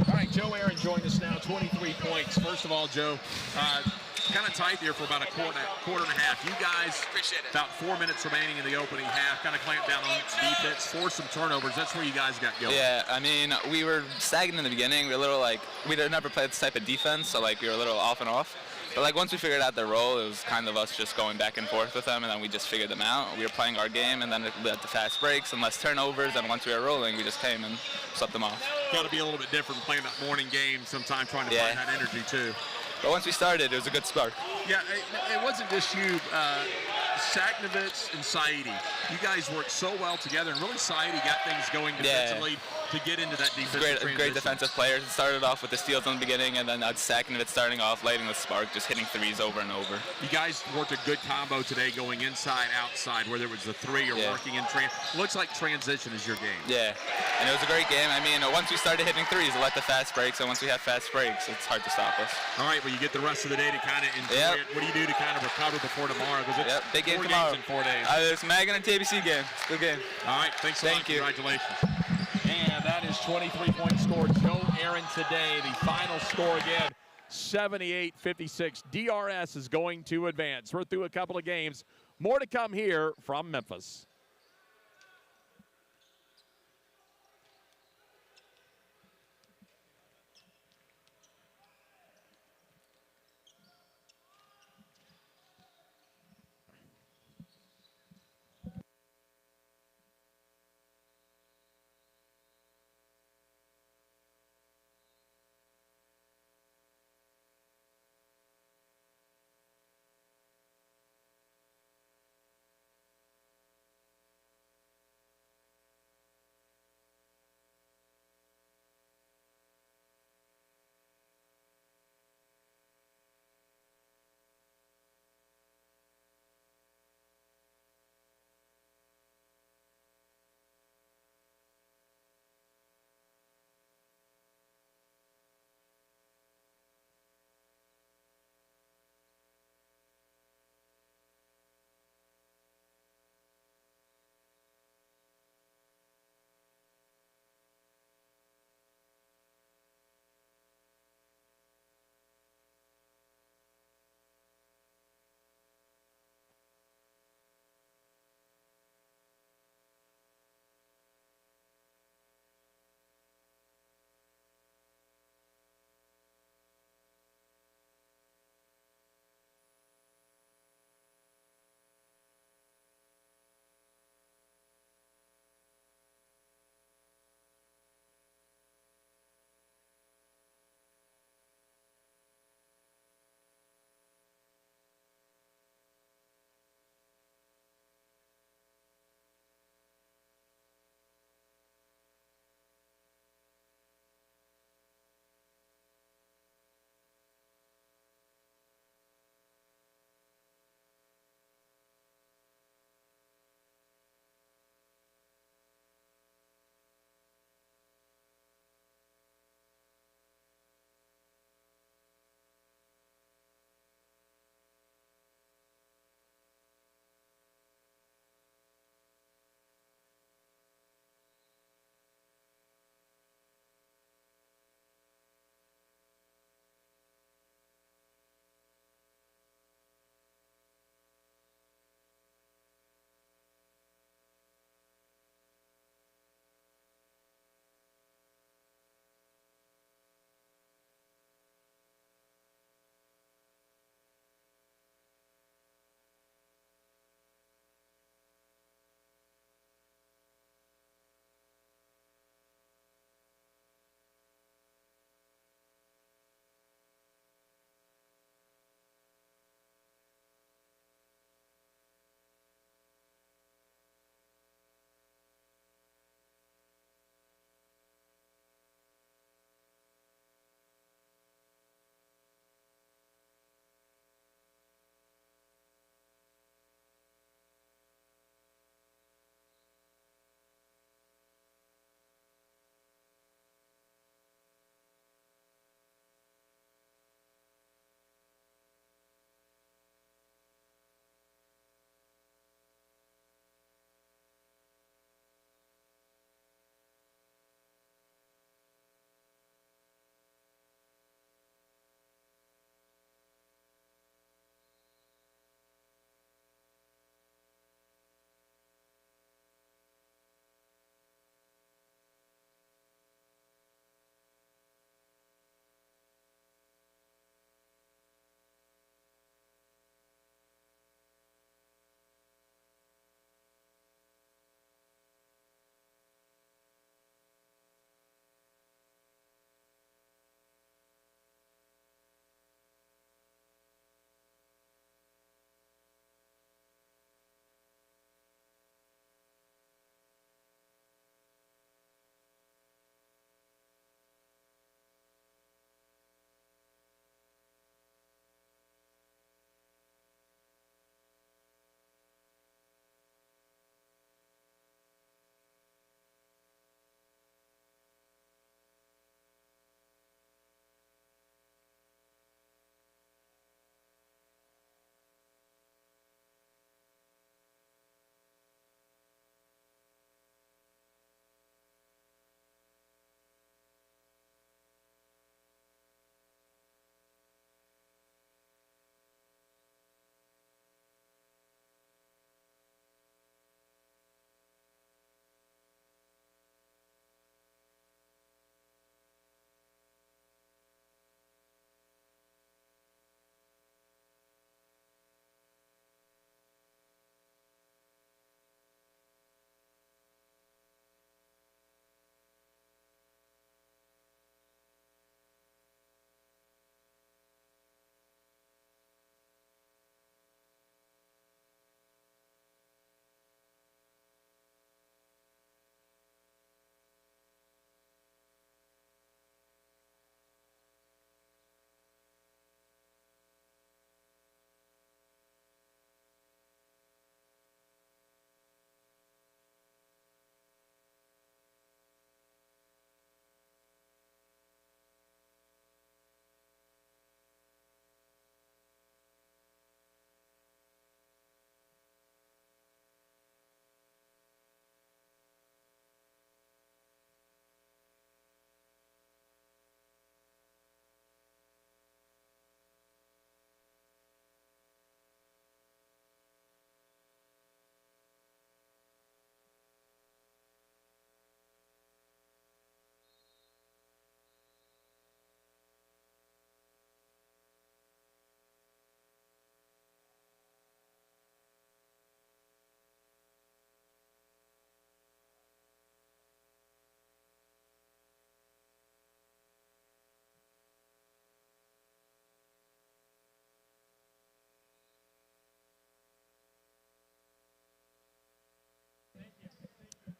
All right, Joe Aaron joined us now, 23 points. First of all, Joe, kind of tight there for about a quarter and a half. You guys, about 4 minutes remaining in the opening half, kind of clamped down on defense, forced some turnovers. That's where you guys got going. Yeah, I mean, we were stagnant in the beginning. We were a little like, we had never played this type of defense, so like we were a little off and off. But like once we figured out their role, it was kind of us just going back and forth with them, and then we just figured them out. We were playing our game, and then it led to fast breaks and less turnovers, and once we were rolling, we just came and swept them off. Got to be a little bit different playing that morning game, sometimes trying to find that energy too. But once we started, it was a good spark. Yeah, it wasn't just you, Saknovitz and Saidi. You guys worked so well together, and really Saidi got things going defensively to get into that defensive transition. Great defensive players. It started off with the steals in the beginning, and then Saknovitz starting off, lighting the spark, just hitting threes over and over. You guys worked a good combo today, going inside, outside, whether it was the three or working in looks like transition is your game. Yeah, and it was a great game. I mean, once we started hitting threes, it led to fast breaks, and once we have fast breaks, it's hard to stop us. All right, well, you get the rest of the day to kind of enjoy it. What do you do to kind of recover before tomorrow? Because it's big game 4 tomorrow. games in 4 days. It's Magan and TBC game. It's a good game. All right, thanks a lot. Congratulations. And that is 23-point score. Joe Aaron today. The final score again, 78-56. DRS is going to advance. We're through a couple of games. More to come here from Memphis.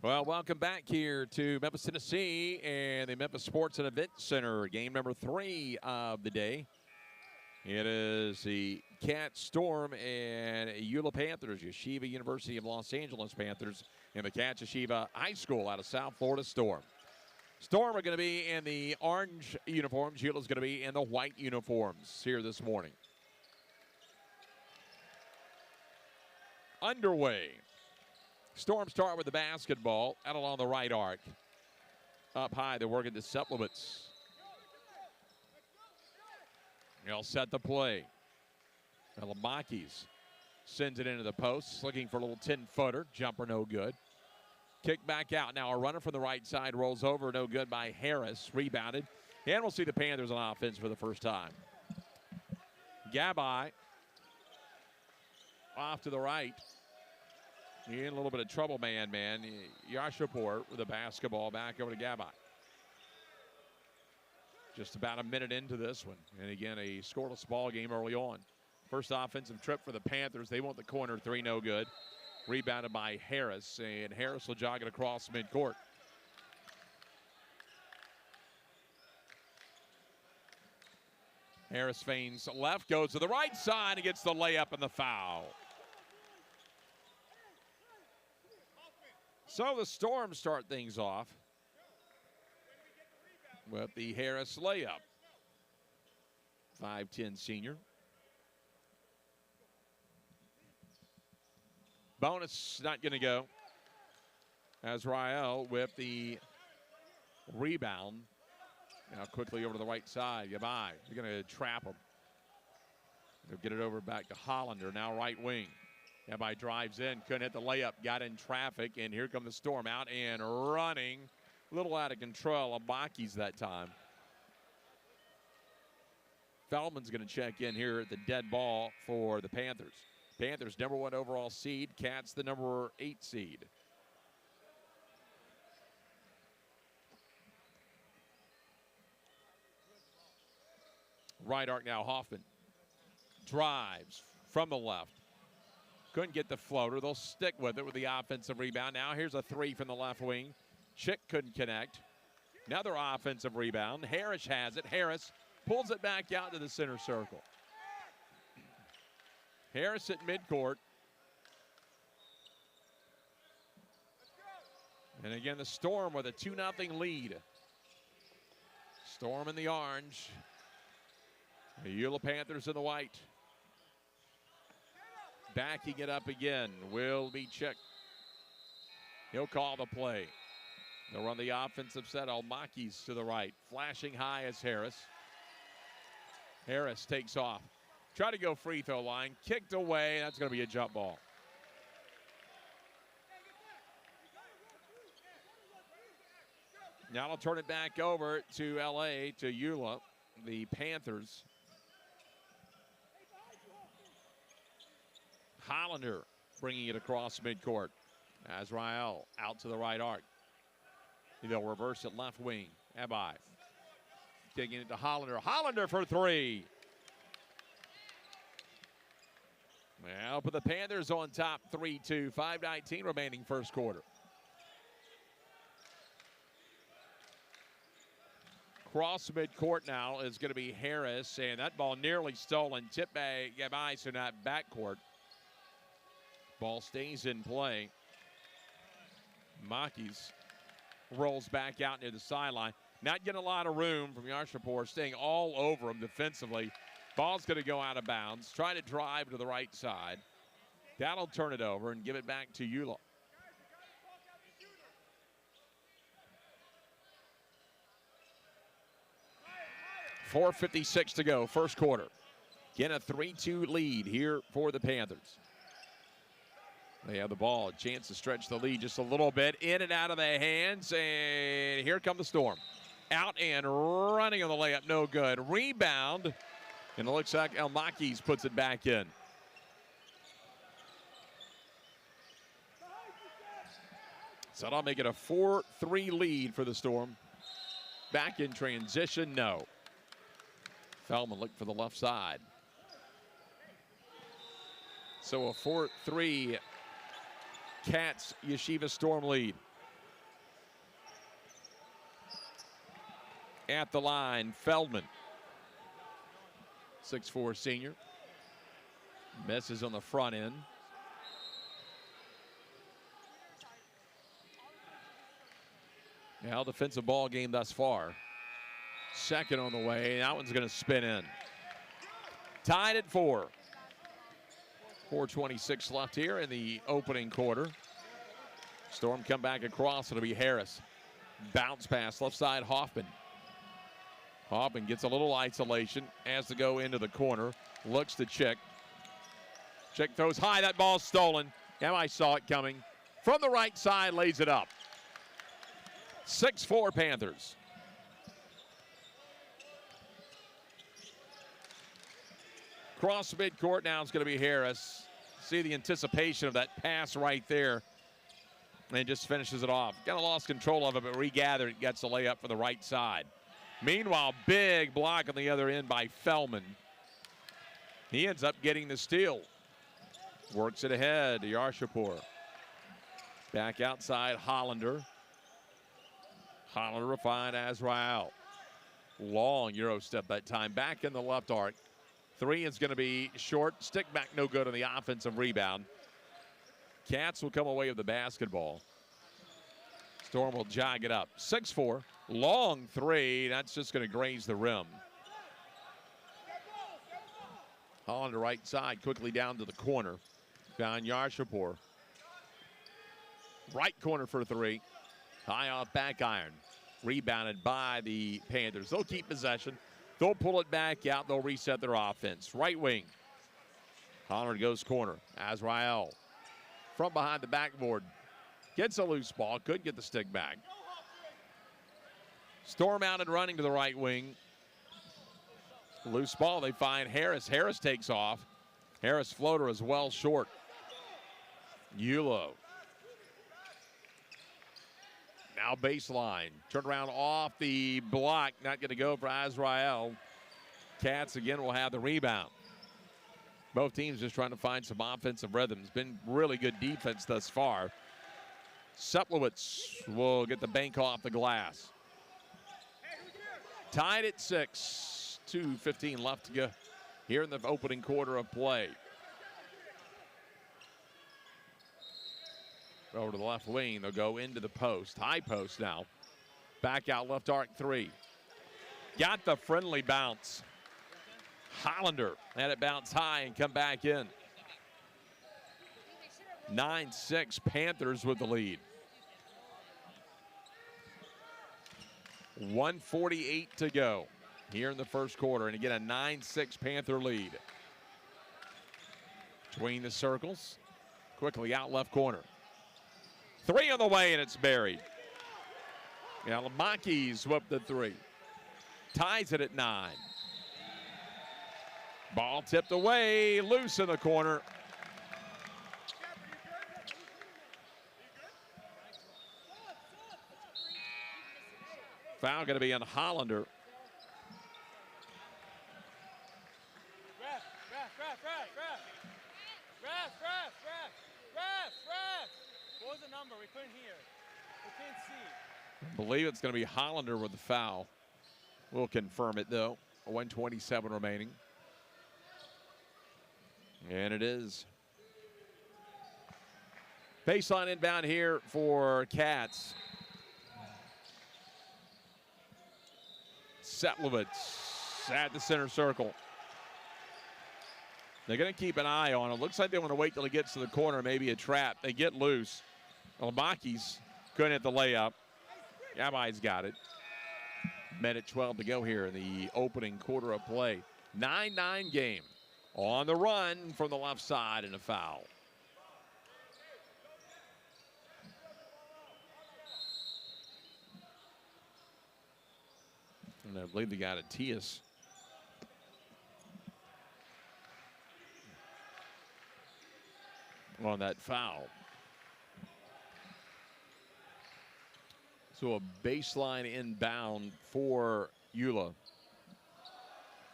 Well, welcome back here to Memphis, Tennessee, and the Memphis Sports and Event Center. Game number 3 of the day. It is the Cat Storm and Eula Panthers, Yeshiva University of Los Angeles Panthers, and the Cat Yeshiva High School out of South Florida Storm. Storm are going to be in the orange uniforms. Eula's going to be in the white uniforms here this morning. Underway. Storm start with the basketball out along the right arc. Up high, they're working the supplements. They'll set the play. Lamakis sends it into the post, looking for a little 10-footer. Jumper no good. Kick back out. Now a runner from the right side rolls over, no good by Harris. Rebounded. And we'll see the Panthers on offense for the first time. Gabai off to the right. In a little bit of trouble, man. Yashapur with the basketball back over to Gabai. Just about a minute into this one. And again, a scoreless ball game early on. First offensive trip for the Panthers. They want the corner 3, no good. Rebounded by Harris, and Harris will jog it across midcourt. Harris feigns left, goes to the right side and gets the layup and the foul. So the Storm start things off with the Harris layup. 5'10" senior. Bonus not going to go. As Rael with the rebound. Now quickly over to the right side. Gabai, they're going to trap him. They'll get it over back to Hollander, now right wing. Gabai drives in, couldn't hit the layup, got in traffic, and here come the Storm out and running. A little out of control. Abaki's that time. Feldman's going to check in here at the dead ball for the Panthers. Panthers number 1 overall seed. Cats the number 8 seed. Right arc now, Hoffman. Drives from the left. Couldn't get the floater. They'll stick with it with the offensive rebound. Now here's a 3 from the left wing. Chick couldn't connect. Another offensive rebound. Harris has it. Harris pulls it back out to the center circle. Harris at midcourt. And again, the Storm with a 2-0 lead. Storm in the orange. The Eula Panthers in the white. Backing it up again will be Chick. He'll call the play. They'll run the offensive set. Almaki's to the right. Flashing high as Harris. Harris takes off. Try to go free throw line. Kicked away. That's going to be a jump ball. Now I'll turn it back over to LA, to Eula, the Panthers. Hollander bringing it across midcourt. Azrael out to the right arc. They'll reverse it left wing. Abai digging it to Hollander. Hollander for 3. Well, put the Panthers on top 3-2. 5:19 remaining first quarter. Cross midcourt now is going to be Harris, and that ball nearly stolen. Tip by Gabai, so not backcourt. Ball stays in play. Makis rolls back out near the sideline. Not getting a lot of room from Yashapur, staying all over him defensively. Ball's going to go out of bounds. Try to drive to the right side. That'll turn it over and give it back to Eula. .456 to go, first quarter. Again, a 3-2 lead here for the Panthers. They have the ball, a chance to stretch the lead just a little bit. In and out of their hands, and here come the Storm. Out and running on the layup, no good. Rebound, and it looks like Almakis puts it back in. So that'll make it a 4-3 lead for the Storm. Back in transition, no. Feldman looked for the left side. So a 4-3 Cats Yeshiva Storm lead. at the line, Feldman. 6'4" senior. Misses on the front end. Now defensive ball game thus far. Second on the way. That one's going to spin in. Tied at 4. 4:26 left here in the opening quarter. Storm come back across. It'll be Harris. Bounce pass left side, Hoffman. Hoffman gets a little isolation, has to go into the corner. Looks to Chick. Chick throws high. That ball's stolen. Now I saw it coming. From the right side, lays it up. 6-4 Panthers. Cross midcourt now it's going to be Harris. See the anticipation of that pass right there. And just finishes it off. Kind of lost control of it, but regathered it. Gets a layup for the right side. Meanwhile, big block on the other end by Feldman. He ends up getting the steal. Works it ahead to Yarshapur. Back outside, Hollander. Hollander refined Azrael. Long Euro step that time. Back in the left arc. 3 is going to be short. Stick back no good on the offensive rebound. Cats will come away with the basketball. Storm will jog it up. 6-4. Long 3. That's just going to graze the rim. Hollander right side. Quickly down to the corner. Found Yarshapur. Right corner for 3. High off back iron. Rebounded by the Panthers. They'll keep possession. They'll pull it back out. They'll reset their offense. Right wing. Hollander goes corner. Azrael. From behind the backboard. Gets a loose ball. Couldn't get the stick back. Storm out and running to the right wing. Loose ball. They find Harris. Harris takes off. Harris floater is well short. Yulo. Now baseline. Turn around off the block. Not going to go for Azrael. Cats again will have the rebound. Both teams just trying to find some offensive rhythm. It's been really good defense thus far. Seplowitz will get the bank off the glass. Tied at 6. 2:15 left to go here in the opening quarter of play. Over to the left wing. They'll go into the post. High post now. Back out left arc 3. Got the friendly bounce. Hollander had it bounce high and come back in. 9-6 Panthers with the lead. 1:48 to go here in the first quarter. And again, a 9-6 Panther lead. Between the circles. Quickly out left corner. 3 on the way, and it's buried. Now, Lamaki's whipped the 3. Ties it at 9. Ball tipped away, loose in the corner. Foul going to be on Hollander. What was the number? We couldn't hear. We can't see. I believe it's going to be Hollander with the foul. We'll confirm it, though. 1:27 remaining. And it is. Baseline inbound here for Cats. Setlowitz at the center circle. They're going to keep an eye on it. Looks like they want to wait till he gets to the corner, maybe a trap. They get loose. Lamaki's couldn't hit the layup. Yabai's got it. Minute 12 to go here in the opening quarter of play. 9-9 game. On the run from the left side and a foul. And I believe they got a Tias. On that foul. So a baseline inbound for Eula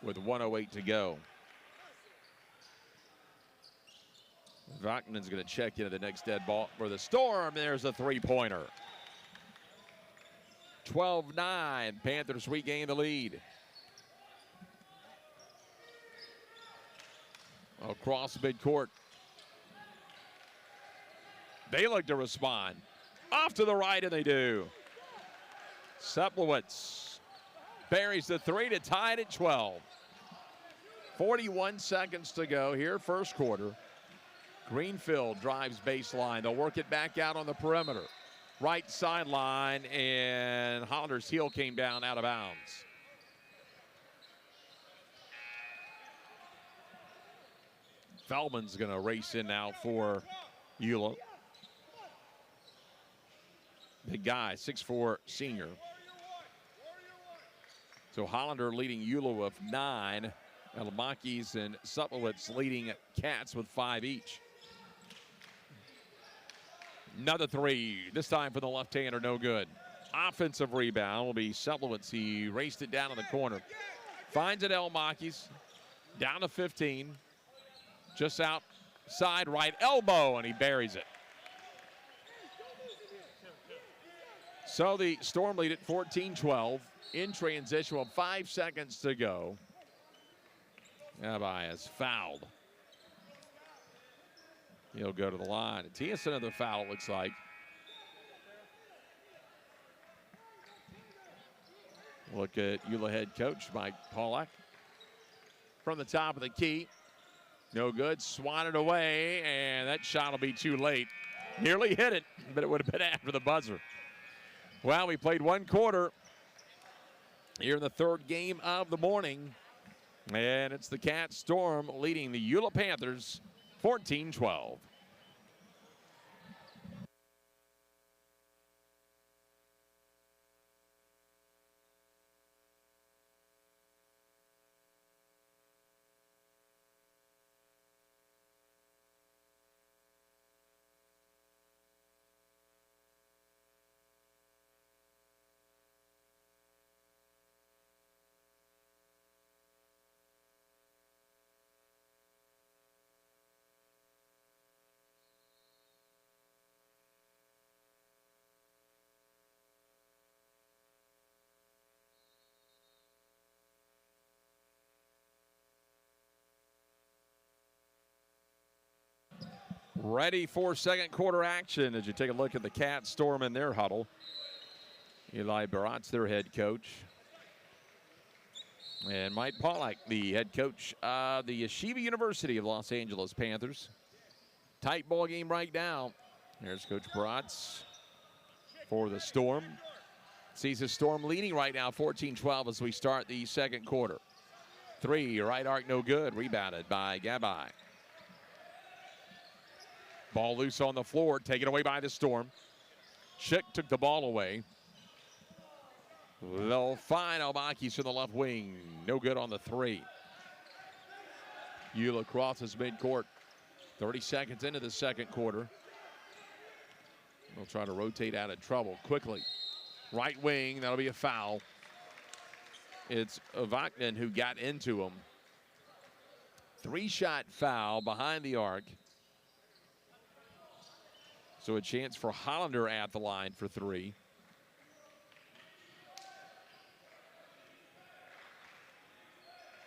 with 1:08 to go. Vakman's going to check into the next dead ball for the Storm. There's a 3-pointer. 12-9. Panthers regain the lead. Across midcourt. They look to respond. Off to the right, and they do. Seplowitz buries the three to tie it at 12. 41 seconds to go here, first quarter. Greenfield drives baseline. They'll work it back out on the perimeter. Right sideline, and Hollander's heel came down out of bounds. Feldman's going to race in now for Eula. Big guy, 6'4" senior. So Hollander leading Eula with 9. Elamakis and Suplowitz leading Cats with 5 each. Another three, this time for the left-hander, no good. Offensive rebound will be Suplowitz. He raced it down in the corner. Finds it Elamakis, down to 15. Just outside right elbow, and he buries it. So the Storm lead at 14-12. In transition with 5 seconds to go. Gabai is fouled. He'll go to the line. It's another foul, it looks like. Look at Eula head coach Mike Pollack. From the top of the key. No good. Swatted away, and that shot will be too late. Nearly hit it, but it would have been after the buzzer. Well, we played one quarter here in the third game of the morning. And it's the Cat Storm leading the Eula Panthers 14-12. Ready for second quarter action as you take a look at the Cat Storm in their huddle. Eli Baratz, their head coach. And Mike Pollack, the head coach of the Yeshiva University of Los Angeles Panthers. Tight ball game right now. There's Coach Baratz for the Storm. Sees the Storm leading right now 14-12 as we start the second quarter. Three, right arc, no good. Rebounded by Gabai. Ball loose on the floor, taken away by the Storm. Chick took the ball away. They'll find Elamakis to the left wing. No good on the three. Eula crosses midcourt. 30 seconds into the second quarter. They'll try to rotate out of trouble quickly. Right wing, that'll be a foul. It's Vachnin who got into him. 3-shot foul behind the arc. So a chance for Hollander at the line for three.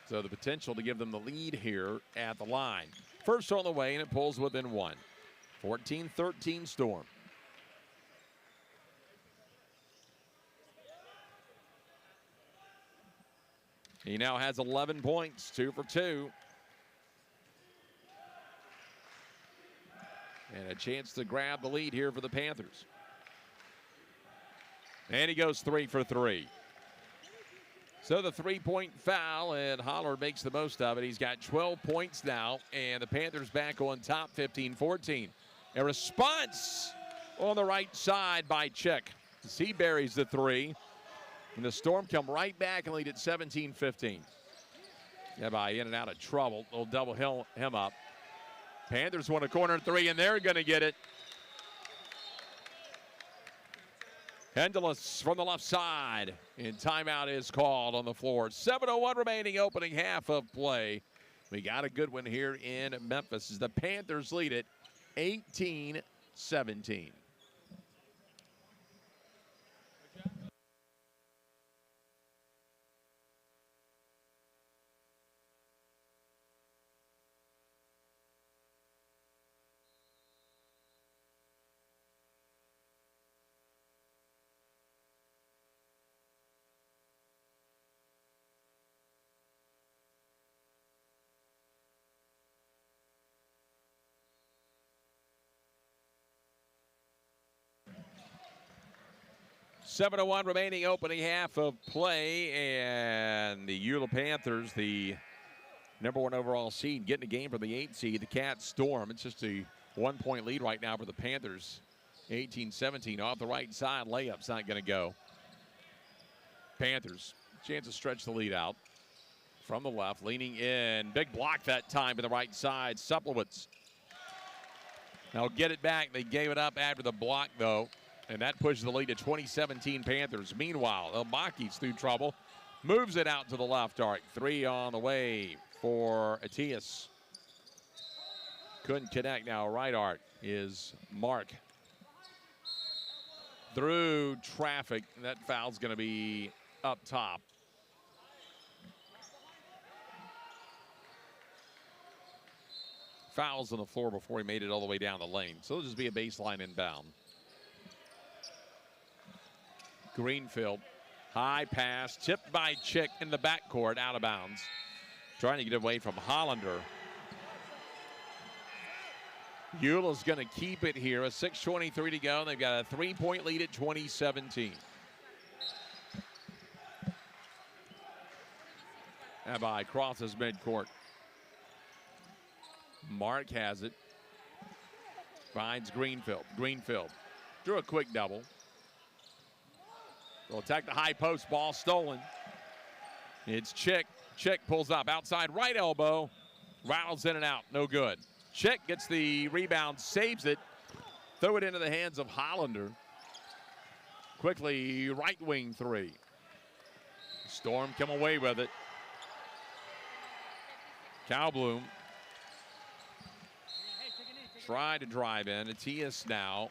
So the potential to give them the lead here at the line. First on the way, and it pulls within one. 14-13 Storm. He now has 11 points, 2 for 2. And a chance to grab the lead here for the Panthers. And he goes 3 for 3. So the three-point foul, and Holler makes the most of it. He's got 12 points now, and the Panthers back on top 15-14. A response on the right side by Chick. He buries the three, and the Storm come right back and lead at 17-15. Gabai in and out of trouble. They'll double him up. Panthers want a corner three, and they're going to get it. Hendelis from the left side, and timeout is called on the floor. 7:01 remaining, opening half of play. We got a good one here in Memphis as the Panthers lead it 18-17. 7:01 remaining opening half of play, and the Eula Panthers, the #1 overall seed, getting a game from the 8th seed, the Cat Storm. It's just a 1-point lead right now for the Panthers. 18-17 off the right side. Layup's not going to go. Panthers, chance to stretch the lead out. From the left, leaning in. Big block that time to the right side. Supplewitz. Now get it back. They gave it up after the block, though, and that pushes the lead to 20-17 Panthers. Meanwhile, Elbaki's through trouble. Moves it out to the left arc. 3 on the way for Atias. Couldn't connect now. Right arc is Mark. Through traffic. That foul's going to be up top. Fouls on the floor before he made it all the way down the lane. So it'll just be a baseline inbound. Greenfield, high pass, tipped by Chick in the backcourt, out of bounds. Trying to get away from Hollander. Eula's going to keep it here. A 6:23 to go. They've got a 3-point lead at 20-17. Abai crosses midcourt. Mark has it. Finds Greenfield. Greenfield drew a quick double. They'll attack the high post. Ball stolen. It's Chick. Chick pulls up. Outside right elbow. Rattles in and out. No good. Chick gets the rebound. Saves it. Throw it into the hands of Hollander. Quickly right wing 3. Storm come away with it. Cowbloom. Try to drive in. Atias now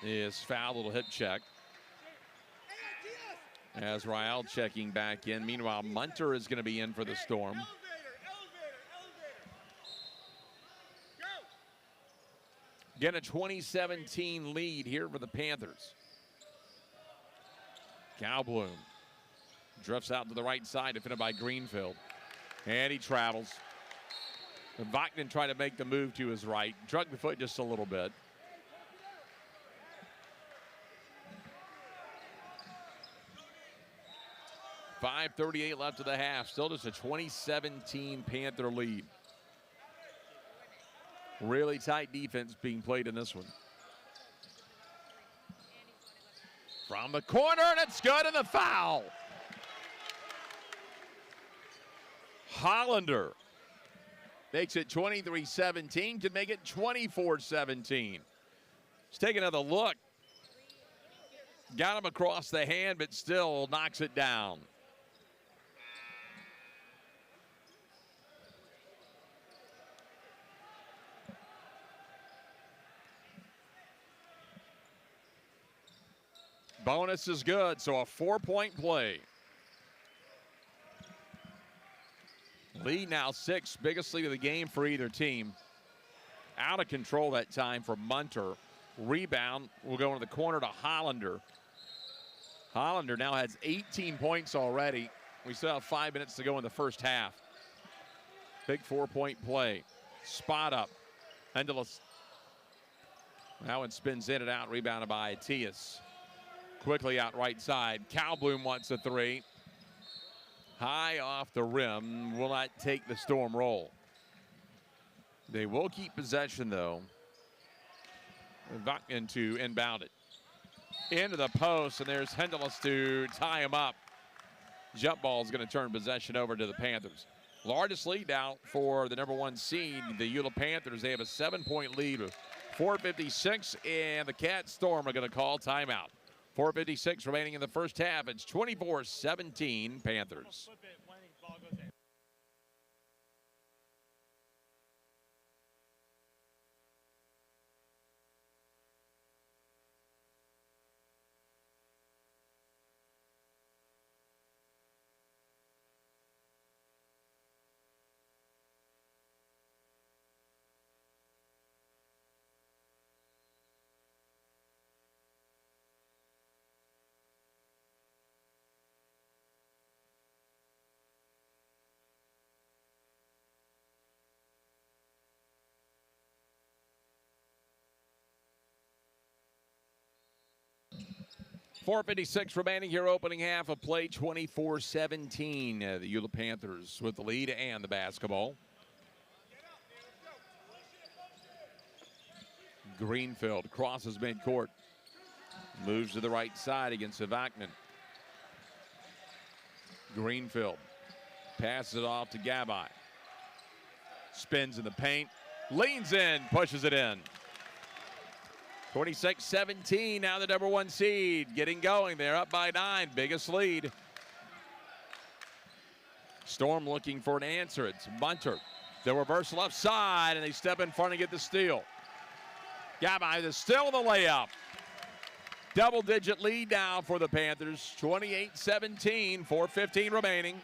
is fouled. Little hip check. As Rael checking back in. Meanwhile, Munter is going to be in for the Storm. Again, a 20-17 lead here for the Panthers. Cowbloom drifts out to the right side, defended by Greenfield. And he travels. Vachnin tried to make the move to his right. Drug the foot just a little bit. .538 left of the half. Still just a 20-17 Panther lead. Really tight defense being played in this one. From the corner, and it's good, and the foul. Hollander makes it 23-17, could make it 24-17. Let's take another look. Got him across the hand, but still knocks it down. Bonus is good, so a 4-point play. Lead now 6, biggest lead of the game for either team. Out of control that time for Munter. Rebound will go into the corner to Hollander. Hollander now has 18 points already. We still have 5 minutes to go in the first half. Big 4-point play. Spot up. Endelus. That one spins in and out, rebounded by Atias. Quickly out right side. Cowbloom wants a 3. High off the rim. Will not take the Storm roll. They will keep possession, though. Vachnin to inbound it. Into the post, and there's Hendelis to tie him up. Jump ball is going to turn possession over to the Panthers. Largest lead now for the #1 seed, the Eula Panthers. They have a 7-point lead with 4:56, and the Cat Storm are going to call timeout. 4:56 remaining in the first half. It's 24-17 Panthers. 4:56 remaining here, opening half of play, 24-17. The Eula Panthers with the lead and the basketball. Greenfield crosses midcourt. Moves to the right side against Vaknin. Greenfield passes it off to Gabai. Spins in the paint. Leans in, pushes it in. 26-17, now the number 1 seed getting going. They're up by 9, biggest lead. Storm looking for an answer. It's Bunter. The reverse left side, and they step in front and get the steal. Gabai, the steal, the layup. Double-digit lead now for the Panthers. 28-17, 4:15 remaining.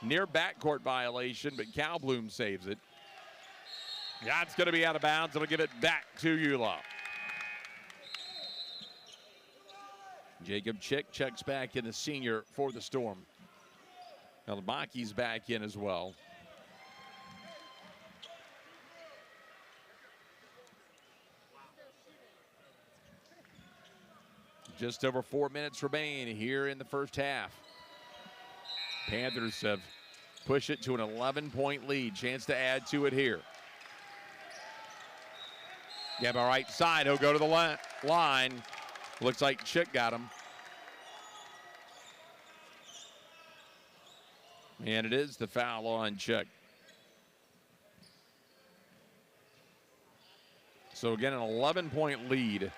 Near backcourt violation, but Calbloom saves it. That's going to be out of bounds. It'll give it back to Eula. Jacob Chick checks back in, the senior for the Storm. Elmaki's back in as well. Just over 4 minutes remain here in the first half. Panthers have pushed it to an 11-point lead. Chance to add to it here. Yeah, by right side, he'll go to the line. Looks like Chick got him. And it is the foul on Chick. So again, an 11-point lead.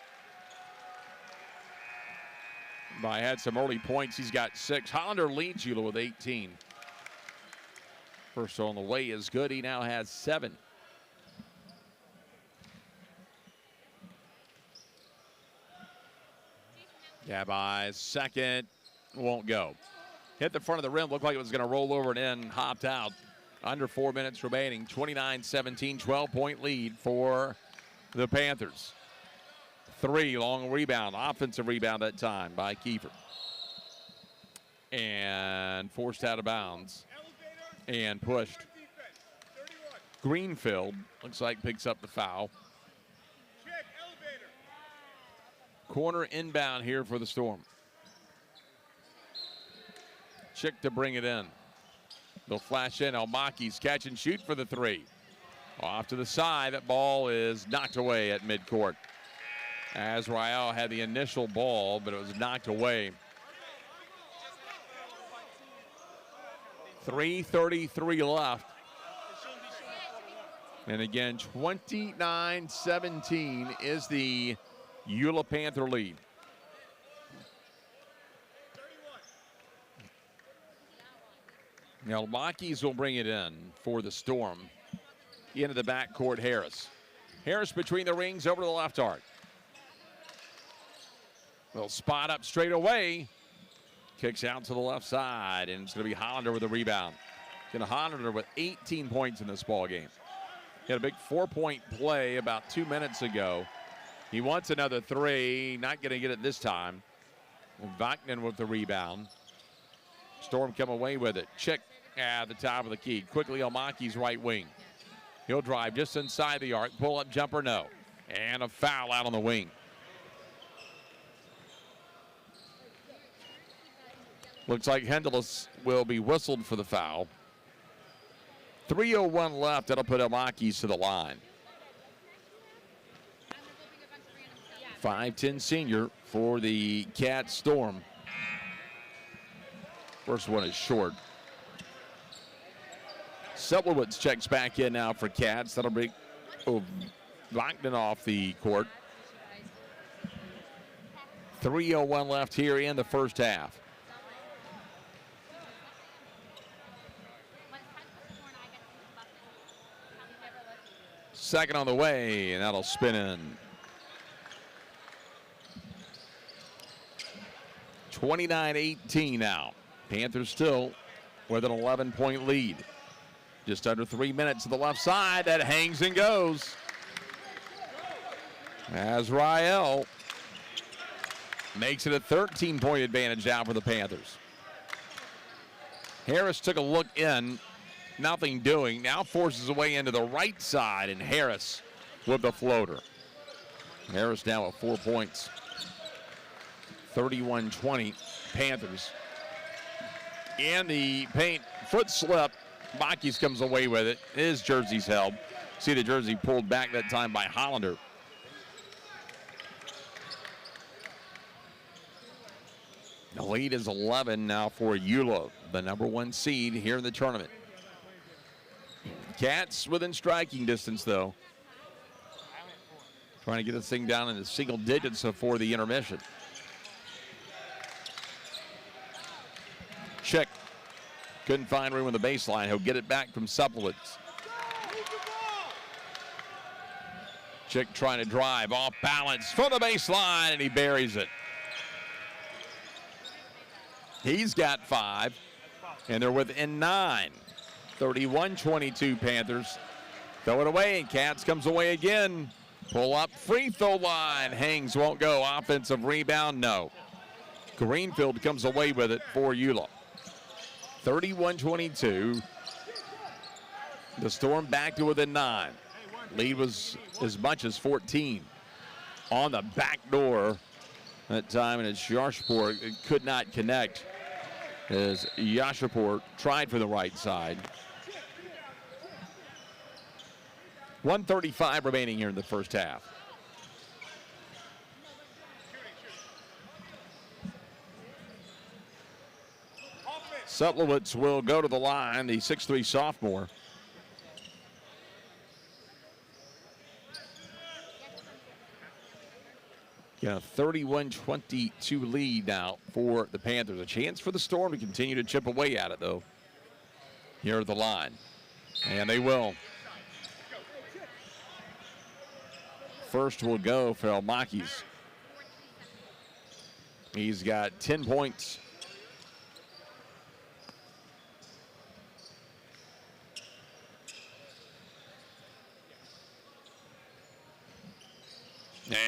By had some early points. He's got 6. Hollander leads Eula with 18. First on the way is good. He now has 7. Gabai, second, won't go. Hit the front of the rim, looked like it was going to roll over and in, hopped out. Under 4 minutes remaining, 29-17, 12-point lead for the Panthers. 3, long rebound, offensive rebound that time by Kiefer. And forced out of bounds and pushed. Greenfield, looks like picks up the foul. Corner inbound here for the Storm. Chick to bring it in. They'll flash in. Elmaki's catch and shoot for the 3. Off to the side. That ball is knocked away at midcourt. Azrael had the initial ball, but it was knocked away. 3:33 left. And again, 29-17 is the Eula Panther lead. Now, Elmaki's will bring it in for the Storm. Into the backcourt, Harris. Harris between the rings over to the left arc. Little spot up straight away. Kicks out to the left side, and it's going to be Hollander with the rebound. Hollander with 18 points in this ball game. He had a big 4-point play about 2 minutes ago. He wants another 3, not going to get it this time. Vaknin with the rebound. Storm come away with it. Chick at the top of the key. Quickly, Elmaki's right wing. He'll drive just inside the arc. Pull-up jumper, no. And a foul out on the wing. Looks like Hendelis will be whistled for the foul. 3:01 left. That'll put Elmaki's to the line. 5'10" senior for the Cats Storm. First one is short. Sublowitz checks back in now for Cats. That'll bring Vaknin off the court. 3:01 left here in the first half. Second on the way, and that'll spin in. 29-18 now. Panthers still with an 11-point lead. Just under 3 minutes to the left side. That hangs and goes. Azrael makes it a 13-point advantage now for the Panthers. Harris took a look in. Nothing doing. Now forces away into the right side, and Harris with the floater. Harris now with 4 points. 31-20 Panthers. And the paint foot slip. Bakis comes away with it. His jersey's held. See the jersey pulled back that time by Hollander. The lead is 11 now for Eula, the #1 seed here in the tournament. Cats within striking distance, though. Trying to get this thing down into single digits before the intermission. Chick couldn't find room on the baseline. He'll get it back from Supplewitz. Chick trying to drive off balance for the baseline, and he buries it. He's got 5, and they're within 9. 31-22 Panthers. Throw it away, and Cats comes away again. Pull up, free throw line. Hangs won't go. Offensive rebound, no. Greenfield comes away with it for Eula. 31-22. The Storm back to within 9. Lead was as much as 14. On the back door that time, and it's Yarshapur. It could not connect as Yarshapur tried for the right side. 1:35 remaining here in the first half. Sutlowitz will go to the line, the 6'3" sophomore. Yeah, 31-22 lead now for the Panthers. A chance for the Storm to continue to chip away at it, though, here at the line. And they will. First will go for Elmakis. He's got 10 points.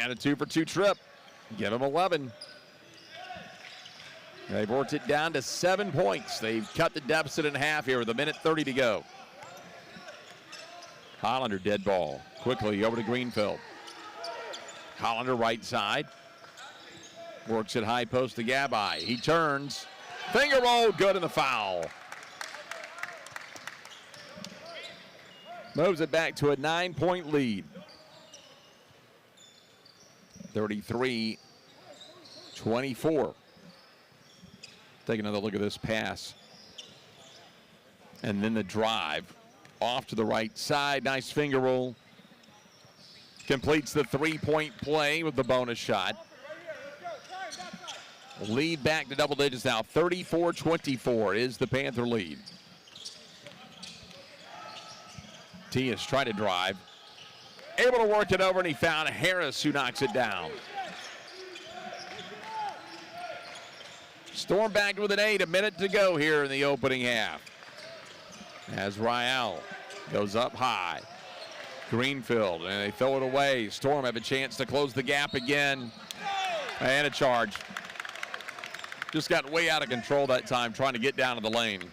And a 2-for-2 trip. Give him 11. They've worked it down to 7 points. They've cut the deficit in half here with 1:30 to go. Hollander dead ball. Quickly over to Greenfield. Hollander right side. Works at high post to Gabai. He turns. Finger roll, good, in the foul. Moves it back to a 9-point lead. 33-24. Take another look at this pass. And then the drive. Off to the right side. Nice finger roll. Completes the 3-point play with the bonus shot. Lead back to double digits now. 34-24 is the Panther lead. Tias trying to drive. Able to work it over, and he found Harris, who knocks it down. Storm back with an 8, a minute to go here in the opening half. As Rael goes up high. Greenfield, and they throw it away. Storm have a chance to close the gap again. And a charge. Just got way out of control that time, trying to get down to the lane.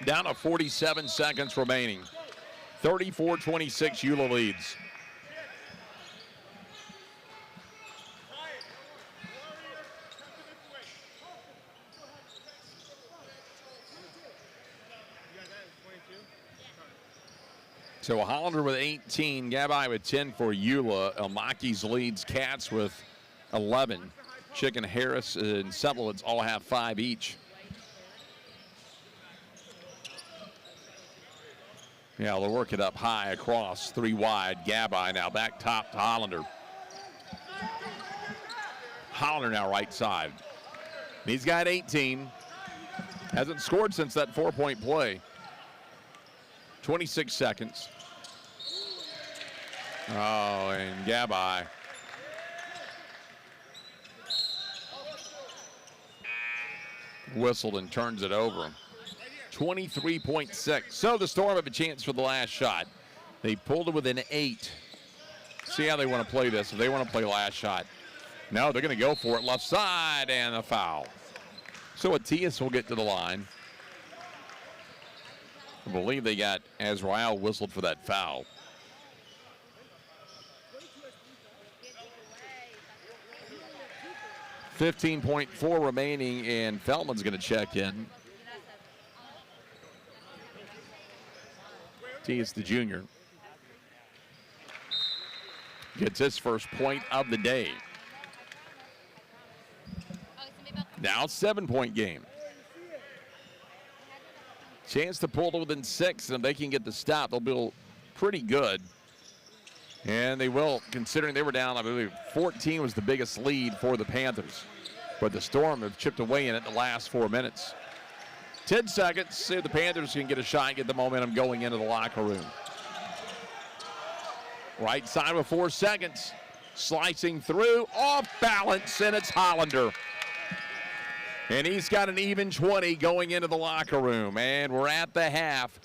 Down to 47 seconds remaining. 34-26, Eula leads. So Hollander with 18, Gabai with 10 for Eula. Elmakis leads Cats with 11. Chicken, Harris, and Sutlowitz all have 5 each. Yeah, they'll work it up high across, 3 wide. Gabai now back top to Hollander. Hollander now right side. He's got 18. Hasn't scored since that 4-point play. 26 seconds. Oh, and Gabai. Whistled and turns it over. 23.6. So the Storm have a chance for the last shot. They pulled it within 8. See how they want to play this. If they want to play last shot. No, they're going to go for it. Left side and a foul. So Atias will get to the line. I believe they got Azrael whistled for that foul. 15.4 remaining, and Feldman's going to check in. It's the junior. Gets his first point of the day. Now 7-point game. Chance to pull to within 6, and if they can get the stop, they'll be pretty good. And they will, considering they were down, I believe 14 was the biggest lead for the Panthers. But the Storm have chipped away in it the last 4 minutes. 10 seconds, see if the Panthers can get a shot and get the momentum going into the locker room. Right side with 4 seconds. Slicing through, off balance, and it's Hollander. And he's got an even 20 going into the locker room. And we're at the half.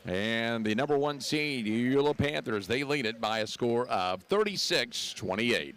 And the number 1 seed, Yula Panthers, they lead it by a score of 36-28.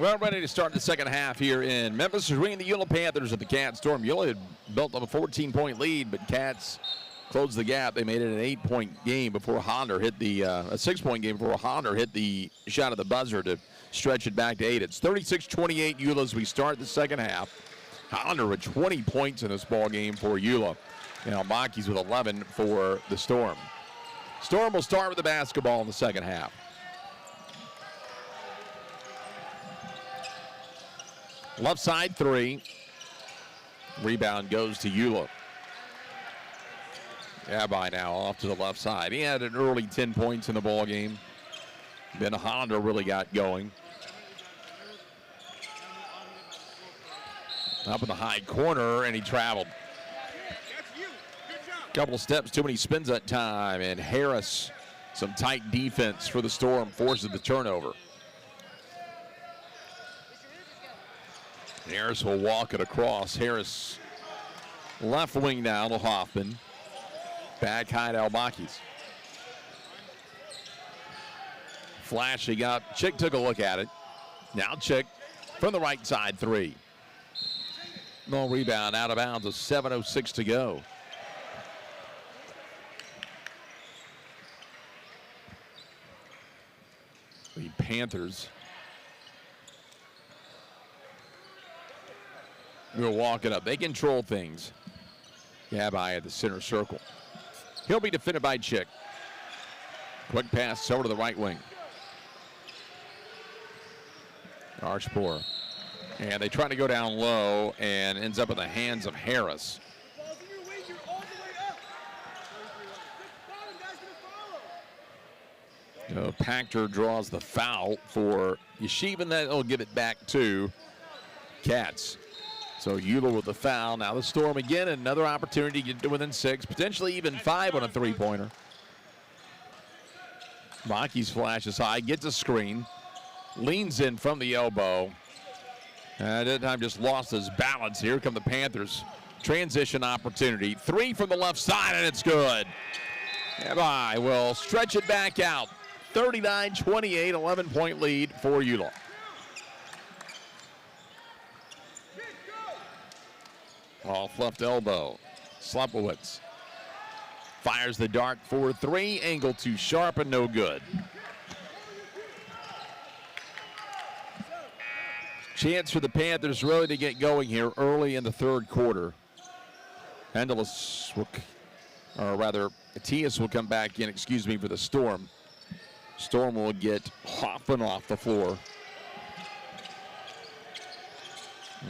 Well, ready to start the second half here in Memphis between the Eula Panthers and the Cats Storm. Eula had built up a 14-point lead, but Cats closed the gap. They made it an 8-point game before Hollander hit a 6-point game before Hollander hit the shot at the buzzer to stretch it back to 8. It's 36-28 Eula as we start the second half. Hollander with 20 points in this ball game for Eula. And Almaki's with 11 for the Storm. Storm will start with the basketball in the second half. Left side three. Rebound goes to Eula. Abai now off to the left side. He had an early 10 points in the ball game. Then Hollander really got going. Up in the high corner, and he traveled. Couple of steps too many spins that time, and Harris, some tight defense for the Storm, forces the turnover. Harris will walk it across. Harris left wing now to Hoffman. Back high to Almakis. Flashing up. Chick took a look at it. Now Chick from the right side three. No rebound, out of bounds with 7:06 to go. The Panthers will walk it up. They control things. Gabai at the center circle. He'll be defended by Chick. Quick pass over to the right wing. Archpour. And they try to go down low and ends up in the hands of Harris. Pachter draws the foul for Yeshiva, and that'll give it back to Cats. So Eula with the foul. Now the Storm again, another opportunity to get to within 6, potentially even 5 on a three-pointer. Maki's flashes high, gets a screen, leans in from the elbow. At that time just lost his balance. Here come the Panthers. Transition opportunity. 3 from the left side, and it's good. Abai will stretch it back out. 39-28, 11-point lead for Eula. Off left elbow. Slapowitz fires the dart for 3. Angle too sharp and no good. Chance for the Panthers really to get going here early in the third quarter. Atias will come back in, for the Storm. Storm will get Hoffman off the floor.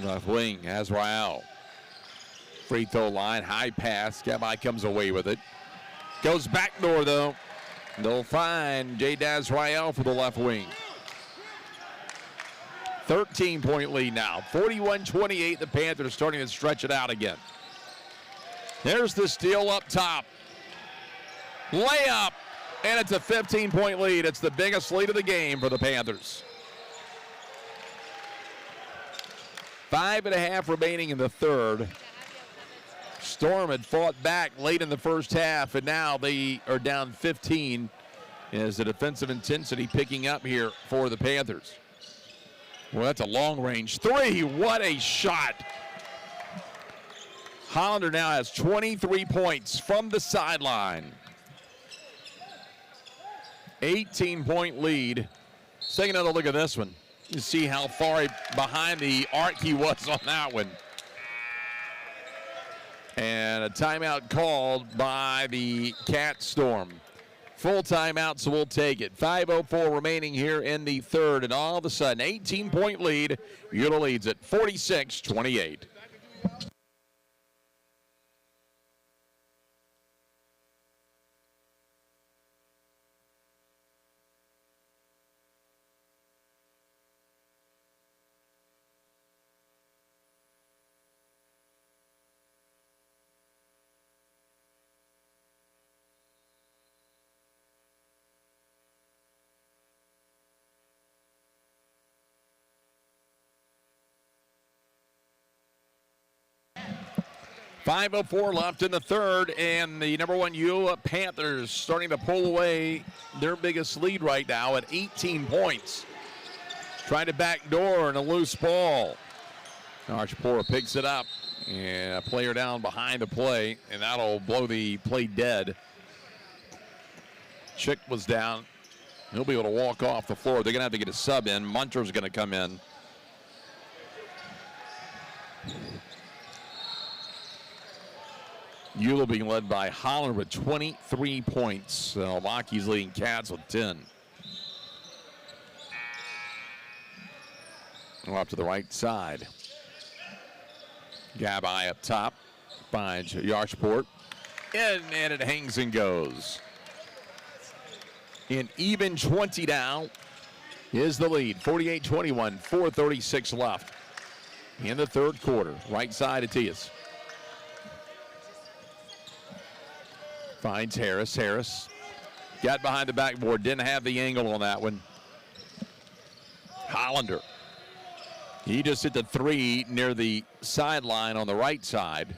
Left wing, Azrael. Free throw line, high pass. Gabai comes away with it. Goes back door though. They'll find Jay Azrael for the left wing. 13-point lead now. 41-28, the Panthers starting to stretch it out again. There's the steal up top. Layup, and it's a 15-point lead. It's the biggest lead of the game for the Panthers. 5.5 remaining in the third. Storm had fought back late in the first half, and now they are down 15 as the defensive intensity picking up here for the Panthers. Well, that's a long-range 3. What a shot. Hollander now has 23 points from the sideline. 18-point lead. Let's take another look at this one. You see how far behind the arc he was on that one. And a timeout called by the Cat Storm. Full timeout, so we'll take it. 5:04 remaining here in the third, and all of a sudden, 18-point lead. Eula leads at 46-28. .504 left in the third, and the number 1 Eula Panthers starting to pull away their biggest lead right now at 18 points. Trying to backdoor and a loose ball. Archipora picks it up, and a player down behind the play, and that'll blow the play dead. Chick was down. He'll be able to walk off the floor. They're going to have to get a sub in. Munter's going to come in. Eula being led by Holland with 23 points. Milwaukee's leading Cats with 10. Off to the right side. Gabai up top. Finds Yarshport. And it hangs and goes. An even 20 now is the lead. 48-21, 4:36 left in the third quarter. Right side, Atias. Finds Harris. Harris got behind the backboard. Didn't have the angle on that one. Hollander. He just hit the three near the sideline on the right side.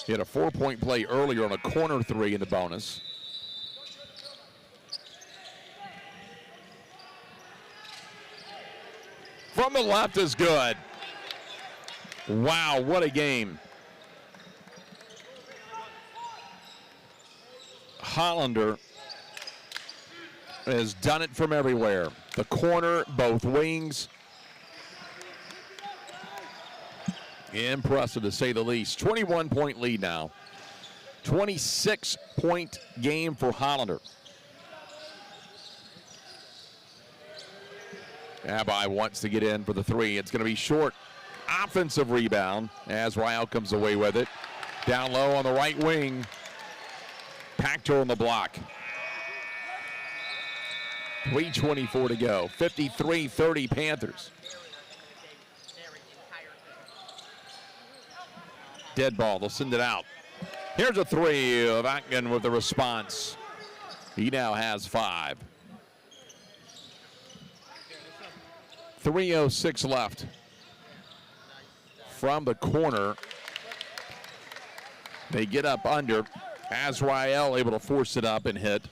He had a 4-point play earlier on a corner three in the bonus. From the left is good. Wow, what a game. Hollander has done it from everywhere. The corner, both wings. Impressive to say the least. 21-point lead now. 26-point game for Hollander. Gabai wants to get in for the three. It's going to be short. Offensive rebound as Ryle comes away with it. Down low on the right wing. Pactor on the block. 3:24 to go. 53-30 Panthers. Dead ball. They'll send it out. Here's a three of Atkins with the response. He now has 5. 3:06 left. From the corner, they get up under. Azrael able to force it up and hit.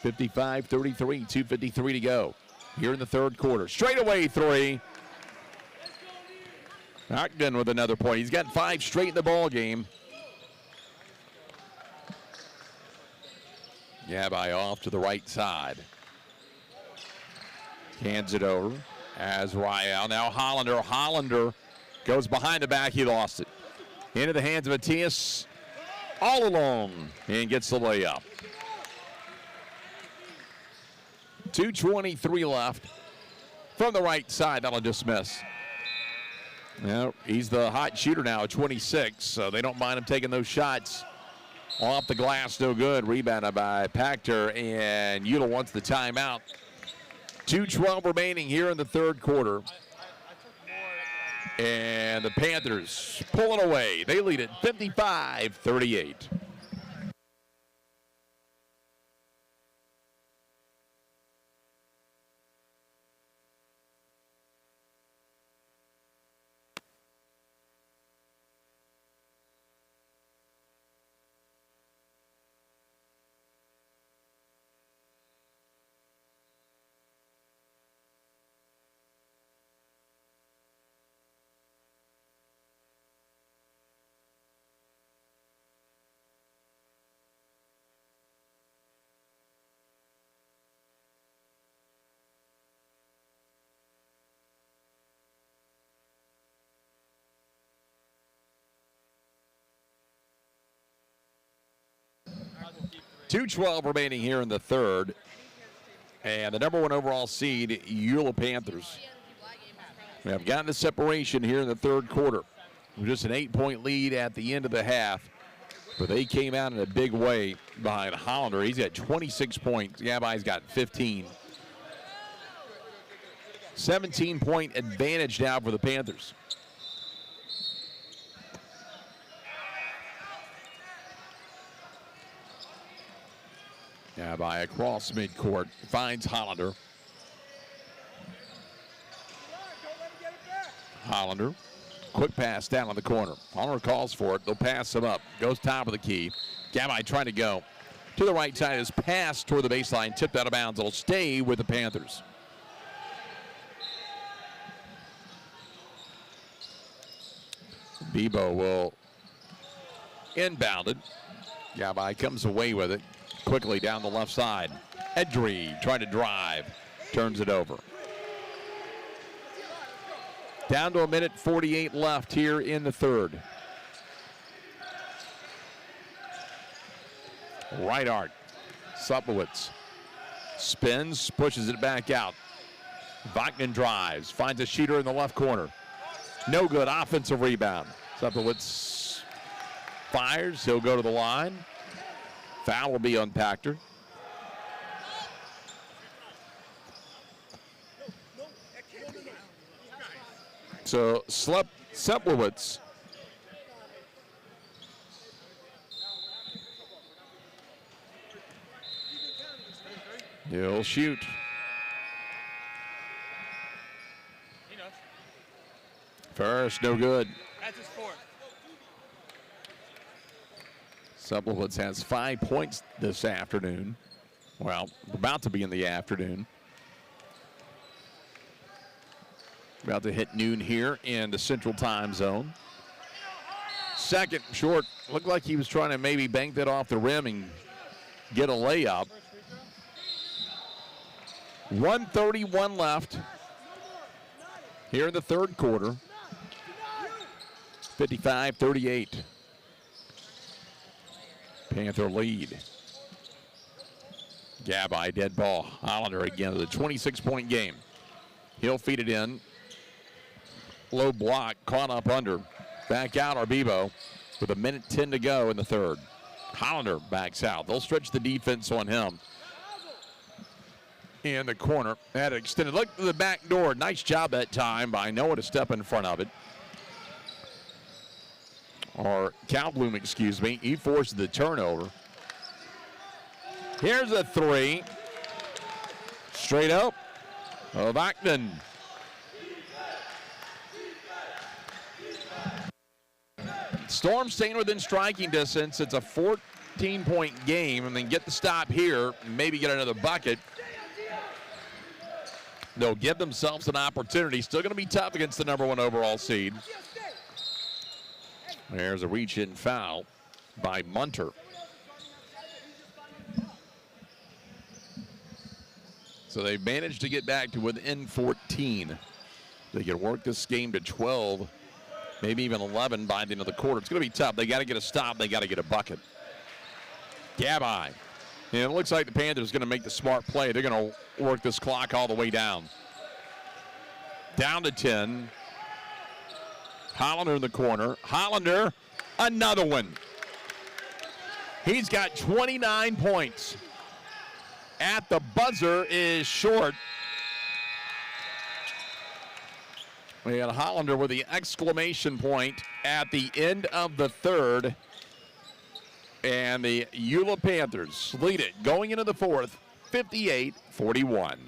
55-33, 2:53 to go here in the third quarter. Straightaway three. Ogden with another point. He's got 5 straight in the ball game. Gabai off to the right side. Hands it over. Azrael. Now Hollander. Hollander goes behind the back. He lost it. Into the hands of Atias. All alone. And gets the layup. 2:23 left. From the right side, that'll dismiss. Now, he's the hot shooter now at 26, so they don't mind him taking those shots. Off the glass, no good. Rebounded by Pactor, and Eula wants the timeout. 2:12 remaining here in the third quarter. And the Panthers pulling away. They lead it 55-38. .212 remaining here in the third. And the number 1 overall seed, Eula Panthers. We have gotten the separation here in the third quarter. Just an 8-point lead at the end of the half. But they came out in a big way behind Hollander. He's got 26 points. Gabai's got 15. 17-point advantage now for the Panthers. Gabai across midcourt, finds Hollander. Hollander, quick pass down on the corner. Hollander calls for it. They'll pass him up. Goes top of the key. Gabai trying to go to the right side. His pass toward the baseline, tipped out of bounds. It'll stay with the Panthers. Bebo will inbound it. Gabai comes away with it quickly down the left side. Edry trying to drive, turns it over. Down to 1:48 left here in the third. Right arc. Suplowitz spins, pushes it back out. Vaknin drives, finds a shooter in the left corner. No good, offensive rebound. Suplowitz fires, he'll go to the line. Foul will be on Pachter. So Suplowitz he'll shoot. First, no good. That's his fourth. Suplowitz has 5 points this afternoon. Well, about to be in the afternoon. About to hit noon here in the Central Time Zone. Second short. Looked like he was trying to maybe bank that off the rim and get a layup. 1:31 left here in the third quarter. 55-38. Panther lead. Gabai, dead ball. Hollander again with a 26-point game. He'll feed it in. Low block, caught up under. Back out Arbibo with 1:10 to go in the third. Hollander backs out. They'll stretch the defense on him. In the corner, had it extended. Look to the back door. Nice job that time by Noah to step in front of it. Or Calbloom, excuse me. He forced the turnover. Here's a three. Straight up of Vaknin. Storm staying within striking distance. It's a 14-point game, and then get the stop here, and maybe get another bucket. They'll give themselves an opportunity. Still going to be tough against the #1 overall seed. There's a reach-in foul by Munter. So they've managed to get back to within 14. They can work this game to 12, maybe even 11 by the end of the quarter. It's going to be tough. They got to get a stop. They got to get a bucket. Gabai. And it looks like the Panthers are going to make the smart play. They're going to work this clock all the way down. Down to 10. Hollander in the corner. Hollander, another one. He's got 29 points. At the buzzer is short. We had Hollander with the exclamation point at the end of the third. And the Eula Panthers lead it going into the fourth, 58-41.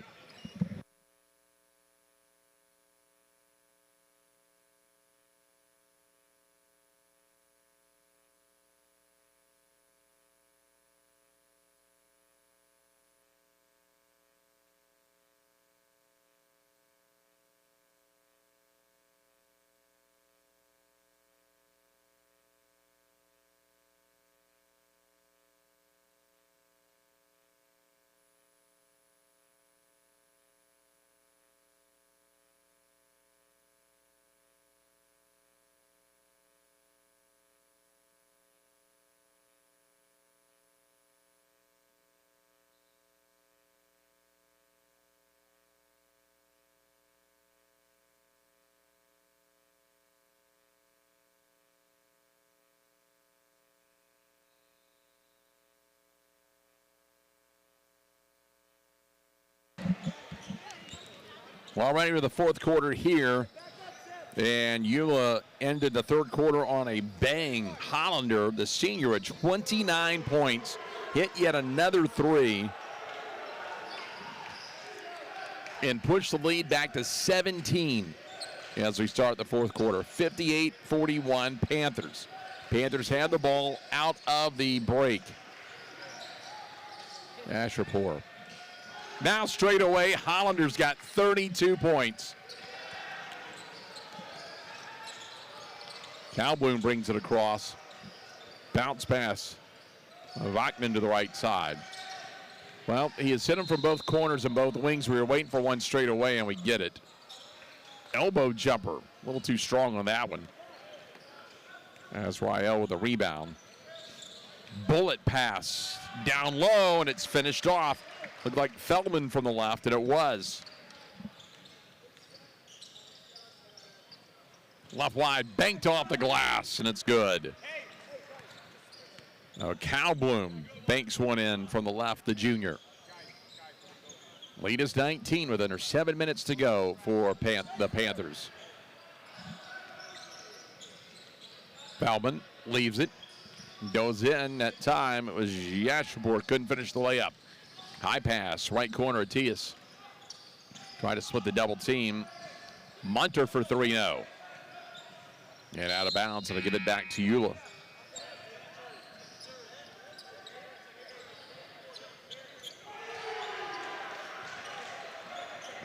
Well, right into the fourth quarter here, and Eula ended the third quarter on a bang. Hollander, the senior, at 29 points, hit yet another three, and pushed the lead back to 17 as we start the fourth quarter. 58-41 Panthers. Panthers had the ball out of the break. Asherpour. Now straight away, Hollander's got 32 points. Calbloom brings it across. Bounce pass. Vachman to the right side. Well, he has hit him from both corners and both wings. We were waiting for one straight away, and we get it. Elbow jumper. A little too strong on that one. Azrael with a rebound. Bullet pass. Down low, and it's finished off. Looked like Feldman from the left, and it was. Left wide, banked off the glass, and it's good. Now Calbloom banks one in from the left, the junior. Lead is 19 with under 7 minutes to go for the Panthers. Feldman leaves it, goes in. That time it was Yashapur, couldn't finish the layup. High pass, right corner, Atias. Try to split the double team. Munter for 3-0. And out of bounds, and I'll give it back to Eula.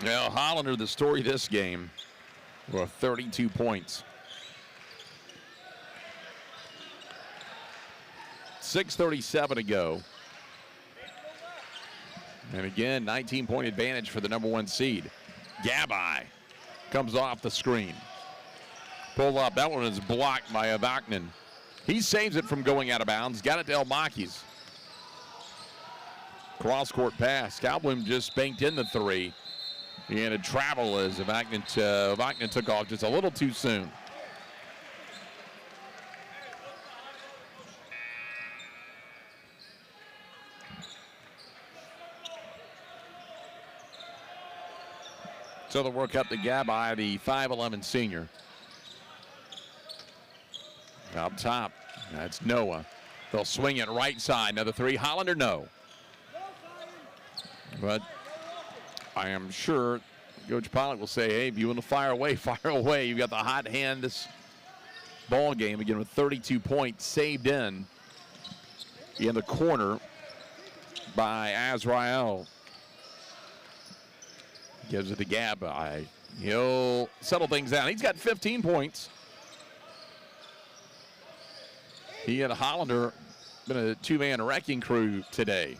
Now, Hollander, the story of this game, with 32 points. 6:37 to go. And again, 19-point advantage for the number 1 seed. Gabai comes off the screen. Pull up. That one is blocked by Avaknin. He saves it from going out of bounds. Got it to Elmakis. Cross-court pass. Calbloom just banked in the 3. He had a travel as Avaknin took off just a little too soon. So they'll work up the Gabai, the 5'11 senior. Up top, that's Noah. They'll swing it right side. Another 3. Hollander, no. But I am sure Coach Pollock will say, hey, if you want to fire away, fire away. You've got the hot hand this ball game. Again, with 32 points saved in the corner by Azrael. Gives it to Gabai. He'll settle things down. He's got 15 points. He and Hollander been a 2-man wrecking crew today.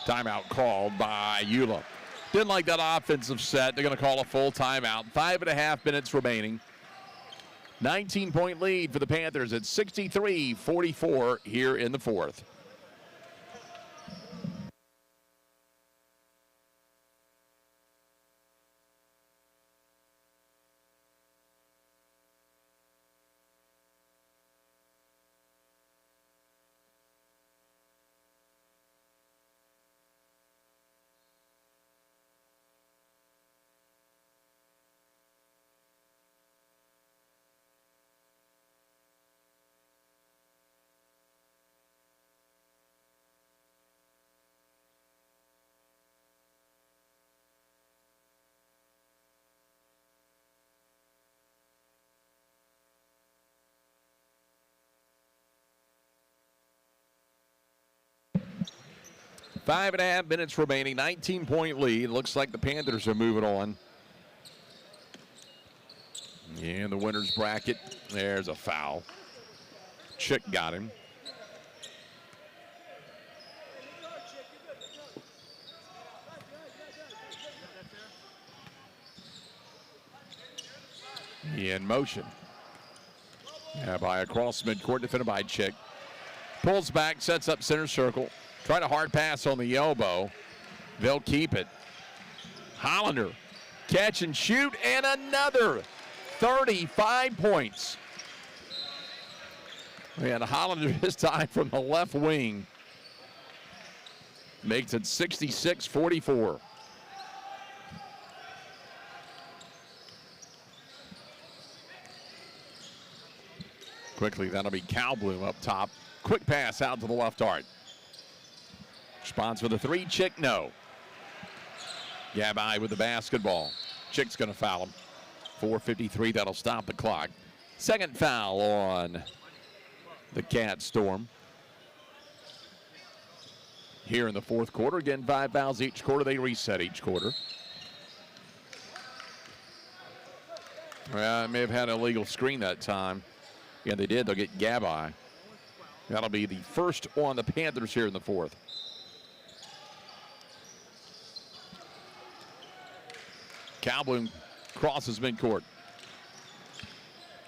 Timeout called by Eula. Didn't like that offensive set. They're going to call a full timeout. 5.5 minutes remaining. 19-point lead for the Panthers at 63-44 here in the 4th. Five and a half minutes remaining, 19-point lead. Looks like the Panthers are moving on. In the winner's bracket, there's a foul. Chick got him. In motion. By across midcourt, defended by Chick. Pulls back, sets up center circle. Trying a hard pass on the elbow. They'll keep it. Hollander, catch and shoot, and another 35 points. And Hollander this time from the left wing. Makes it 66-44. Quickly, that'll be Calbloom up top. Quick pass out to the left arc. Response for the 3, Chick, no. Gabai with the basketball. Chick's going to foul him. 4:53, that'll stop the clock. Second foul on the Cat Storm. Here in the 4th quarter, again, 5 fouls each quarter. They reset each quarter. Well, it may have had an illegal screen that time. Yeah, they did. They'll get Gabai. That'll be the first on the Panthers here in the fourth. Calbloom crosses midcourt.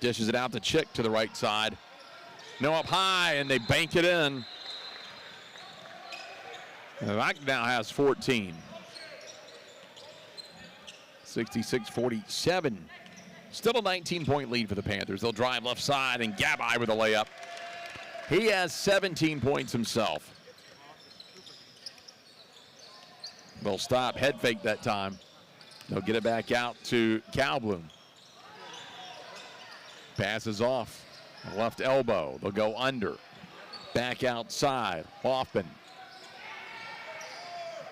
Dishes it out to Chick to the right side. No up high, and they bank it in. That now has 14. 66-47. Still a 19-point lead for the Panthers. They'll drive left side, and Gabai with a layup. He has 17 points himself. They'll stop, head fake that time. They'll get it back out to Calbloom. Passes off, left elbow. They'll go under. Back outside, Hoffman.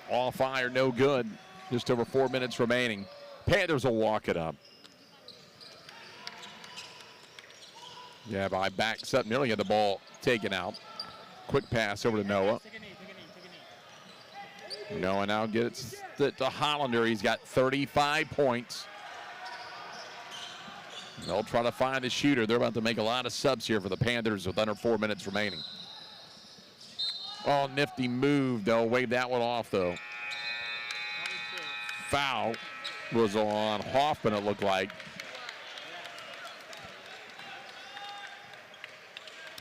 All fire, no good. Just over 4 minutes remaining. Panthers will walk it up. Yeah, by backs up, nearly had the ball taken out. Quick pass over to Noah. Noah now gets it to Hollander. He's got 35 points. They'll try to find a shooter. They're about to make a lot of subs here for the Panthers with under 4 minutes remaining. Oh, nifty move. They'll wave that one off, though. Foul was on Hoffman, it looked like.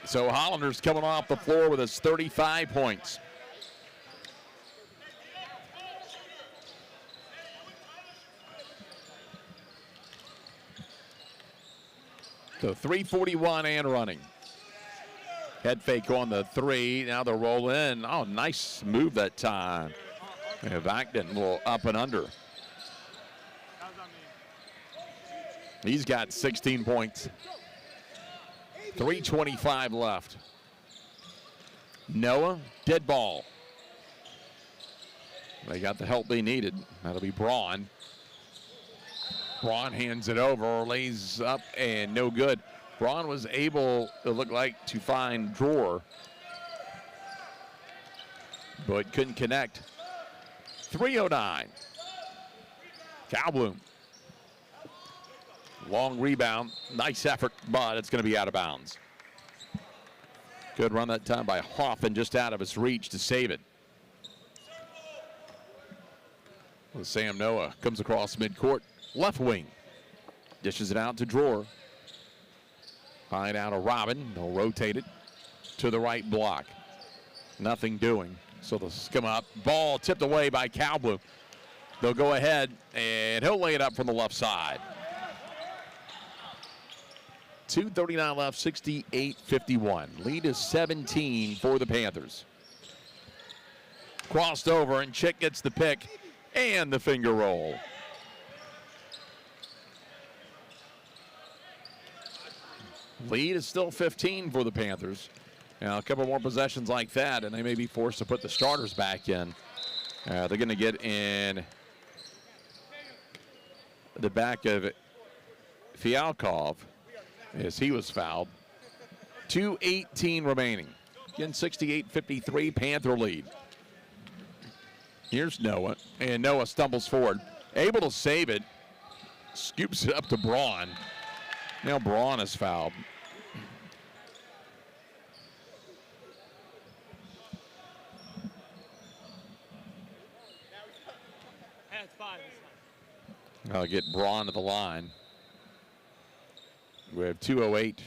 So Hollander's coming off the floor with his 35 points. So 3:41 and running. Head fake on the three. Now they'll roll in. Oh, nice move that time. And Vacton will up and under. He's got 16 points. 3:25 left. Noah, dead ball. They got the help they needed. That'll be Braun. Braun hands it over, lays up, and no good. Braun was able, it looked like, to find Drawer, but couldn't connect. 3:09. Calbloom. Long rebound. Nice effort, but it's going to be out of bounds. Good run that time by Hoffman, just out of his reach to save it. Well, Sam Noah comes across midcourt. Left wing. Dishes it out to Drawer. Find out a Robin. They'll rotate it to the right block. Nothing doing. So they'll skim up. Ball tipped away by Calbloom. They'll go ahead, and he'll lay it up from the left side. 2:39 left, 68-51. Lead is 17 for the Panthers. Crossed over, and Chick gets the pick and the finger roll. Lead is still 15 for the Panthers. Now, a couple more possessions like that, and they may be forced to put the starters back in. They're going to get in the back of Fialkov as he was fouled. 2:18 remaining. Again, 68-53, Panther lead. Here's Noah, and Noah stumbles forward. Able to save it. Scoops it up to Braun. Now Braun is fouled. I'll get Braun to the line. We have 2:08.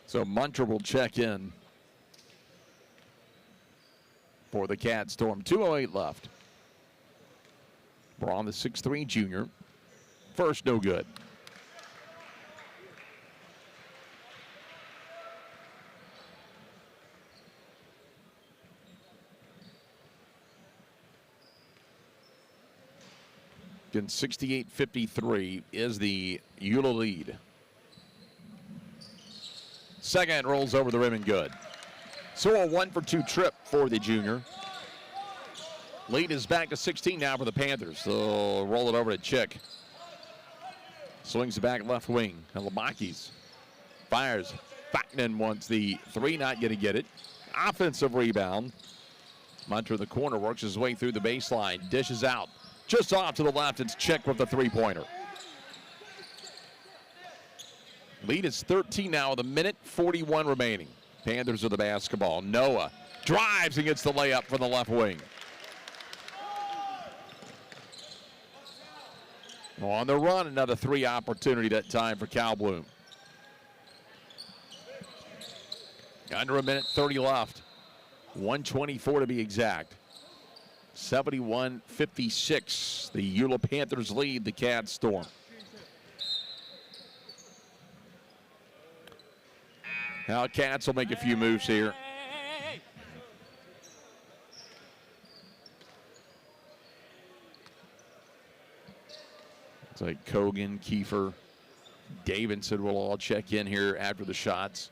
So Munter will check in for the Cat Storm. 2:08 left. Braun, the 6'3" junior. First, no good. Again, 68-53 is the Eula lead. Second rolls over the rim and good. So a 1-for-2 trip for the junior. Lead is back to 16 now for the Panthers. They'll roll it over to Chick. Swings it back left wing. And Lamakis fires. Vaknin wants the three, not going to get it. Offensive rebound Munter in the corner works his way through the baseline, dishes out. Just off to the left, it's Chick with the three-pointer. Lead is 13 now with 1:41 remaining. Panthers with the basketball. Noah drives and gets the layup from the left wing. On the run, another three opportunity that time for Cal Bloom. Under 1:30 left. 1:24 to be exact. 71-56. The Eula Panthers lead the Cat Storm. Now Cats will make a few moves here. It's like Kogan, Kiefer, Davidson will all check in here after the shots.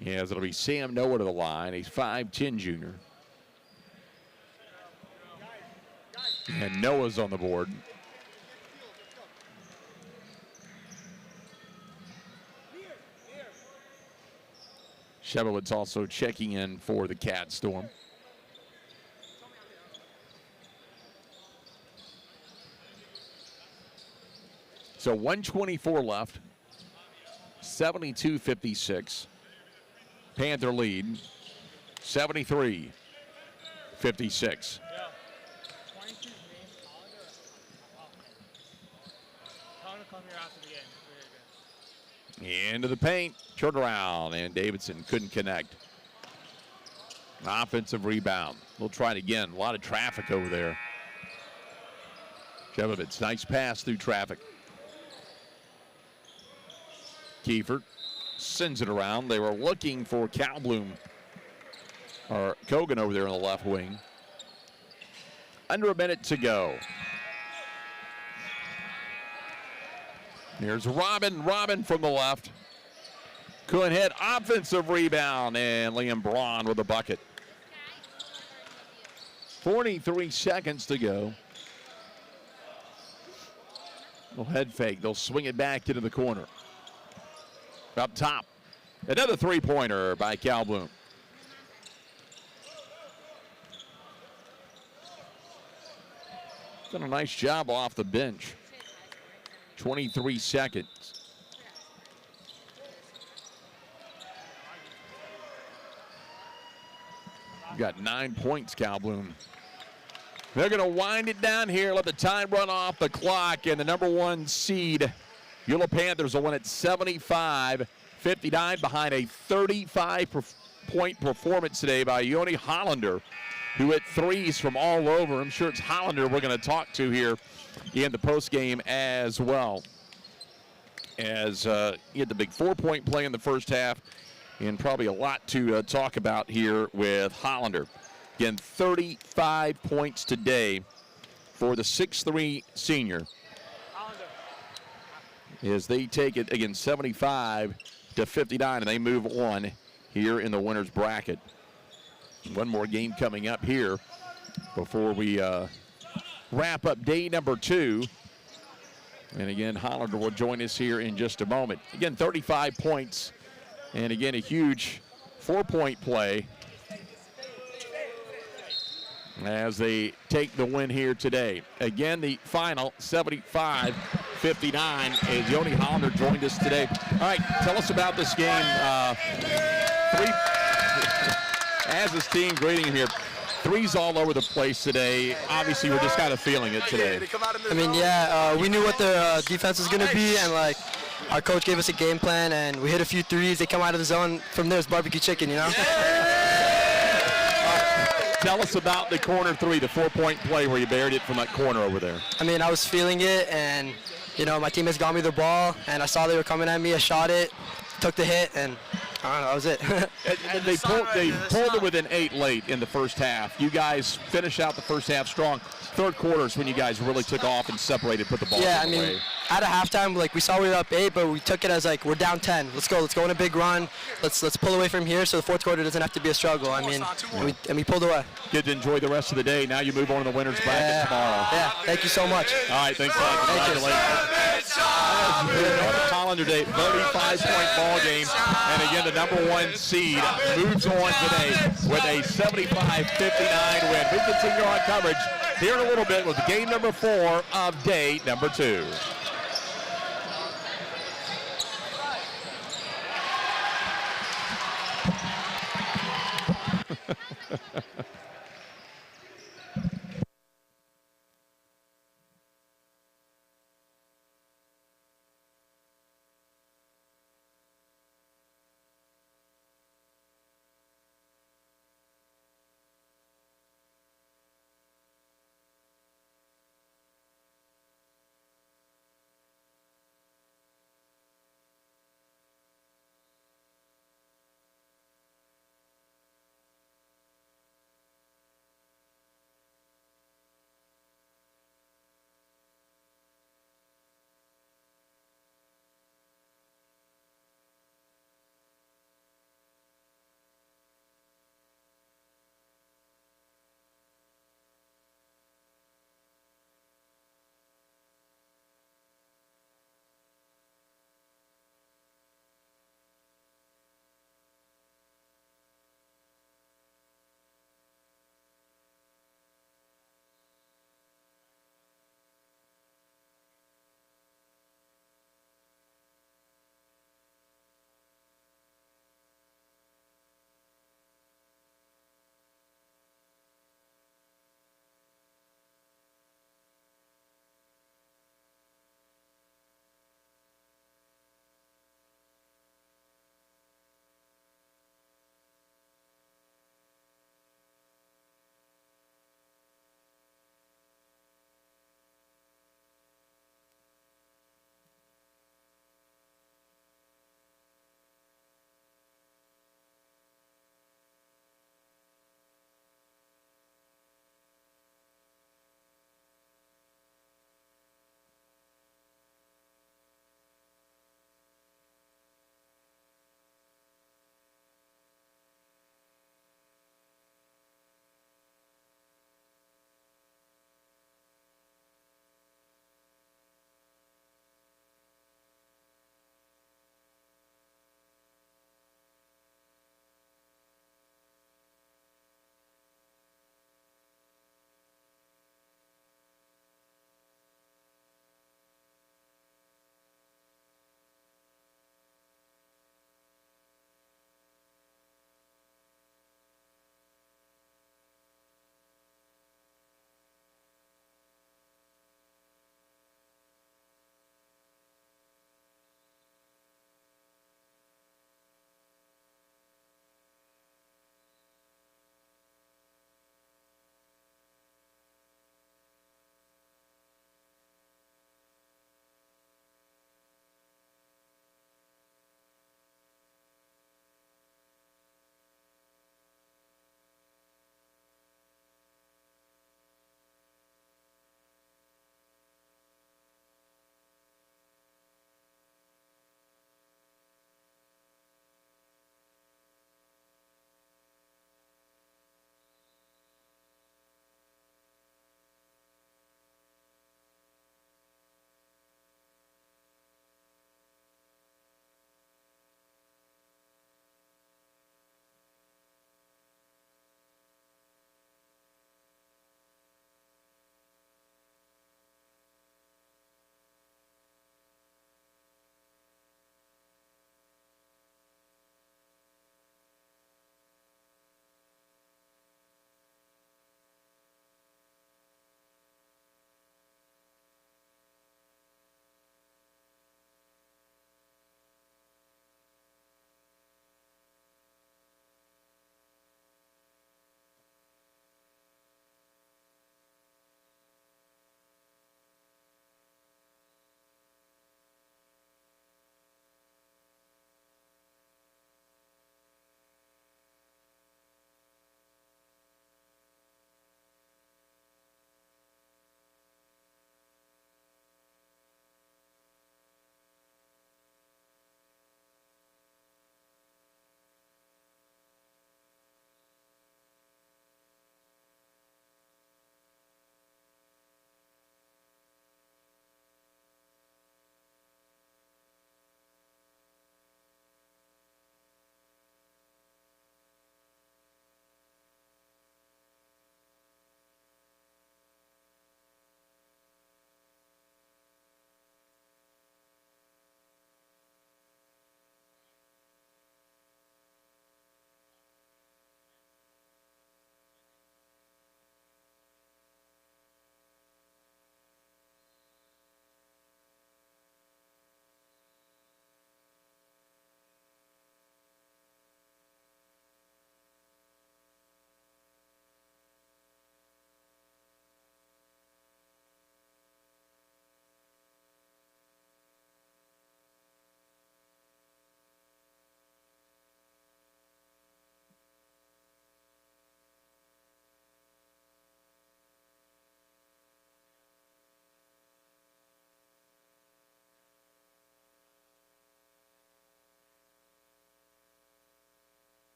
Yes, it'll be Sam Noah to the line. He's 5'10" junior. And Noah's on the board. Shevowitz also checking in for the Cat Storm. So 1:24 left. 72-56. Panther lead. 73-56. Into the paint, turned around, and Davidson couldn't connect. Offensive rebound. We'll try it again. A lot of traffic over there. Shevovitz, nice pass through traffic. Kiefer sends it around. They were looking for Cal Bloom, or Kogan over there on the left wing. Under a minute to go. Here's Robin from the left. Couldn't hit, offensive rebound, and Liam Braun with a bucket. 43 seconds to go. Little head fake, they'll swing it back into the corner. Up top, another three-pointer by Cal Bloom. Done a nice job off the bench. 23 seconds. Got 9 points, Cal Bloom. They're going to wind it down here, let the time run off the clock, and the number one seed, Eula Panthers, will win at 75-59 behind a 35-point performance today by Yoni Hollander, who hit threes from all over. I'm sure it's Hollander we're going to talk to here in the postgame as well. As he had the big 4-point play in the first half, and probably a lot to talk about here with Hollander. Again, 35 points today for the 6'3" senior. As they take it, again, 75-59, and they move on here in the winner's bracket. One more game coming up here before we wrap up day number 2. And again, Hollander will join us here in just a moment. Again, 35 points. And again, a huge 4-point play as they take the win here today. Again, the final 75-59 as Yoni Hollander joined us today. All right, tell us about this game. As this team grading him here, threes all over the place today. Obviously, we're just kind of feeling it today. I mean, yeah, we knew what their defense was going to be, and like our coach gave us a game plan, and we hit a few threes. They come out of the zone. From there, it's barbecue chicken, you know? Tell us about the corner three, the 4-point play where you buried it from that corner over there. I mean, I was feeling it, and, you know, my teammates got me the ball, and I saw they were coming at me. I shot it, took the hit, and I don't know, that was it. and they pulled it within 8 late in the first half. You guys finish out the first half strong. Third quarter is when you guys really took off and separated, put the ball yeah, I away. mean, at a halftime, like we saw we were up 8, but we took it as like we're down 10. Let's go on a big run. Let's pull away from here so the fourth quarter doesn't have to be a struggle. I mean, and we pulled away. Get to enjoy the rest of the day. Now you move on to the winner's bracket tomorrow. Yeah, thank you so much. All right, thanks. Thank you. Congratulations. calendar date, 35-point ball game. And again, the #1 seed moves on today with a 75-59 win. We continue our coverage here in a little bit with game number 4 of day number 2.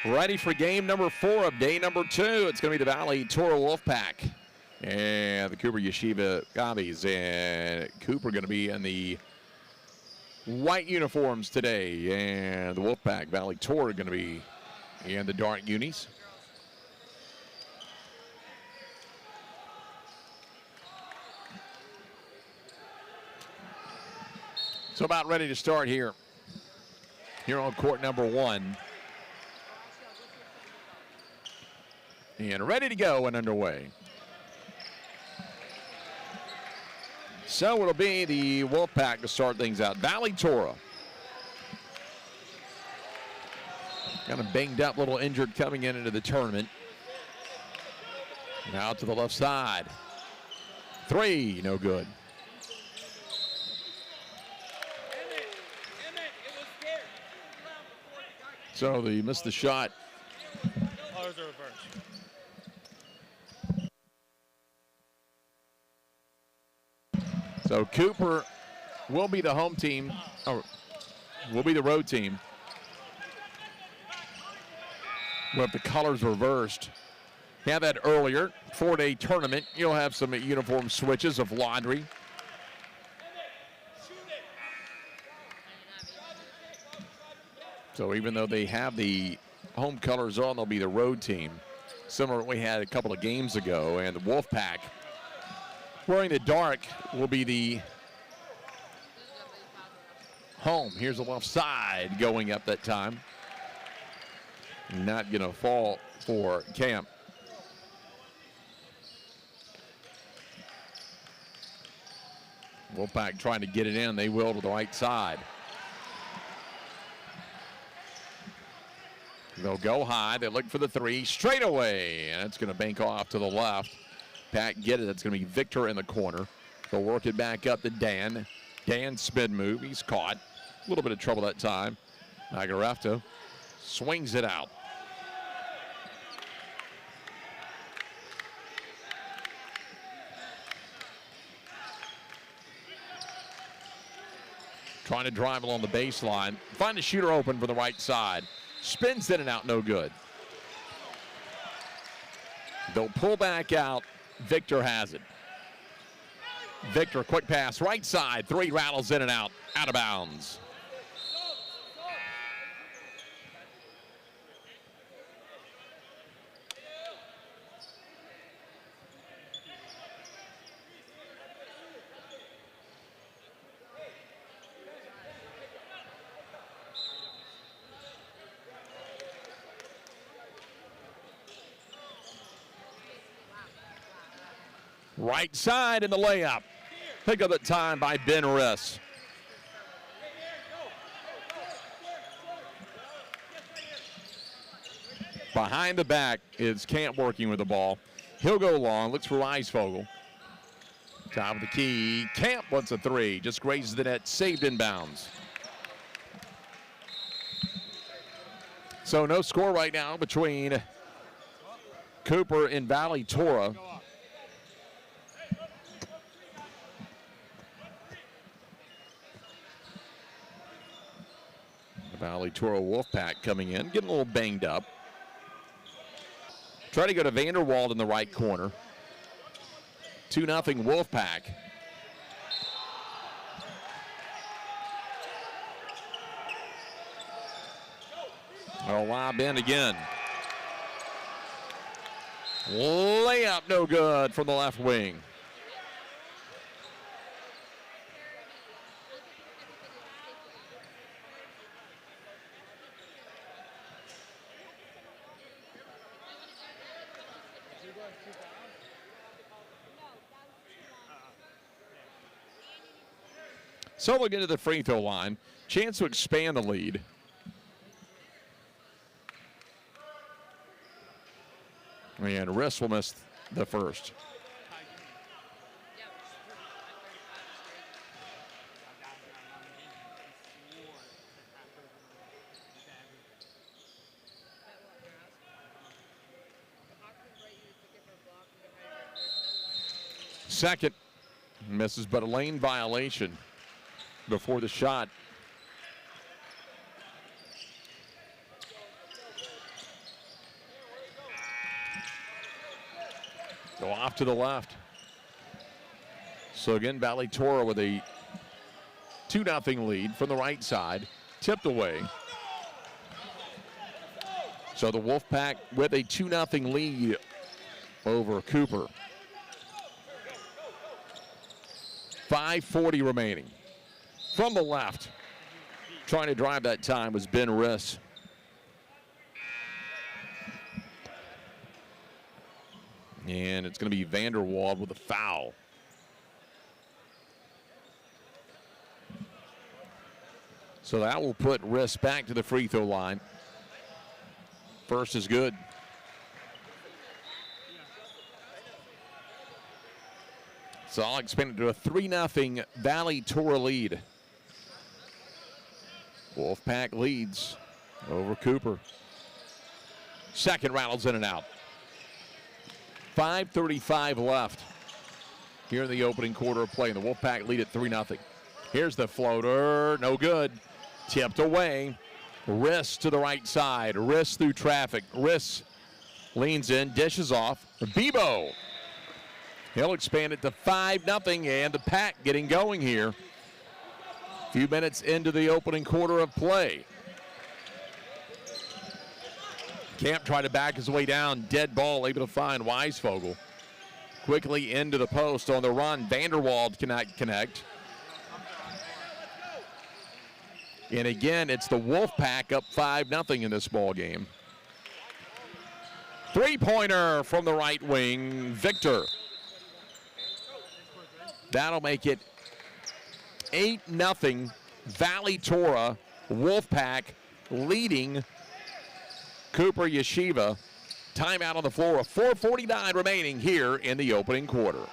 Ready for game number 4 of day number 2. It's going to be the Valley Toro Wolfpack and the Cooper Yeshiva Gabbies. And Cooper going to be in the white uniforms today. And the Wolfpack Valley Toro going to be in the dark unis. So about ready to start here on court number 1. And ready to go and underway. So it'll be the Wolfpack to start things out. Valley Toro. Kind of banged up, little injured coming into the tournament. Now to the left side. 3, no good. So they missed the shot. Colors are reversed. So Cooper will be the home team, or will be the road team. With the colors reversed. Have that earlier, 4-day tournament. You'll have some uniform switches of laundry. So even though they have the home colors on, they'll be the road team. Similar to what we had a couple of games ago. And the Wolfpack, wearing the dark, will be the home. Here's the left side going up that time. Not going to fall for Camp. Wolfpack trying to get it in. They will to the right side. They'll go high. They look for the 3 straight away. And it's going to bank off to the left. Pack get it. That's going to be Victor in the corner. They'll work it back up to Dan. Dan spin move. He's caught. A little bit of trouble that time. Nagarefta swings it out. Trying to drive along the baseline. Find a shooter open for the right side. Spins in and out, no good. They'll pull back out. Victor has it. Victor, quick pass, right side. 3 rattles in and out of bounds. Right side in the layup. Pick up the time by Ben Riss. Behind the back is Camp working with the ball. He'll go long, looks for Eisvogel. Top of the key. Camp wants a 3. Just grazes the net, saved in bounds. So no score right now between Cooper and Valley Toro. Valley Toro Wolfpack coming in, getting a little banged up. Try to go to Vanderwald in the right corner. 2-0 Wolfpack. Oh, lob in again. Layup no good from the left wing. So they'll get to the free throw line. Chance to expand the lead. And Riss will miss the first. Second, misses, but a lane violation before the shot. Go off to the left. So again, Valley Toro with a 2-0 lead from the right side. Tipped away. So the Wolfpack with a 2-0 lead over Cooper. 5:40 remaining. From the left, trying to drive that time was Ben Riss. And it's going to be Vanderwald with a foul. So that will put Riss back to the free throw line. First is good. So I'll expand it to a 3-0 Valley Toro lead. Wolfpack leads over Cooper. Second rattles in and out. 5:35 left here in the opening quarter of play. And the Wolfpack lead at 3-0. Here's the floater. No good. Tipped away. Riss to the right side. Riss through traffic. Riss leans in, dishes off. Bebo. He'll expand it to 5-0, and the Pack getting going here. A few minutes into the opening quarter of play. Camp tried to back his way down. Dead ball, able to find Weisvogel. Quickly into the post on the run. Vanderwald cannot connect. And again, it's the Wolfpack up 5-0 in this ball game. Three-pointer from the right wing, Victor. That'll make it 8-0 Valley Toro. Wolfpack leading Cooper Yeshiva. Timeout on the floor. 4:49 remaining here in the opening quarter.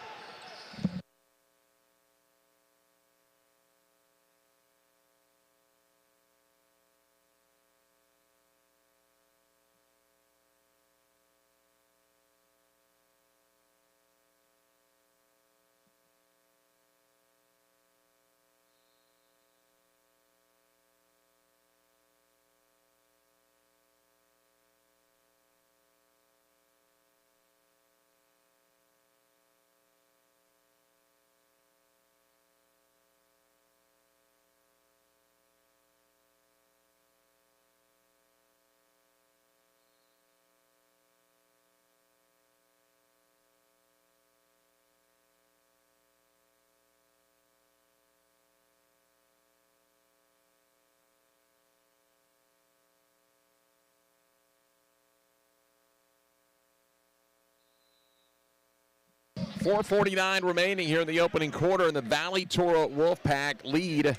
.449 remaining here in the opening quarter, and the Valley Toro Wolfpack lead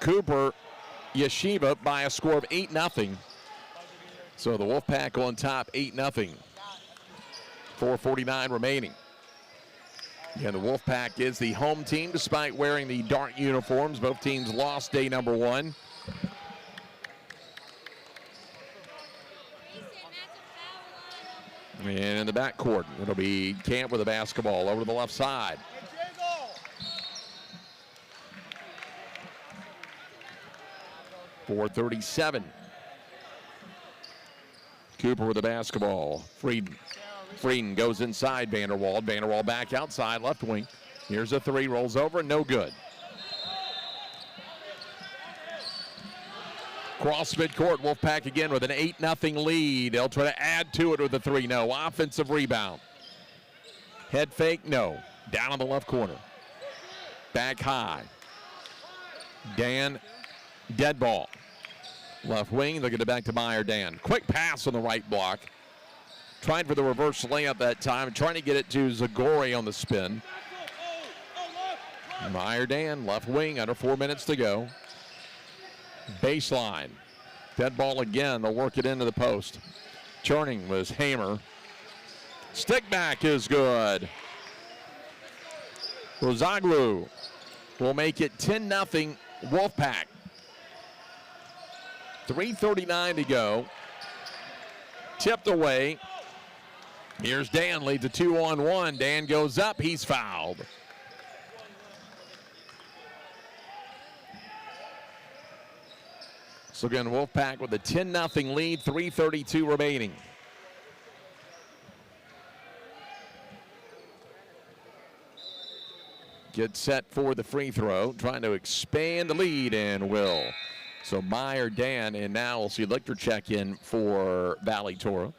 Cooper Yeshiva by a score of 8-0. So the Wolfpack on top, 8-0. 4:49 remaining. And the Wolfpack is the home team despite wearing the dark uniforms. Both teams lost day number one. And in the backcourt, it'll be Camp with the basketball over to the left side. 4:37. Cooper with the basketball. Frieden goes inside Vanderwald. Vanderwald back outside, left wing. Here's a three, rolls over, no good. Cross midcourt, Wolfpack again with an 8-0 lead. They'll try to add to it with a three. No. Offensive rebound. Head fake, no. Down on the left corner. Back high. Dan, dead ball. Left wing, they'll get it back to Meyer Dan. Quick pass on the right block. Tried for the reverse layup that time, trying to get it to Zagori on the spin. Meyer Dan, left wing, under 4 minutes to go. Baseline. Dead ball again. They'll work it into the post. Churning was Hamer. Stick back is good. Rosaglu will make it 10-0 Wolfpack. 3:39 to go. Tipped away. Here's Dan, leads a 2-on-1. Dan goes up. He's fouled. So again, Wolfpack with a 10-0 lead, 3:32 remaining. gets set for the free throw, trying to expand the lead, and will. So Meyer, Dan, and now we'll see Lichter check in for Valley Toro.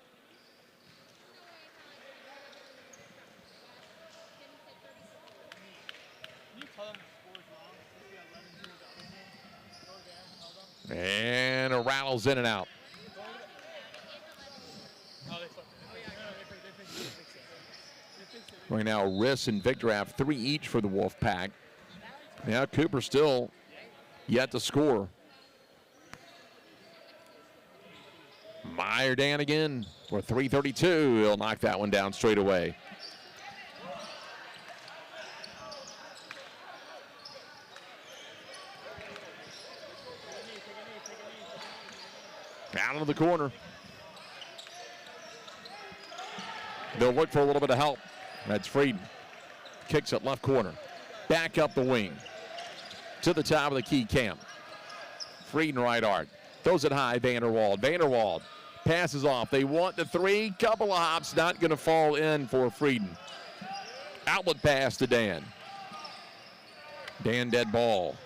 And it rattles in and out. Right now, Riss and Victor have 3 each for the Wolfpack. Now Cooper still yet to score. Meyer Dan again for 3:32. He'll knock that one down straight away. Out of the corner. They'll look for a little bit of help. That's Frieden. Kicks it left corner. Back up the wing. To the top of the key camp. Frieden right arc. Throws it high, Vanderwald. Vanderwald passes off. They want the 3. Couple of hops. Not going to fall in for Frieden. Outlet pass to Dan. Dan dead ball.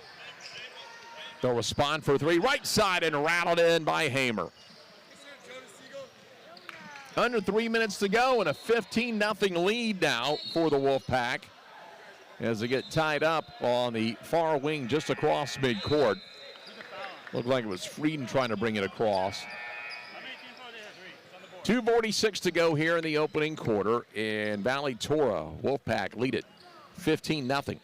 They'll respond for 3. Right side and rattled in by Hamer. Under 3 minutes to go and a 15-0 lead now for the Wolfpack as they get tied up on the far wing just across midcourt. Looked like it was Frieden trying to bring it across. 2:46 to go here in the opening quarter, and Valley Toro Wolfpack lead it 15-0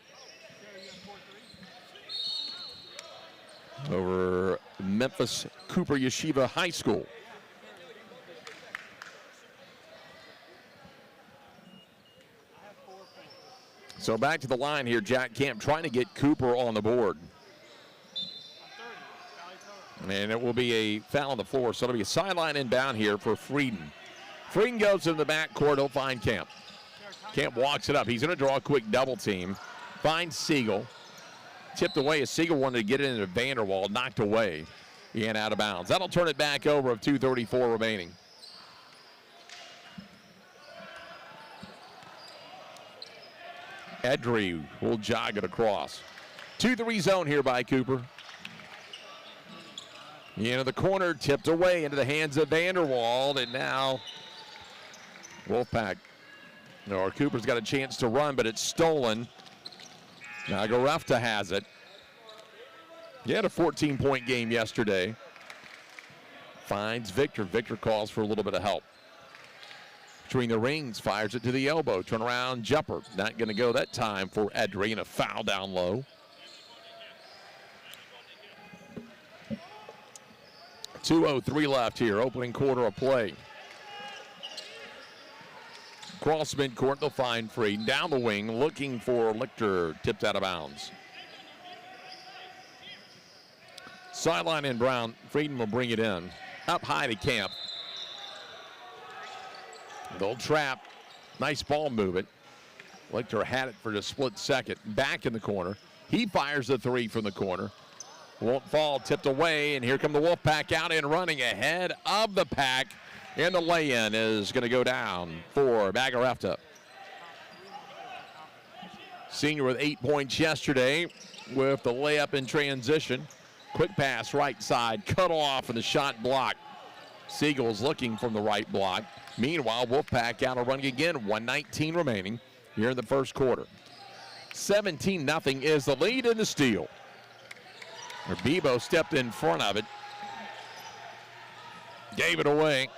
over Memphis Cooper Yeshiva High School. So back to the line here, Jack Camp trying to get Cooper on the board. And it will be a foul on the floor, so it'll be a sideline inbound here for Frieden. Frieden goes in the backcourt, he'll find Camp. Camp walks it up. He's going to draw a quick double team. Finds Siegel. Tipped away as Siegel wanted to get it into Vanderwald, knocked away and out of bounds. That'll turn it back over of 2:34 remaining. Edry will jog it across. 2-3 zone here by Cooper. Into the corner, tipped away into the hands of Vanderwald, and now Wolfpack, or Cooper's got a chance to run, but it's stolen. Now Garefta has it. He had a 14-point game yesterday. Finds Victor. Victor calls for a little bit of help. Between the rings, fires it to the elbow. Turnaround jumper. Not going to go that time for Edry, and a foul down low. 2:03 left here, opening quarter of play. Cross midcourt, they'll find Frieden. Down the wing, looking for Lichter, tipped out of bounds. Sideline in Brown, Frieden will bring it in. Up high to Camp. They'll trap. Nice ball movement. Lichter had it for a split second. Back in the corner. He fires the 3 from the corner. Won't fall, tipped away, and here come the Wolfpack out and running ahead of the pack. And the lay-in is going to go down for Bagarefta. Senior with 8 points yesterday with the layup in transition. Quick pass right side, cut off, and the shot blocked. Siegel's looking from the right block. Meanwhile, Wolfpack out and running again. 1:19 remaining here in the first quarter. 17-0 is the lead in the steal. Bebo stepped in front of it. Gave it away.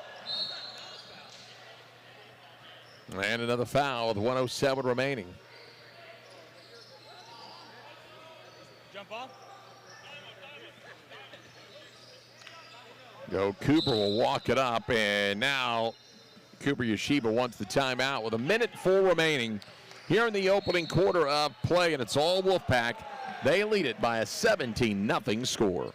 And another foul with 1:07 remaining. Jump ball. Go Cooper will walk it up, and now Cooper Yeshiva wants the timeout with 1:04 remaining here in the opening quarter of play, and it's all Wolfpack. They lead it by a 17-0 score.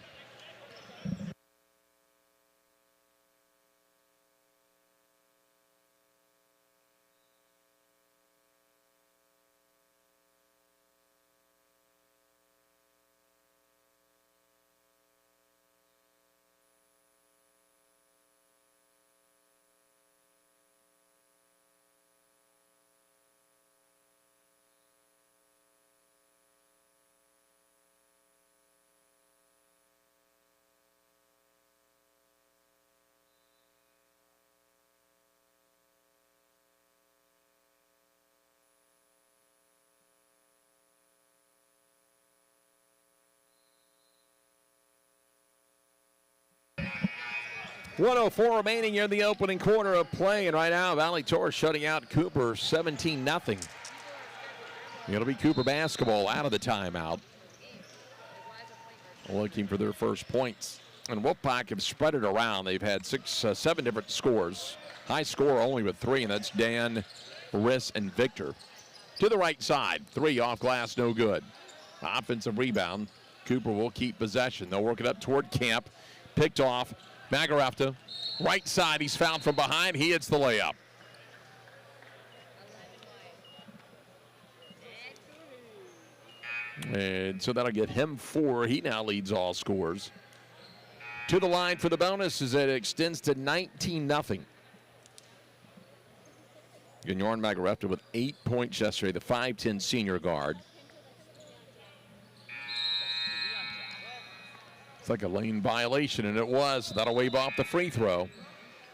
1:04 remaining in the opening quarter of play, and right now Valley Torres shutting out Cooper 17-0. It'll be Cooper basketball out of the timeout, looking for their first points. And Wolfpack have spread it around. They've had 7 different scores. High score only with 3, and that's Dan, Riss, and Victor. To the right side, 3 off glass, no good. Offensive rebound. Cooper will keep possession. They'll work it up toward Camp. Picked off. Magarefta, right side, he's fouled from behind. He hits the layup. And so that'll get him 4. He now leads all scores. To the line for the bonus as it extends to 19-0. Gagnon Magarefta with 8 points yesterday, the 5'10 senior guard. It's like a lane violation, and it was. That'll wave off the free throw.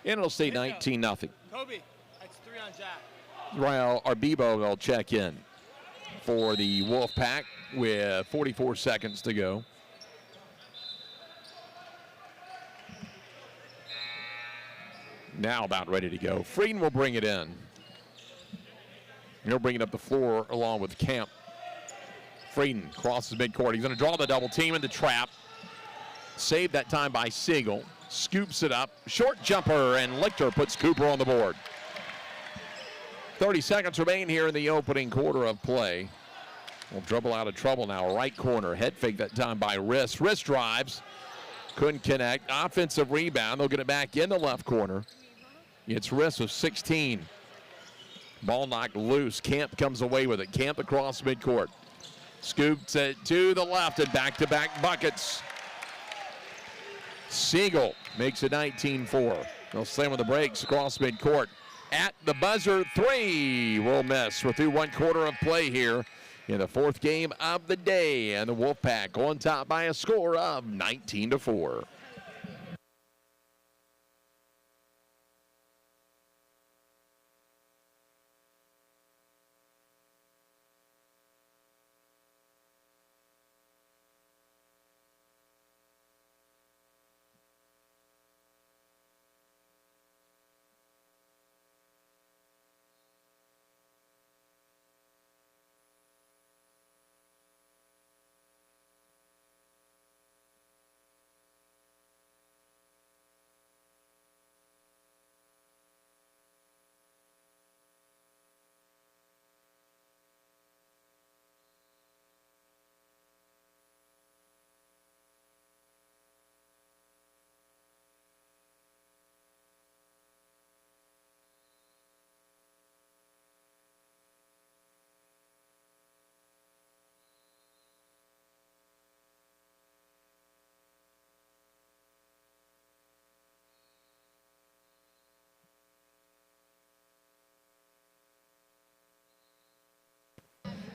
And it'll stay 19-0. Kobe, that's 3 on Jack. Raul Arbibo will check in for the Wolfpack with 44 seconds to go. Now about ready to go. Frieden will bring it in. He'll bring it up the floor along with Camp. Frieden crosses midcourt. He's going to draw the double team in the trap. Saved that time by Siegel. Scoops it up. Short jumper, and Lichter puts Cooper on the board. 30 seconds remain here in the opening quarter of play. Well, dribble out of trouble now. Right corner. Head fake that time by Riss. Riss drives. Couldn't connect. Offensive rebound. They'll get it back in the left corner. It's Riss with 16. Ball knocked loose. Camp comes away with it. Camp across midcourt. Scoops it to the left and back-to-back buckets. Siegel makes it 19-4. They'll slam with the brakes across midcourt. At the buzzer, 3 will miss. We're through 1 quarter of play here in the 4th game of the day. And the Wolfpack on top by a score of 19-4.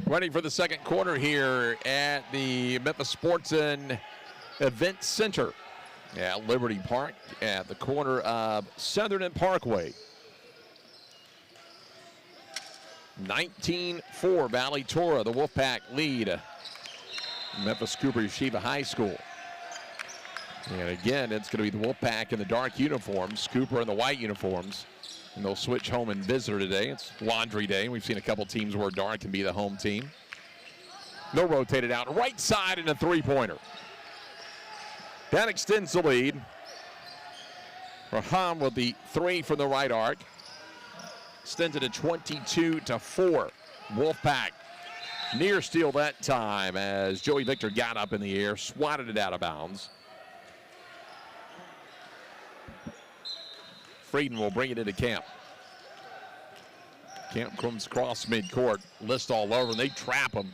Ready for the second quarter here at the Memphis Sportson Event Center at Liberty Park at the corner of Southern and Parkway. 19-4 Valley Torah, the Wolfpack lead Memphis Cooper Yeshiva High School. And again, it's going to be the Wolfpack in the dark uniforms, Cooper in the white uniforms. And they'll switch home and visitor today. It's laundry day. We've seen a couple teams where dark can be the home team. They'll rotate it out right side and a 3-pointer. That extends the lead. Raham with the 3 from the right arc. Extends it to 22-4. Wolfpack near steal that time as Joey Victor got up in the air, swatted it out of bounds. Frieden will bring it into Camp. Camp comes across midcourt, List all over, and they trap him.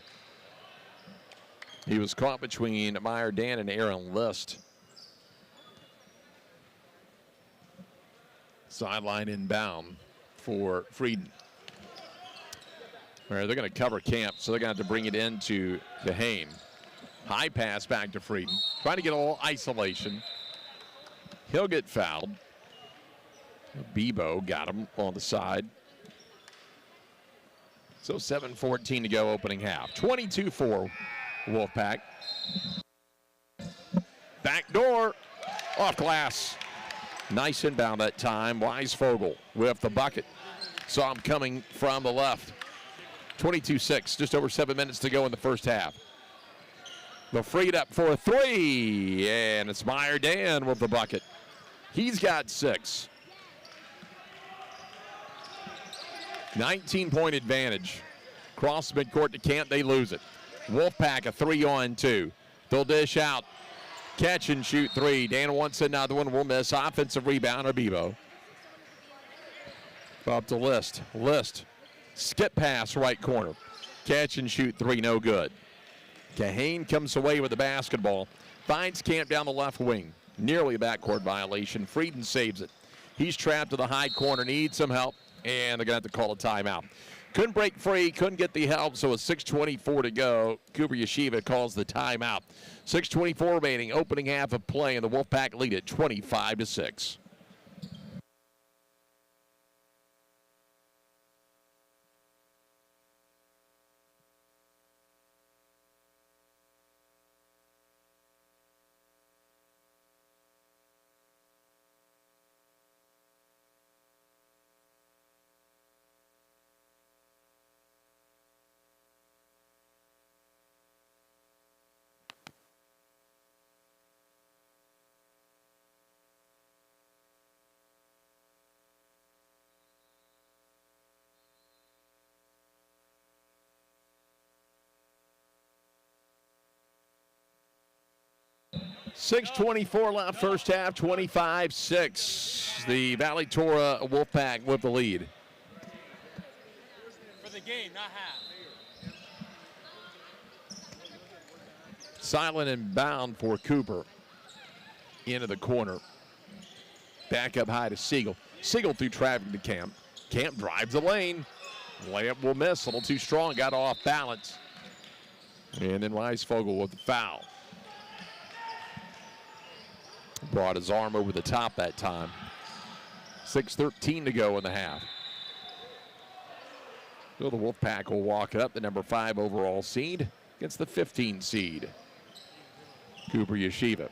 He was caught between Meyer Dan and Aaron List. Sideline inbound for Frieden. All right, they're going to cover Camp, so they're going to have to bring it into Hain. High pass back to Frieden. Trying to get a little isolation. He'll get fouled. Bebo got him on the side. So 7:14 to go opening half. 22-4 Wolfpack. Back door off glass. Nice inbound that time. Weisvogel with the bucket. Saw him coming from the left. 22-6, just over 7 minutes to go in the first half. They'll free it up for a three, and it's Meyer Dan with the bucket. He's got 6. 19-point advantage. Cross midcourt to Camp, they lose it. Wolfpack a 3-on-2. They'll dish out. Catch and shoot 3. Dan wants another one, will miss. Offensive rebound, Abebo. Up to List. List. Skip pass right corner. Catch and shoot 3, no good. Kahane comes away with the basketball. Finds Camp down the left wing. Nearly a backcourt violation. Frieden saves it. He's trapped to the high corner, needs some help, and they're going to have to call a timeout. Couldn't break free, couldn't get the help, so with 6:24 to go, Cooper Yeshiva calls the timeout. 6:24 remaining, opening half of play, and the Wolfpack lead at 25-6. .624 left, first half, 25-6. The Valley Torah Wolfpack with the lead. For the game, not half. Silent and bound for Cooper. Into the corner. Back up high to Siegel. Siegel through traffic to Camp. Camp drives the lane. Layup will miss, a little too strong, got off balance. And then Weisvogel with the foul. Brought his arm over the top that time. 6:13 to go in the half. So the Wolfpack will walk it up, the number 5 overall seed against the 15 seed. Cooper Yeshiva.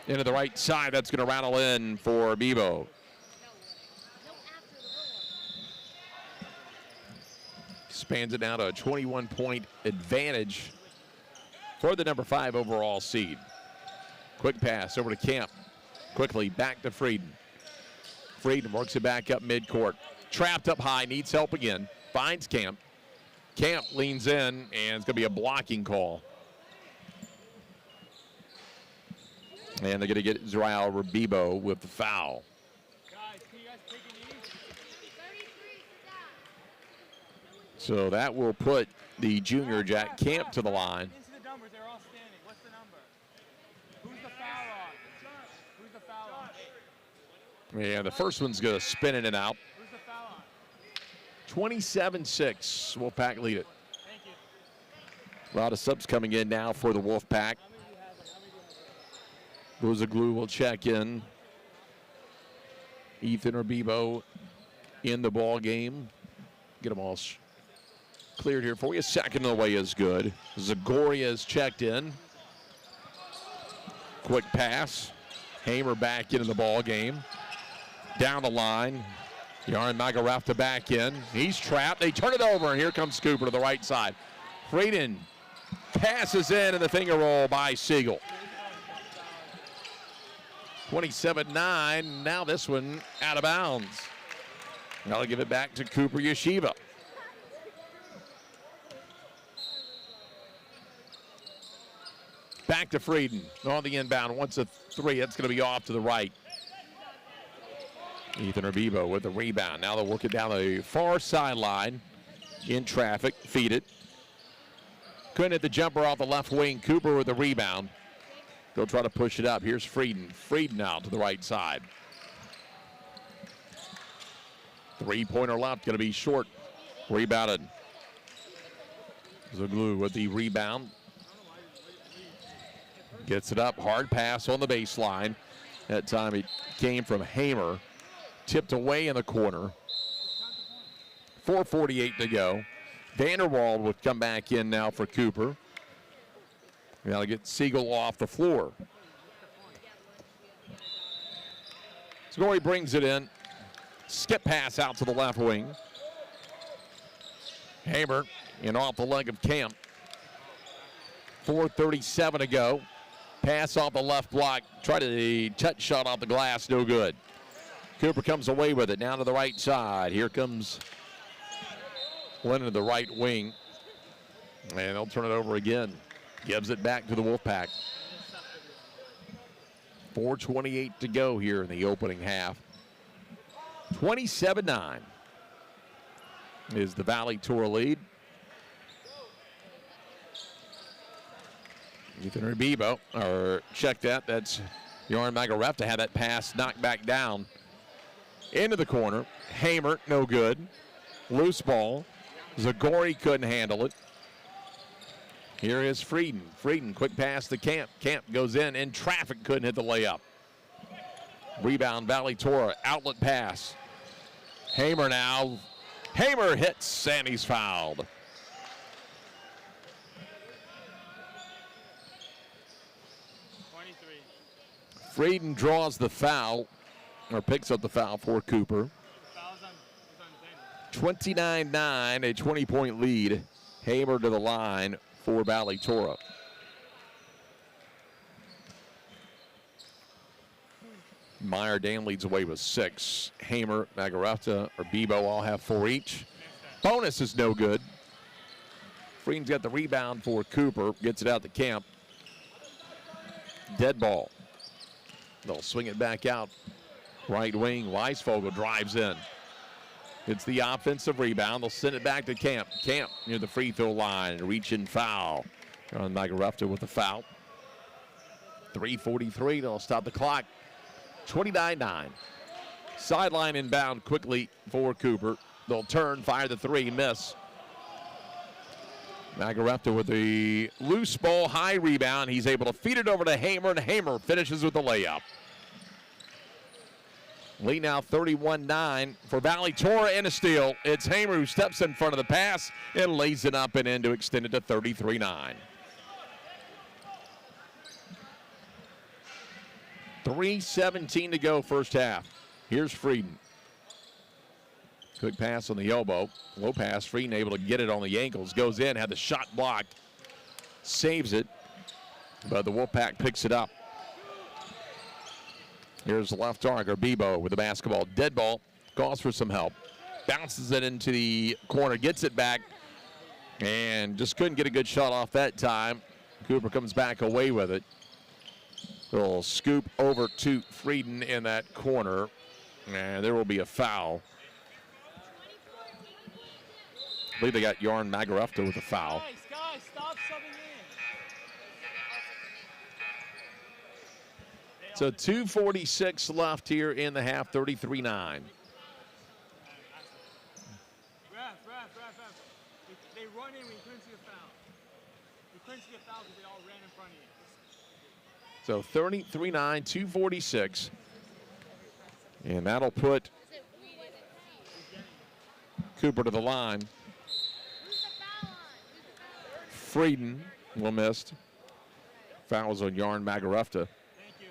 Into the right side, that's going to rattle in for Bebo. Expands it now to a 21-point advantage for the number 5 overall seed. Quick pass over to Camp. Quickly back to Frieden. Frieden works it back up midcourt. Trapped up high, needs help again. Finds Camp. Camp leans in, and it's going to be a blocking call. And they're going to get Israel Rabibo with the foul. Guys, can you guys take it easy? So that will put the junior Jack Camp to the line. Into the numbers, they're all standing. What's the number? Who's the foul on? Who's the foul on? Yeah, the first one's going to spin in and out. Who's the foul on? 27-6. Wolfpack lead it. Thank you. A lot of subs coming in now for the Wolfpack. Buzaglu will check in. Ethan Rabibo in the ball game. Get them all cleared here for you. Second away is good. Zagoria is checked in. Quick pass. Hamer back into the ball game. Down the line. Yaron Magarafta back in. He's trapped. They turn it over, and here comes Cooper to the right side. Frieden passes in, and the finger roll by Siegel. 27-9. Now this one out of bounds. Now they'll give it back to Cooper Yeshiva. Back to Frieden on the inbound. Wants a 3. That's going to be off to the right. Ethan Rabibo with the rebound. Now they'll work it down the far sideline. In traffic. Feed it. Couldn't hit the jumper off the left wing. Cooper with the rebound. They'll try to push it up. Here's Frieden. Frieden out to the right side. Three-pointer left. Going to be short. Rebounded. Zaglu with the rebound. Gets it up. Hard pass on the baseline. That time it came from Hamer. Tipped away in the corner. 4:48 to go. Vanderwald would come back in now for Cooper. Now to get Siegel off the floor. Scory brings it in. Skip pass out to the left wing. Hamer in off the leg of Camp. 4:37 to go. Pass off the left block. Try to touch shot off the glass. No good. Cooper comes away with it. Now to the right side. Here comes Lennon to the right wing. And they'll turn it over again. Gives it back to the Wolfpack. 4:28 to go here in the opening half. 27-9 is the Valley Tour lead. Ethan Rebibo, or check that. That's Yarn Magaref to have that pass knocked back down into the corner. Hamer, no good. Loose ball. Zagori couldn't handle it. Here is Frieden. Frieden, quick pass to Camp. Camp goes in traffic, couldn't hit the layup. Rebound, Valley Tour, outlet pass. Hamer now. Hamer hits, and he's fouled. Frieden draws the foul, or picks up the foul for Cooper. 29-9, a 20-point lead. Hamer to the line for Valley Toro. Meyer Dan leads away with 6. Hamer, Magarefta, or Bebo all have 4 each. Bonus is no good. Frieden's got the rebound for Cooper. Gets it out to Camp. Dead ball. They'll swing it back out. Right wing, Weisvogel drives in. It's the offensive rebound. They'll send it back to Camp. Camp near the free throw line. Reach and foul. On Magarefta with the foul. 3:43. They'll stop the clock. 29-9. Sideline inbound quickly for Cooper. They'll turn, fire the 3, miss. Magarefta with the loose ball, high rebound. He's able to feed it over to Hamer, and Hamer finishes with the layup. Lead now 31-9 for Valley Toro and a steal. It's Hamer who steps in front of the pass and lays it up and in to extend it to 33-9. 3:17 to go first half. Here's Frieden. Quick pass on the elbow. Low pass. Frieden able to get it on the ankles. Goes in, had the shot blocked. Saves it. But the Wolfpack picks it up. Here's the left arc, or Bebo with the basketball. Dead ball. Calls for some help. Bounces it into the corner. Gets it back. And just couldn't get a good shot off that time. Cooper comes back away with it. Little scoop over to Frieden in that corner. And there will be a foul. I believe they got Yarn Magarefta with a foul. Guys, stop shoving in. So 2:46 left here in the half, 33-9. Ref. They run in when you couldn't see a foul. You couldn't see a foul because they all ran in front of you. So 33-9, 2:46. And that'll put Cooper to the line. Frieden will miss. Fouls on Yarn Magarefta. Thank you.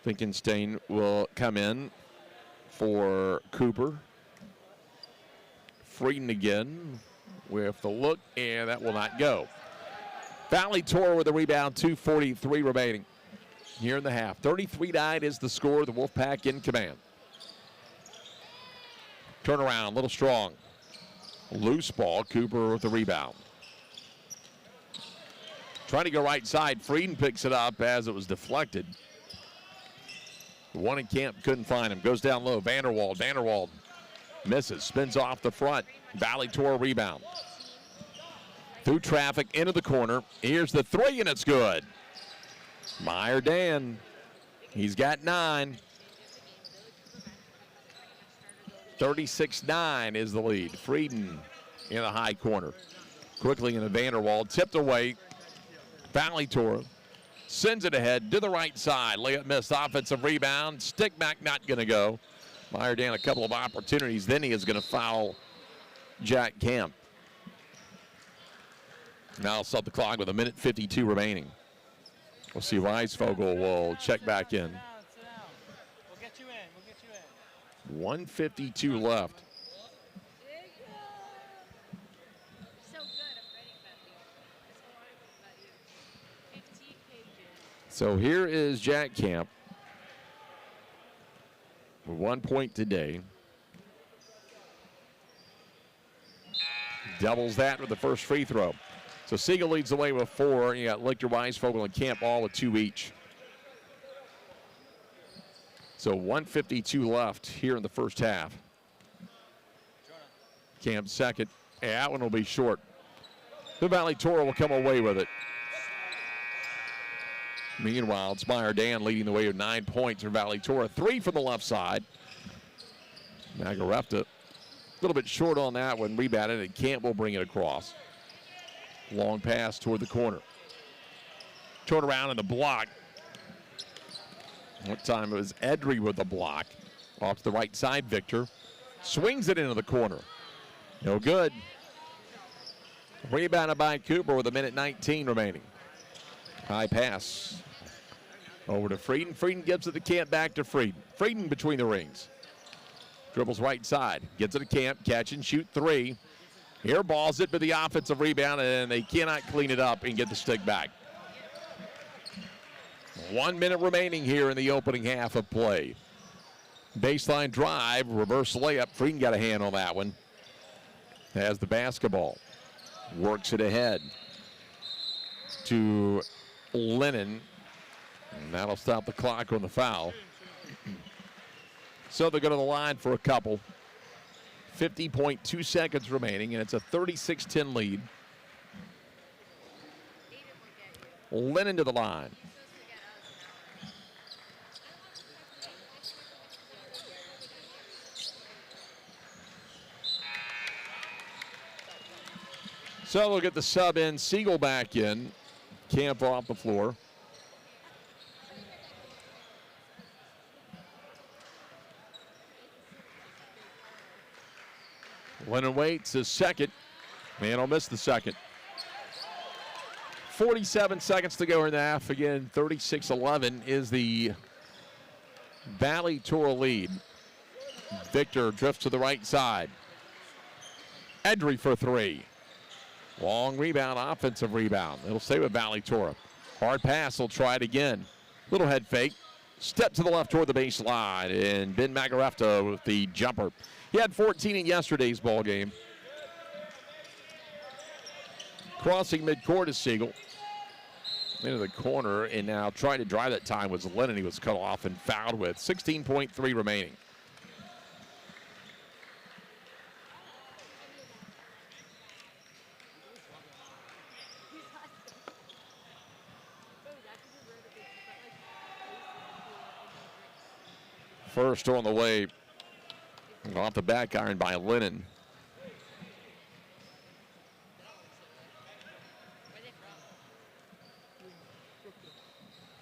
Finkenstein will come in for Cooper. Frieden again with the look, and that will not go. Valley Toro with the rebound, 2:43 remaining here in the half. 33-9 is the score. The Wolfpack in command. Turnaround, little strong. Loose ball, Cooper with the rebound. Trying to go right side. Frieden picks it up as it was deflected. The one in Camp couldn't find him. Goes down low. Vanderwald. Vanderwald misses. Spins off the front. Valley Toro rebound. Through traffic, into the corner. Here's the 3, and it's good. Meyer Dan. He's got 9. 36-9 is the lead. Frieden in the high corner. Quickly into Vanderwald. Tipped away. Valley Toro sends it ahead to the right side. Layup missed. Offensive rebound. Stick back, not going to go. Meyer Dan a couple of opportunities. Then he is going to foul Jack Camp. Now stop the clock with 1:52 remaining. We'll see. Weisvogel will check back in. Sit down. We'll get you in. We'll get you in. 1:52 left. So good. I'm writing about you. This whole article about you. 15 pages. So here is Jack Camp with 1 point today. Doubles that with the first free throw. So Siegel leads the way with 4. You got Lichter, Weisvogel, and Camp all with 2 each. So 1:52 left here in the first half. Camp second. Yeah, that one will be short. The Valley Toro will come away with it. Meanwhile, it's Meyer Dan leading the way with 9 points for Valley Toro. 3 from the left side. Magarefta a little bit short on that one. Rebounded, and Camp will bring it across. Long pass toward the corner. Turn around in the block. One time it was Edry with the block. Off to the right side, Victor. Swings it into the corner. No good. Rebounded by Cooper with 1:19 remaining. High pass. Over to Frieden. Frieden gives it to Camp, back to Frieden. Frieden between the rings. Dribbles right side. Gets it to Camp. Catch and shoot 3. Airballs it for the offensive rebound, and they cannot clean it up and get the stick back. 1 minute remaining here in the opening half of play. Baseline drive, reverse layup. Frieden got a hand on that one. Has the basketball. Works it ahead to Lennon. And that'll stop the clock on the foul. So they go to the line for a couple. 50.2 seconds remaining, and it's a 36-10 lead. Lennon to the line. So we'll get the sub in. Siegel back in. Camp off the floor. Lennon waits his second. Man will miss the second. 47 seconds to go in the half. Again, 36-11 is the Valley Toro lead. Victor drifts to the right side. Edry for 3. Long rebound, offensive rebound. It'll stay with Valley Toro. Hard pass, he'll try it again. Little head fake. Step to the left toward the baseline, and Ben Magarefta with the jumper. He had 14 in yesterday's ball game. Crossing midcourt is Siegel. Into the corner, and now trying to drive that time was Lennon. He was cut off and fouled with 16.3 remaining. First on the way, off the back iron by Lennon.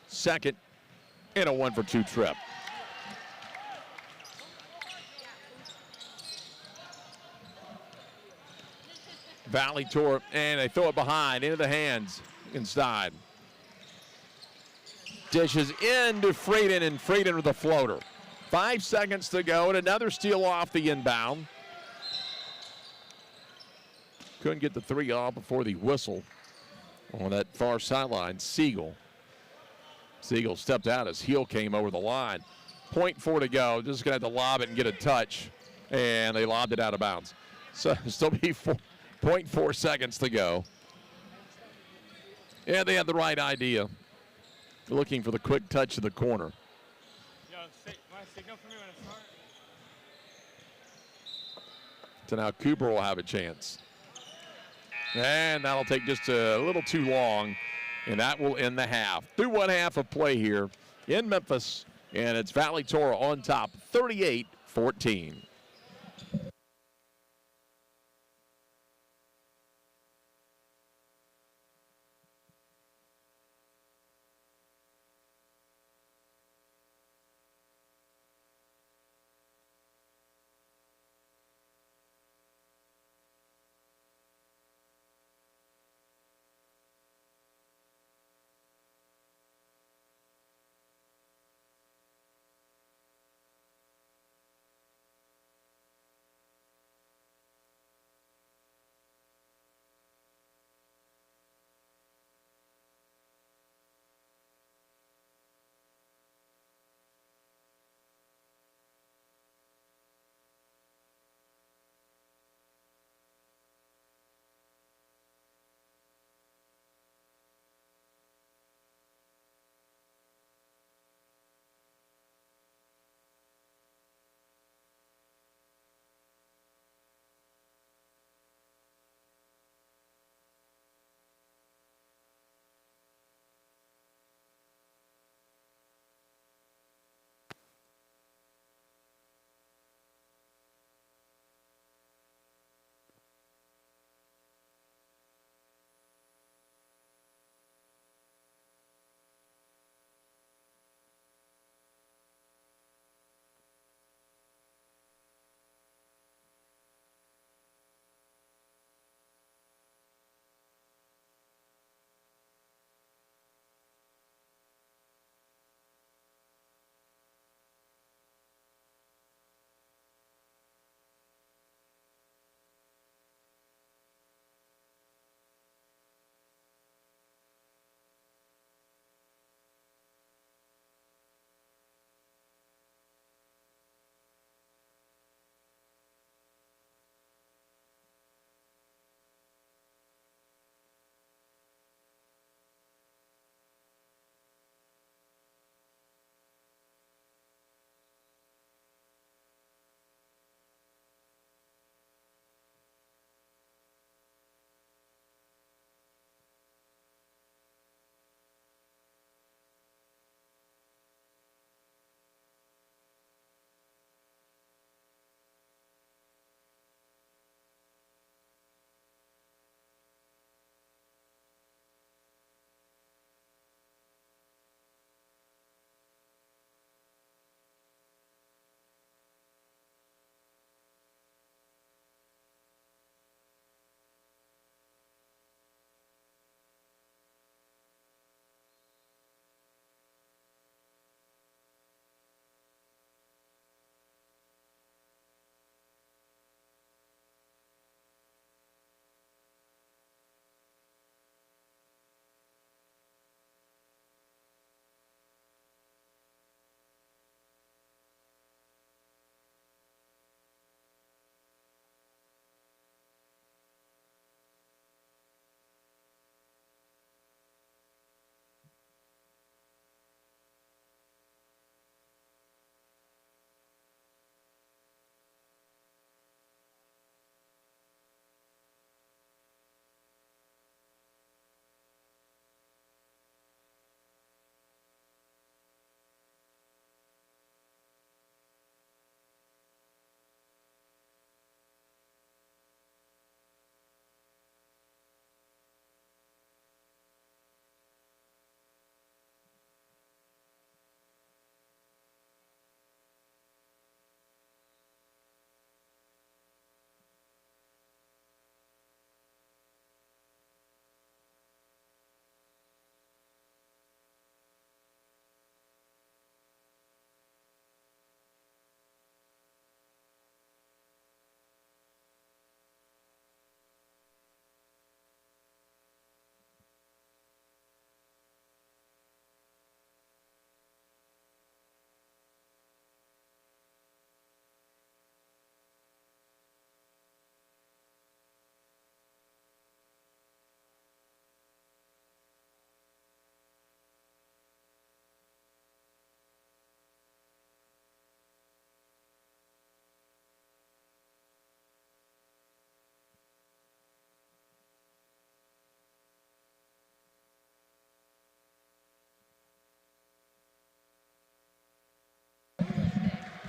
Second, and a 1-for-2 trip. Valley Toro, and they throw it behind, into the hands, inside. Dishes into Frieden, and Frieden with a floater. 5 seconds to go, and another steal off the inbound. Couldn't get the 3 off before the whistle on that far sideline. Siegel stepped out. His heel came over the line. 0.4 to go. Just going to have to lob it and get a touch, and they lobbed it out of bounds. So still be 0.4 seconds to go. Yeah, they had the right idea. Looking for the quick touch to the corner. Signal for me when it starts. So now Cooper will have a chance. And that'll take just a little too long, and that will end the half. Through one half of play here in Memphis, and it's Valley Toro on top, 38-14.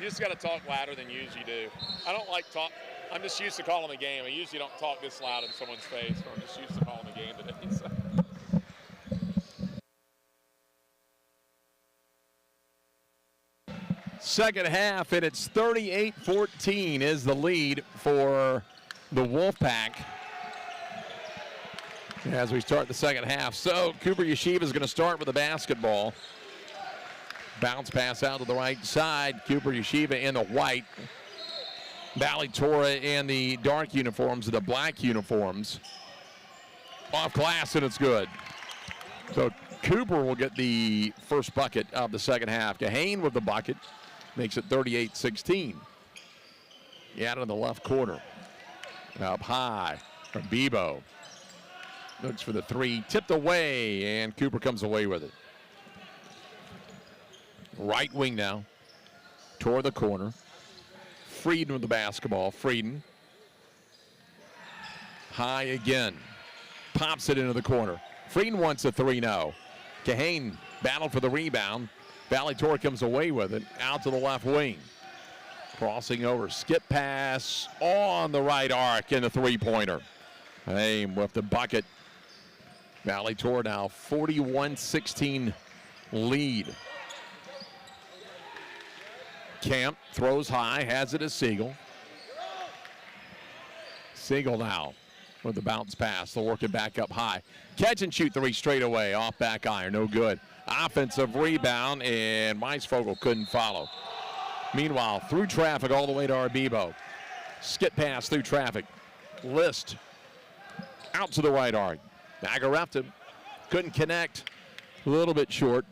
just got to talk louder than you usually do. I don't like talk. I'm just used to calling the game. I usually don't talk this loud in someone's face, but I'm just used to calling the game today. So. Second half, and it's 38-14 is the lead for the Wolfpack as we start the second half. So Cooper Yeshiva is going to start with the basketball. Bounce pass out to the right side. Cooper Yeshiva in the white. Valley Torah in the dark uniforms, the black uniforms. Off glass, and it's good. So Cooper will get the first bucket of the second half. Kahane with the bucket. Makes it 38-16. Out in the left corner. Up high from Bebo. Looks for the three. Tipped away, and Cooper comes away with it. Right wing now. Toward the corner. Frieden with the basketball. Frieden. High again. Pops it into the corner. Frieden wants a three now. Kahane battled for the rebound. Valley Torah comes away with it. Out to the left wing. Crossing over. Skip pass on the right arc in the three-pointer. Aim with the bucket. Valley Torah now 41-16 lead. Camp throws high, has it as Siegel. Siegel now with the bounce pass. They'll work it back up high. Catch and shoot three straight away. Off back iron, no good. Offensive rebound, and Weisvogel couldn't follow. Meanwhile, through traffic all the way to Arbibo. Skip pass through traffic. List out to the right arc. Nagarefta couldn't connect. A little bit short.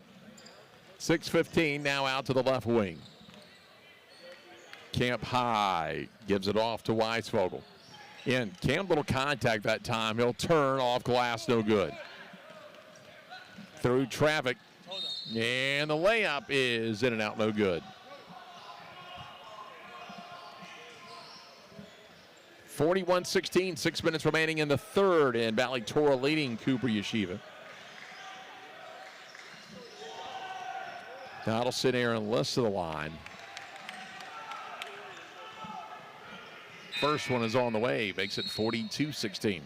6:15 now out to the left wing. Camp high gives it off to Weisvogel. In Camp little contact that time. He'll turn off glass, no good. Through traffic, and the layup is in and out, no good. 41-16, 6 minutes remaining in the third, and Valley Torah leading Cooper Yeshiva. Donaldson, Aaron List to the line. First one is on the way, makes it 42-16.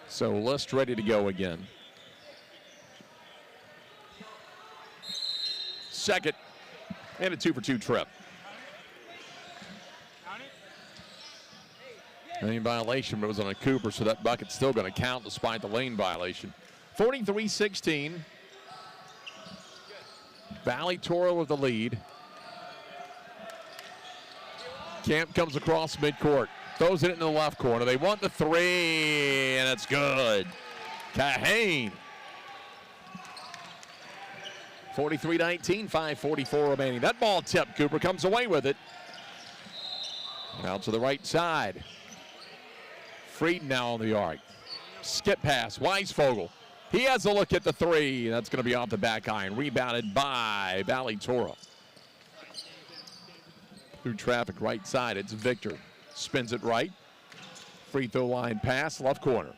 So List ready to go again. Second, and a 2-for-2 trip. Lane violation, but it was on a Cooper, so that bucket's still going to count despite the lane violation. 43-16. Valley Torah with the lead. Camp comes across midcourt. Throws it into the left corner. They want the three, and it's good. Kahane. 43-19, 5:44 remaining. That ball tipped. Cooper comes away with it. Out to the right side. Frieden now on the arc. Skip pass. Weisvogel. He has a look at the three. That's going to be off the back iron. Rebounded by Valley Torah. Through traffic, right side. It's Victor. Spins it right. Free throw line pass, left corner.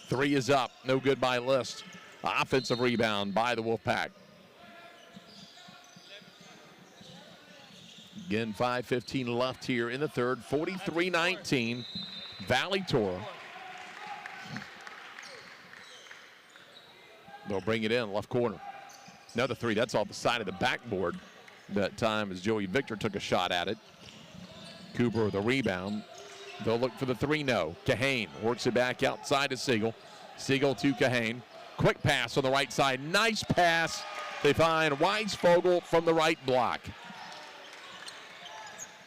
Three is up. No good by List. Offensive rebound by the Wolfpack. Again, 5:15 left here in the third. 43-19. Valley Torah. They'll bring it in, left corner. Another three. That's off the side of the backboard. That time as Joey Victor took a shot at it. Cooper with a rebound. They'll look for the three, no. Kahane works it back outside to Siegel. Siegel to Kahane. Quick pass on the right side. Nice pass. They find Weisvogel from the right block.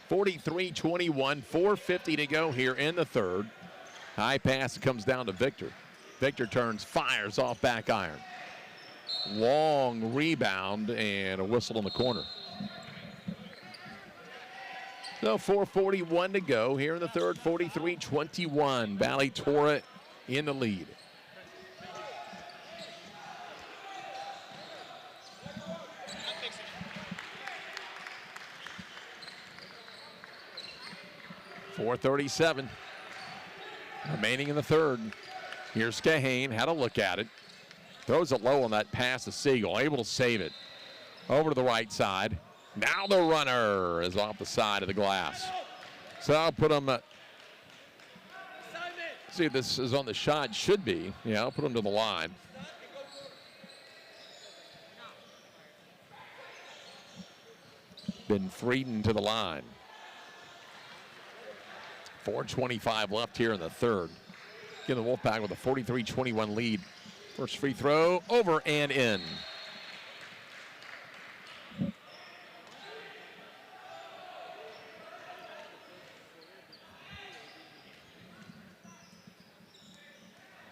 43-21, 4:50 to go here in the third. High pass comes down to Victor. Victor turns, fires off back iron. Long rebound and a whistle in the corner. So 4:41 to go here in the third, 43-21. Valley Torah in the lead. 4:37 remaining in the third. Here's Kahane, had a look at it. Throws it low on that pass to Siegel, able to save it. Over to the right side. Now the runner is off the side of the glass. So I'll put him, see if this is on the shot, should be. Yeah, I'll put him to the line. Ben Frieden to the line. 4:25 left here in the third. Again, the Wolfpack with a 43-21 lead. First free throw, over and in.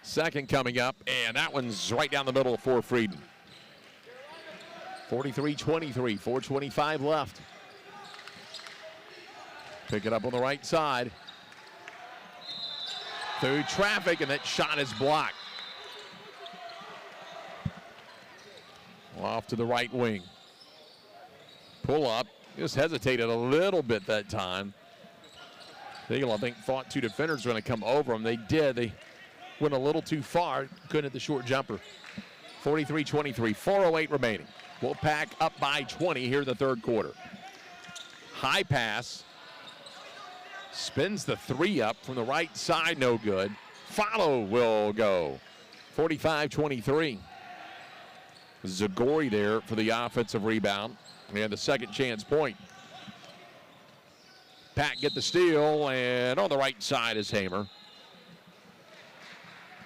Second coming up, and that one's right down the middle for Frieden. 43-23, 4:25 left. Pick it up on the right side. Through traffic, and that shot is blocked. Off to the right wing. Pull up. Just hesitated a little bit that time. Siegel, I think, thought two defenders were going to come over him. They did. They went a little too far. Couldn't hit the short jumper. 43-23, 4:08 remaining. Wolfpack up by 20 here in the third quarter. High pass. Spins the three up from the right side, no good. Follow will go. 45-23. Zagori there for the offensive rebound. And the second chance point. Pat get the steal, and on the right side is Hamer.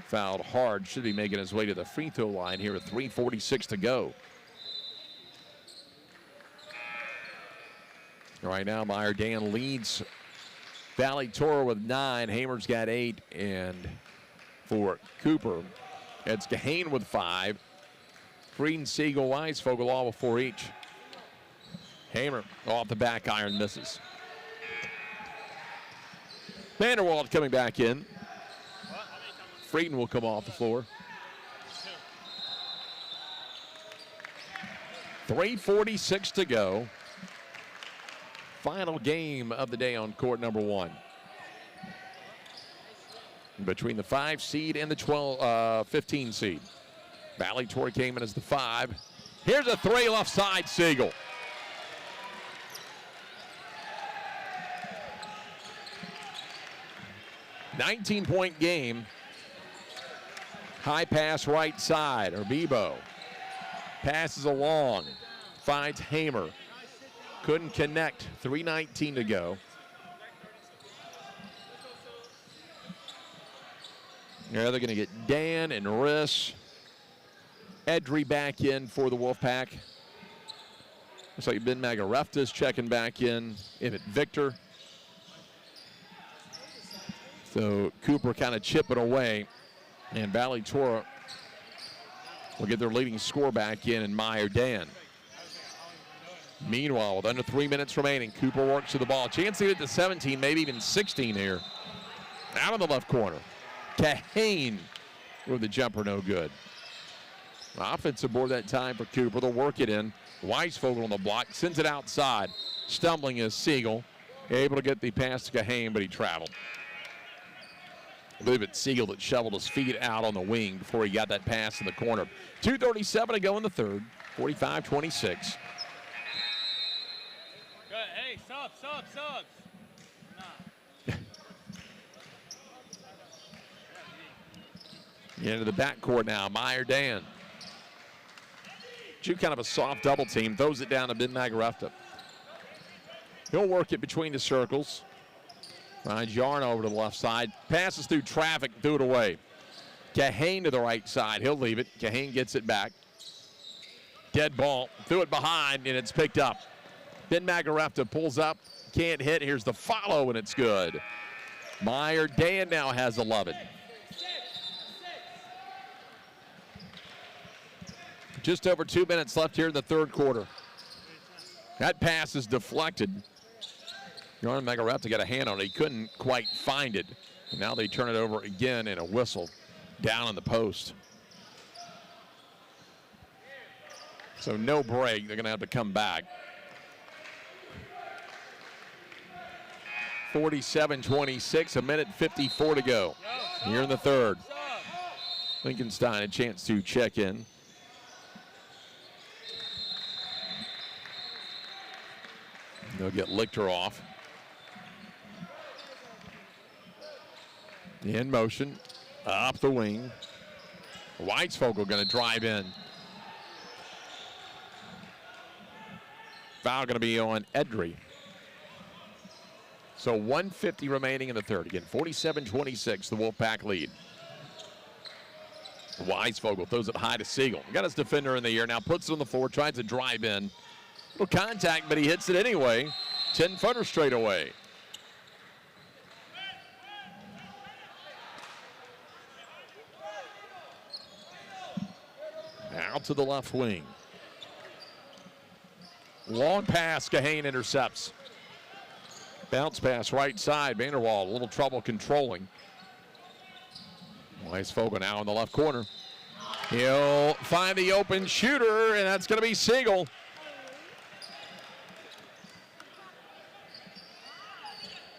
Fouled hard, should be making his way to the free throw line here with 3:46 to go. Right now, Meyer Dan leads Valley Toro with 9. Hamer's got 8. And for Cooper, it's Kahane with 5. Frieden, Siegel, Weisvogel all with 4 each. Hamer off the back iron misses. Vanderwald coming back in. Frieden will come off the floor. 3:46 to go. Final game of the day on court number 1. Between the 5 seed and the 15 seed. Valley Toro came in as the 5. Here's a 3 left side, Siegel. $19-point game. High pass right side, Urbibo. Passes along, finds Hamer. Couldn't connect, 3:19 to go. Now they're gonna get Dan and Riss. Edry back in for the Wolfpack. Looks like Ben Magarefta's checking back in. Emmett Victor. So Cooper kind of chipping away. And Valley Toro will get their leading scorer back in Meyer Dan. Meanwhile, with under 3 minutes remaining, Cooper works to the ball. Chance to get to 17, maybe even 16 here. Out of the left corner. Kahane with the jumper, no good. Offensive board that time for Cooper. They'll work it in. Weisvogel on the block, sends it outside. Stumbling is Siegel. Able to get the pass to Kahane, but he traveled. I believe it's Siegel that shoveled his feet out on the wing before he got that pass in the corner. 2:37 to go in the third. 45-26. Hey, subs. Into the backcourt now, Meyer Dan. Drew kind of a soft double team, throws it down to Ben Magarefta. He'll work it between the circles. Finds Yarn over to the left side. Passes through traffic, threw it away. Kahane to the right side. He'll leave it. Kahane gets it back. Dead ball. Threw it behind, and it's picked up. Ben Magarefta pulls up. Can't hit. Here's the follow, and it's good. Meyer Dan now has 11. Just over 2 minutes left here in the third quarter. That pass is deflected. Yarn Magarefta got a hand on it. He couldn't quite find it. And now they turn it over again in a whistle down on the post. So no break. They're going to have to come back. 47-26, a minute 54 to go here in the third. Lincolnstein a chance to check in. They'll get Lichter off. In motion, up the wing. Weisvogel going to drive in. Foul going to be on Edry. So 1:50 remaining in the third. Again, 47-26, the Wolfpack lead. Weisvogel throws it high to Siegel. Got his defender in the air now, puts it on the floor, tries to drive in. Little contact, but he hits it anyway. 10-footer straight away. Out to the left wing. Long pass, Kahane intercepts. Bounce pass right side. Vanderwall, a little trouble controlling. Weisvogel now in the left corner. He'll find the open shooter, and that's going to be Siegel.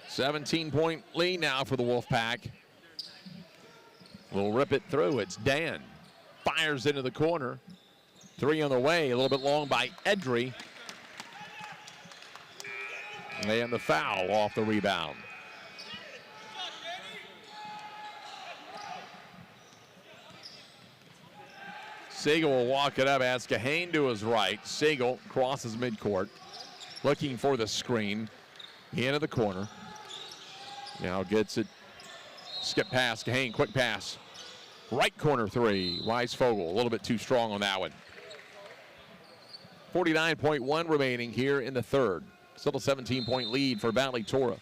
$17-point lead now for the Wolfpack. We'll rip it through. It's Dan. Fires into the corner. Three on the way, a little bit long by Edry. And the foul off the rebound. Siegel will walk it up, as Kahane to his right. Siegel crosses midcourt, looking for the screen. Into the corner. Now gets it. Skip pass, Kahane, quick pass. Right corner three. Weisvogel, a little bit too strong on that one. 49.1 remaining here in the third. Still a 17-point lead for Valley Torah.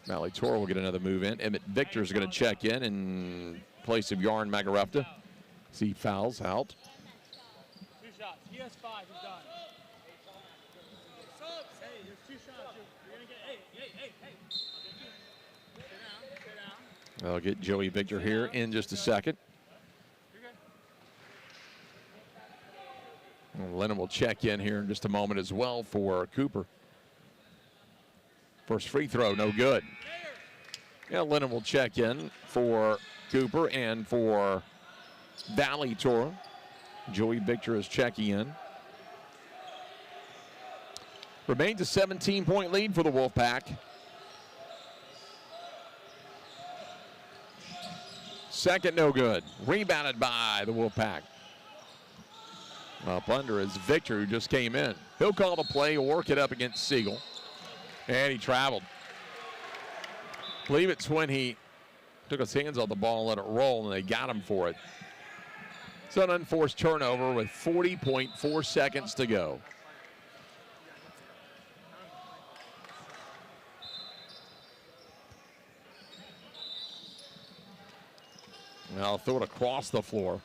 Valley Torah will get another move in. Emmett Victor is going to check in place of Yarn Magarefta. See fouls out. 2 shots. He has 5. He's done. Hey, there's 2 shots. You're going to get. Hey. Sit down. I'll get Joey Victor here in just a second. Lennon will check in here in just a moment as well for Cooper. First free throw, no good. Yeah, Lennon will check in for Cooper and for Valley Torah. Joey Victor is checking in. Remains a 17-point lead for the Wolfpack. Second, no good. Rebounded by the Wolfpack. Up under is Victor, who just came in. He'll call the play, work it up against Siegel. And he traveled. I believe it's when he took his hands off the ball and let it roll, and they got him for it. It's an unforced turnover with 40.4 seconds to go. Now throw it across the floor.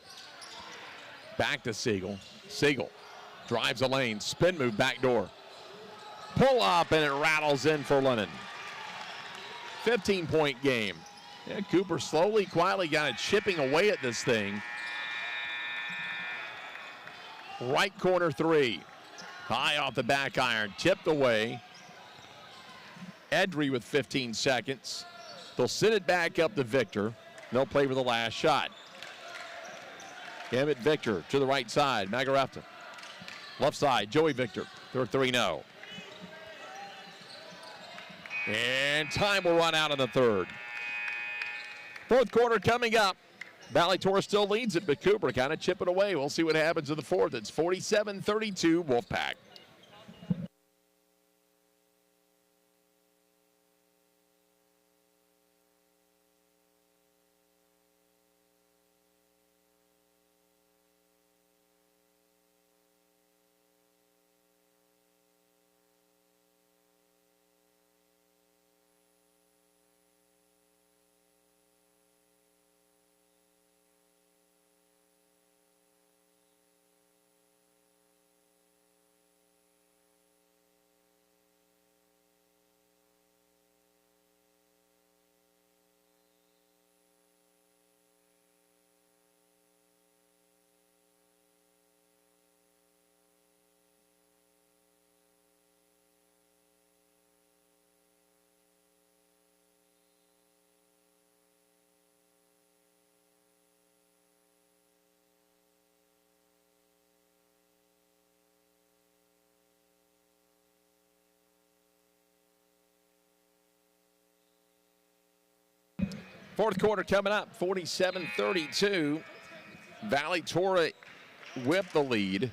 Back to Siegel. Siegel drives a lane, spin move, back door. Pull up, and it rattles in for Lennon. 15-point game. Yeah, Cooper slowly, quietly got it chipping away at this thing. Right corner three. High off the back iron, tipped away. Edry with 15 seconds. They'll send it back up to Victor. They'll play for the last shot. Emmett Victor to the right side. Magarefta. Left side, Joey Victor. They're 3-0. And time will run out in the third. Fourth quarter coming up. Valley Torah still leads it, but Cooper kind of chip it away. We'll see what happens in the fourth. It's 47-32 Wolfpack. Fourth quarter coming up, 47-32. Valley Torah with the lead.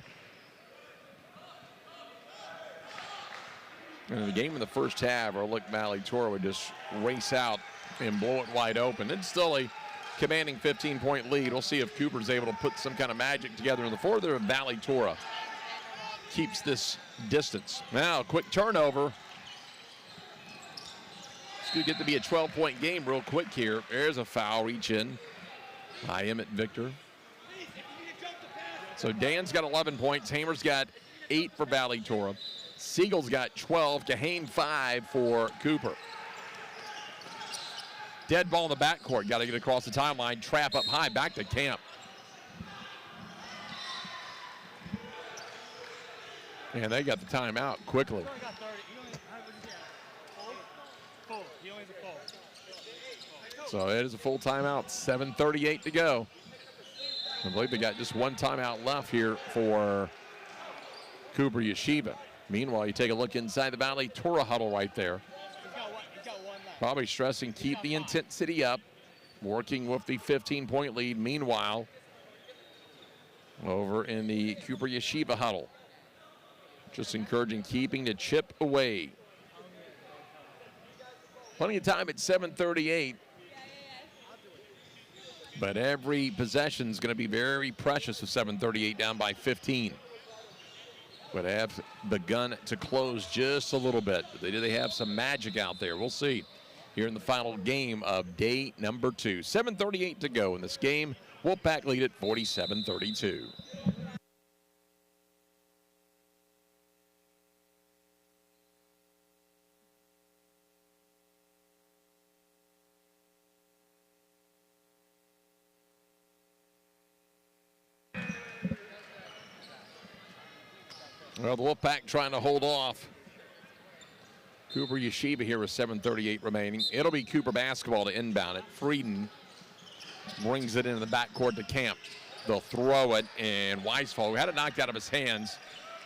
And in the game in the first half, or look, Valley Torah would just race out and blow it wide open. It's still a commanding 15-point lead. We'll see if Cooper's able to put some kind of magic together in the fourth, or if Valley Torah keeps this distance. Now, quick turnover. It's going to get to be a 12-point game real quick here. There's a foul, reach in by Emmett Victor. So Dan's got 11 points. Hamer's got 8 for Valley Torah. Siegel's got 12. Kahane 5 for Cooper. Dead ball in the backcourt. Got to get across the timeline. Trap up high. Back to Camp. And they got the timeout quickly. So it is a full timeout. 7:38 to go. I believe they got just one timeout left here for Cooper Yeshiva. Meanwhile, you take a look inside the Valley Torah huddle right there. Probably stressing keep the intensity up, working with the 15-point lead. Meanwhile, over in the Cooper Yeshiva huddle, just encouraging keeping the chip away. Plenty of time at 7:38. But every possession is going to be very precious with 7:38 down by 15. But have begun to close just a little bit. Do they have some magic out there? We'll see here in the final game of day number 2. 7:38 to go in this game. Wolfpack lead at 47-32. Well, the Wolfpack trying to hold off Cooper Yeshiva here with 7:38 remaining. It'll be Cooper basketball to inbound it. Frieden brings it into the backcourt to Camp. They'll throw it, and Weisfall had it knocked out of his hands.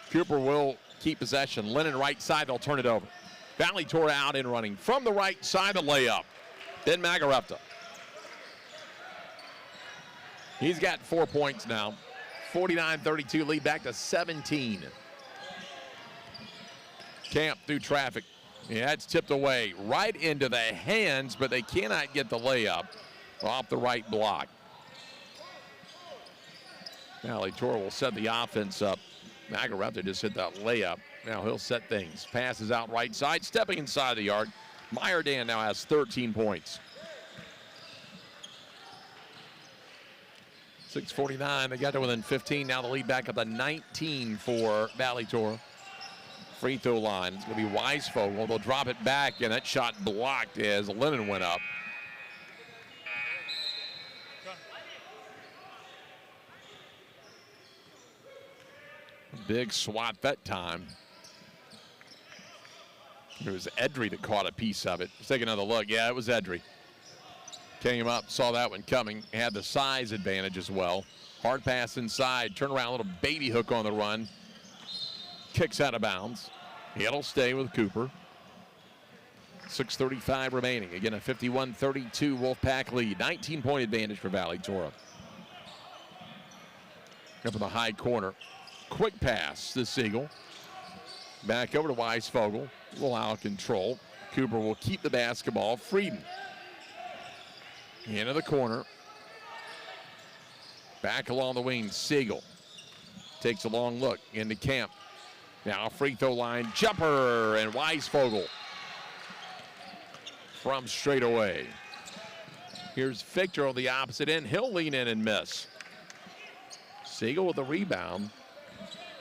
Cooper will keep possession. Lennon right side, they'll turn it over. Valley Torah out and running from the right side, the layup. Ben Magarepta. He's got 4 points now. 49-32 lead back to 17. Camp through traffic. Yeah, it's tipped away right into the hands, but they cannot get the layup off the right block. Valley Torah will set the offense up. Magarepta just hit that layup. Now he'll set things. Passes out right side, stepping inside the arc. Meyerdan now has 13 points. 6:49, they got to within 15. Now the lead back up to 19 for Valley Torah. Free throw line. It's going to be Weisfogel. They'll drop it back, and that shot blocked as Lennon went up. Big swat that time. It was Edry that caught a piece of it. Let's take another look. Yeah, it was Edry. Came up, saw that one coming. Had the size advantage as well. Hard pass inside. Turn around, little baby hook on the run. Kicks out of bounds. It'll stay with Cooper. 6:35 remaining. Again, a 51-32 Wolfpack lead. 19-point advantage for Valley Torah. Up in the high corner. Quick pass to Siegel. Back over to Weisfogel. Will allow control. Cooper will keep the basketball. Frieden. Into the corner. Back along the wing. Siegel takes a long look into Camp. Now free throw line jumper, and Weisfogel from straight away. Here's Victor on the opposite end. He'll lean in and miss. Siegel with the rebound.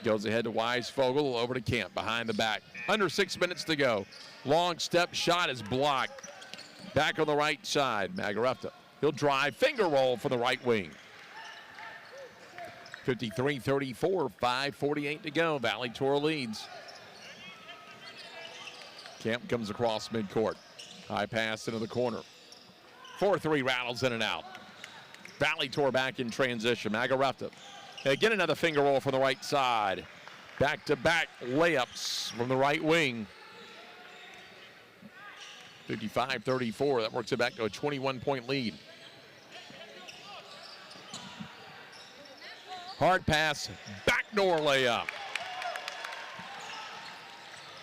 Goes ahead to Weisfogel, over to Camp behind the back. Under 6 minutes to go. Long step shot is blocked. Back on the right side, Magarepta. He'll drive, finger roll for the right wing. 53-34, 5:48 to go. Valley Torah leads. Camp comes across midcourt. High pass into the corner. 4-3 rattles in and out. Valley Torah back in transition. Magarepta. Again, another finger roll from the right side. Back-to-back layups from the right wing. 55-34. That works it back to a 21-point lead. Hard pass, backdoor layup.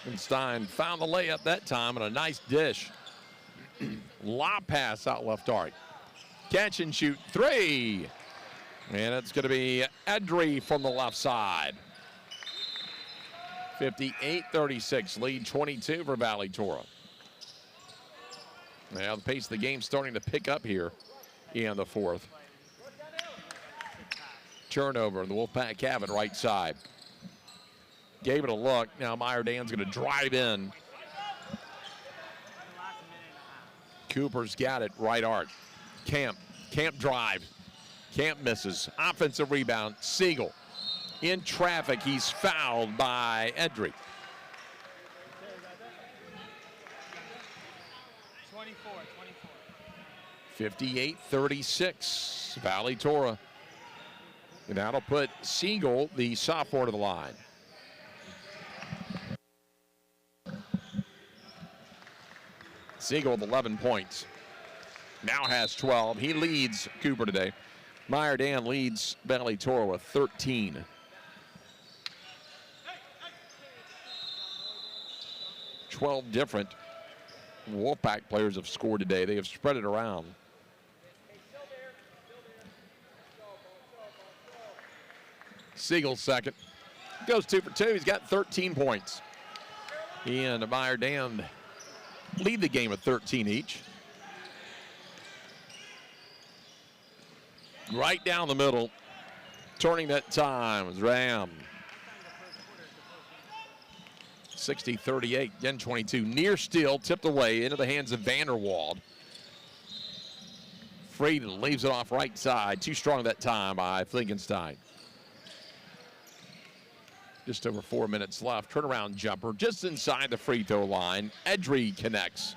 And Stein found the layup that time and a nice dish. Lob pass out left arc. Catch and shoot three. And it's going to be Edry from the left side. 58-36, lead 22 for Valley Torah. Now the pace of the game starting to pick up here in the fourth. Turnover, the Wolfpack have it right side. Gave it a look. Now Meyer Dan's going to drive in. Cooper's got it, right arc. Camp drive. Camp misses. Offensive rebound, Siegel. In traffic, he's fouled by Edry. 58-36, Valley Torah. And that'll put Siegel, the sophomore, to the line. Siegel with 11 points. Now has 12. He leads Cooper today. Meyer Dan leads Valley Torah with 13. Twelve different Wolfpack players have scored today. They have spread it around. Siegel second. Goes 2 for 2. He's got 13 points. He and Meyer Dan lead the game with 13 each. Right down the middle. Turning that time was Ram. 60-38, then 22. Near steal, tipped away into the hands of Vanderwald. Frieden leaves it off right side. Too strong that time by Flinkenstein. Just over 4 minutes left. Turnaround jumper just inside the free throw line. Edry connects.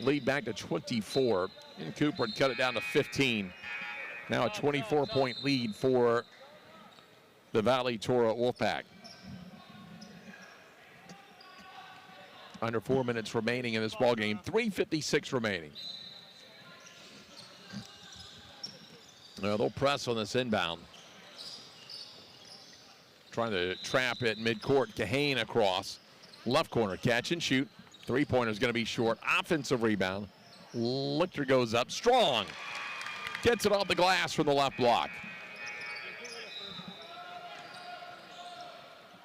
Lead back to 24. And Cooper had cut it down to 15. Now a 24-point lead for the Valley Torah Wolfpack. Under 4 minutes remaining in this ball game. 3:56 remaining. Well, they'll press on this inbound. Trying to trap it midcourt. Kahane across. Left corner, catch and shoot. Three-pointer is going to be short. Offensive rebound. Lichter goes up strong. Gets it off the glass from the left block.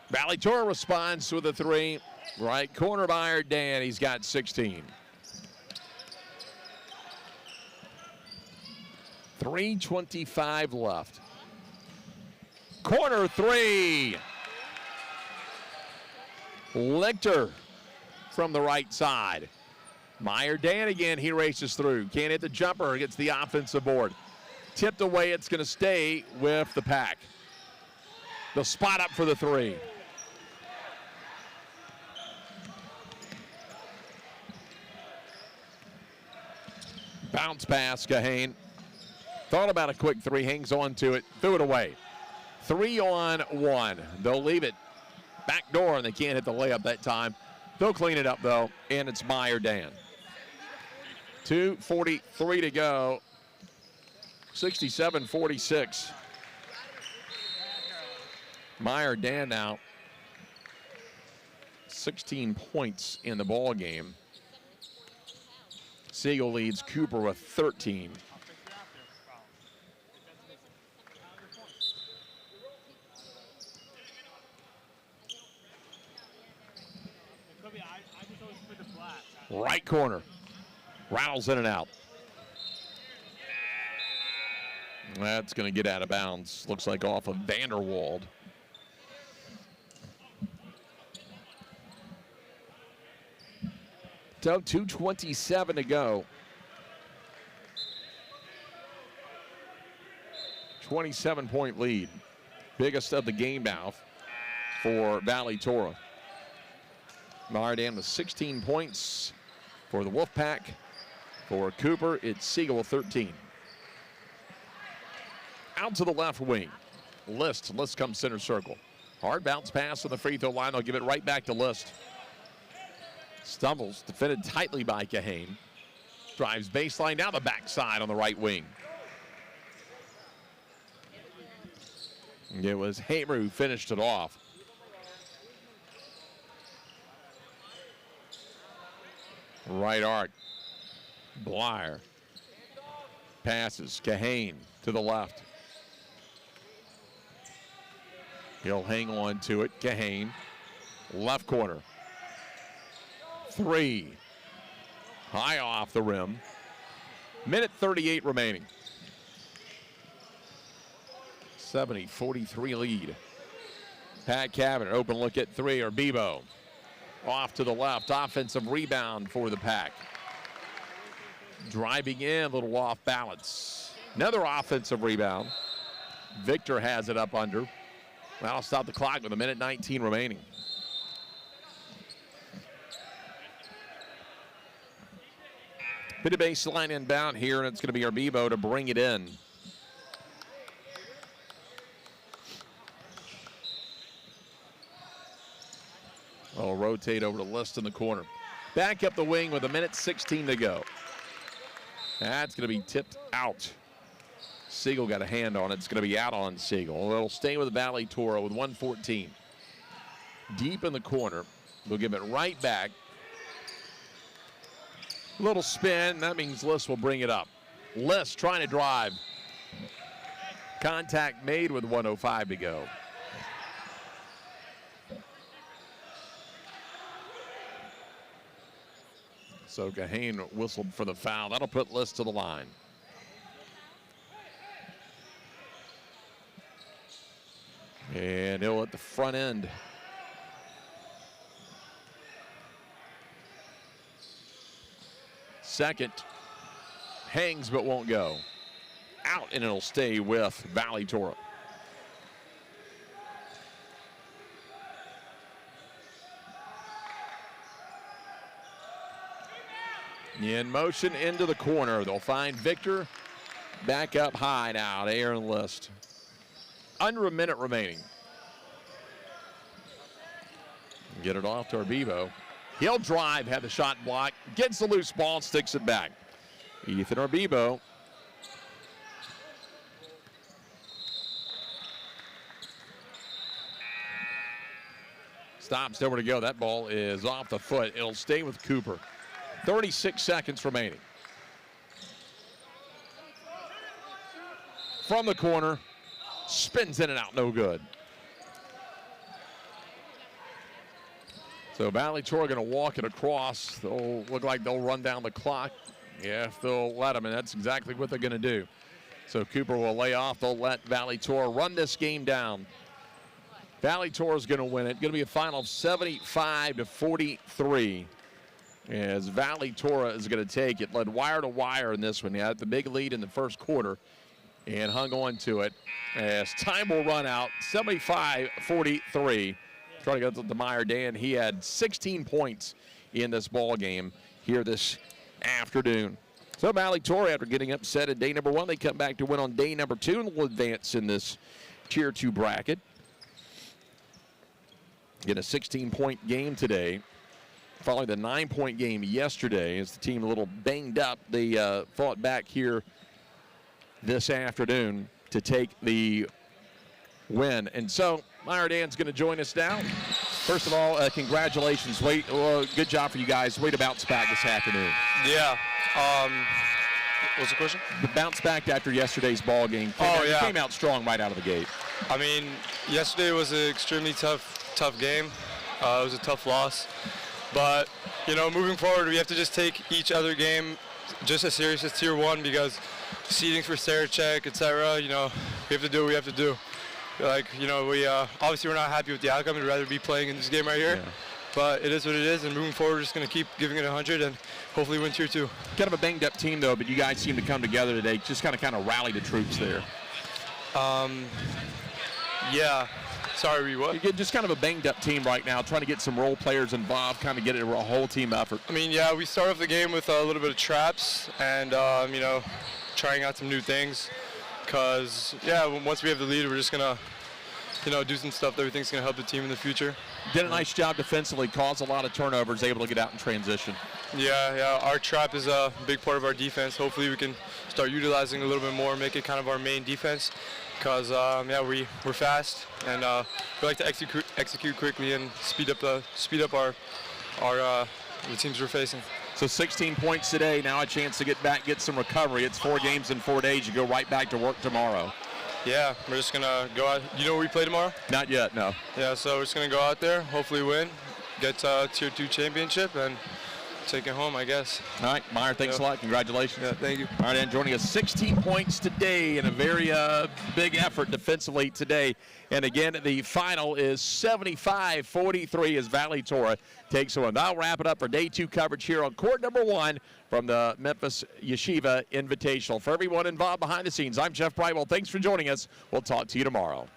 Valley Torah responds with a three. Right corner by Dan. He's got 16. 3:25 left. Corner three. Lichter from the right side. Meyer Dan again, he races through. Can't hit the jumper, gets the offensive board. Tipped away, it's going to stay with the Pack. The spot up for the three. Bounce pass, Kahane. Thought about a quick three, hangs on to it, threw it away. 3-on-1. They'll leave it back door, and they can't hit the layup that time. They'll clean it up, though, and it's Meyer Dan. 2:43 to go. 67-46. Meyer Dan now 16 points in the ball game. Siegel leads Cooper with 13. Right corner. Rattles in and out. That's going to get out of bounds. Looks like off of Vanderwald. So 2:27 to go. 27-point lead. Biggest of the game now for Valley Torah. Meyer Dan with 16 points for the Wolfpack. For Cooper, it's Siegel with 13. Out to the left wing. List comes center circle. Hard bounce pass on the free throw line. They'll give it right back to List. Stumbles, defended tightly by Kahane. Drives baseline down the backside on the right wing. It was Hamer who finished it off. Right arc. Blyer. Passes. Kahane to the left. He'll hang on to it. Kahane. Left corner. 3. High off the rim. Minute 38 remaining. 70-43 lead. Pat Cabinet, open look at 3, or Bebo. Off to the left, offensive rebound for the Pack. Driving in, a little off balance. Another offensive rebound. Victor has it up under. That'll stop the clock with a minute 19 remaining. Bit of baseline inbound here, and it's going to be Arbibo to bring it in. I'll rotate over to List in the corner. Back up the wing with a minute 16 to go. That's going to be tipped out. Siegel got a hand on it. It's going to be out on Siegel. It'll stay with Valley Toro with 1:14. Deep in the corner. They'll give it right back. Little spin. That means List will bring it up. List trying to drive. Contact made with 1:05 to go. So Kahane whistled for the foul. That'll put List to the line. And he'll at the front end. Second. Hangs but won't go. Out, and it'll stay with Valley Toro. In motion into the corner. They'll find Victor. Back up high now to Aaron List. Under a minute remaining. Get it off to Arbibo. He'll drive, have the shot blocked. Gets the loose ball, sticks it back. Ethan Arbibo. Stops, nowhere to go. That ball is off the foot. It'll stay with Cooper. 36 seconds remaining. From the corner, spins in and out, no good. So Valley Toro going to walk it across. They'll look like they'll run down the clock. Yeah, if they'll let them, and that's exactly what they're going to do. So Cooper will lay off. They'll let Valley Toro run this game down. Valley Toro is going to win it. Going to be a final of 75-43. As Valley Toro is going to take it. Led wire to wire in this one. He had the big lead in the first quarter and hung on to it. As time will run out, 75-43. Trying to go to DeMeyer Dan. He had 16 points in this ball game here this afternoon. So Valley Toro, after getting upset at day number 1, they come back to win on day number 2 and will advance in this Tier 2 bracket. Get a 16-point game today. Following the 9-point game yesterday, as the team a little banged up, they fought back here this afternoon to take the win. And so Meyer Dan's going to join us now. First of all, congratulations. Good job for you guys. Way to bounce back this afternoon. Yeah. What's the question? The bounce back after yesterday's ball game. Came out strong right out of the gate. I mean, yesterday was an extremely tough game. It was a tough loss. But, you know, moving forward, we have to just take each other game just as serious as Tier 1 because seedings for Sarachek, etc., you know, we have to do what we have to do. Like, you know, we obviously we're not happy with the outcome. We'd rather be playing in this game right here. Yeah. But it is what it is, and moving forward, we're just going to keep giving it 100 and hopefully win Tier 2. Kind of a banged-up team, though, but you guys seem to come together today, just kind of rally the troops there. Yeah. Sorry, what? You get just kind of a banged-up team right now, trying to get some role players involved, kind of get it a whole team effort. I mean, yeah, we start off the game with a little bit of traps and, you know, trying out some new things. Because, yeah, once we have the lead, we're just going to, you know, do some stuff that we think is going to help the team in the future. Did a nice job defensively, caused a lot of turnovers, able to get out in transition. Yeah, our trap is a big part of our defense. Hopefully we can start utilizing a little bit more, make it kind of our main defense. Because we're fast and we like to execute quickly and speed up the teams we're facing. So 16 points today. Now a chance to get back, get some recovery. It's 4 games in 4 days. You go right back to work tomorrow. Yeah, we're just gonna go out. You know where we play tomorrow? Not yet, no. Yeah, so we're just gonna go out there, hopefully win, get Tier 2 championship, and take it home, I guess. All right, Meyer, thanks a lot. Congratulations. Yeah, thank you. All right, and joining us, 16 points today in a very big effort defensively today. And again, the final is 75-43 as Valley Torah takes on. That'll wrap it up for day 2 coverage here on court number 1 from the Memphis Yeshiva Invitational. For everyone involved behind the scenes, I'm Jeff Brightwell. Thanks for joining us. We'll talk to you tomorrow.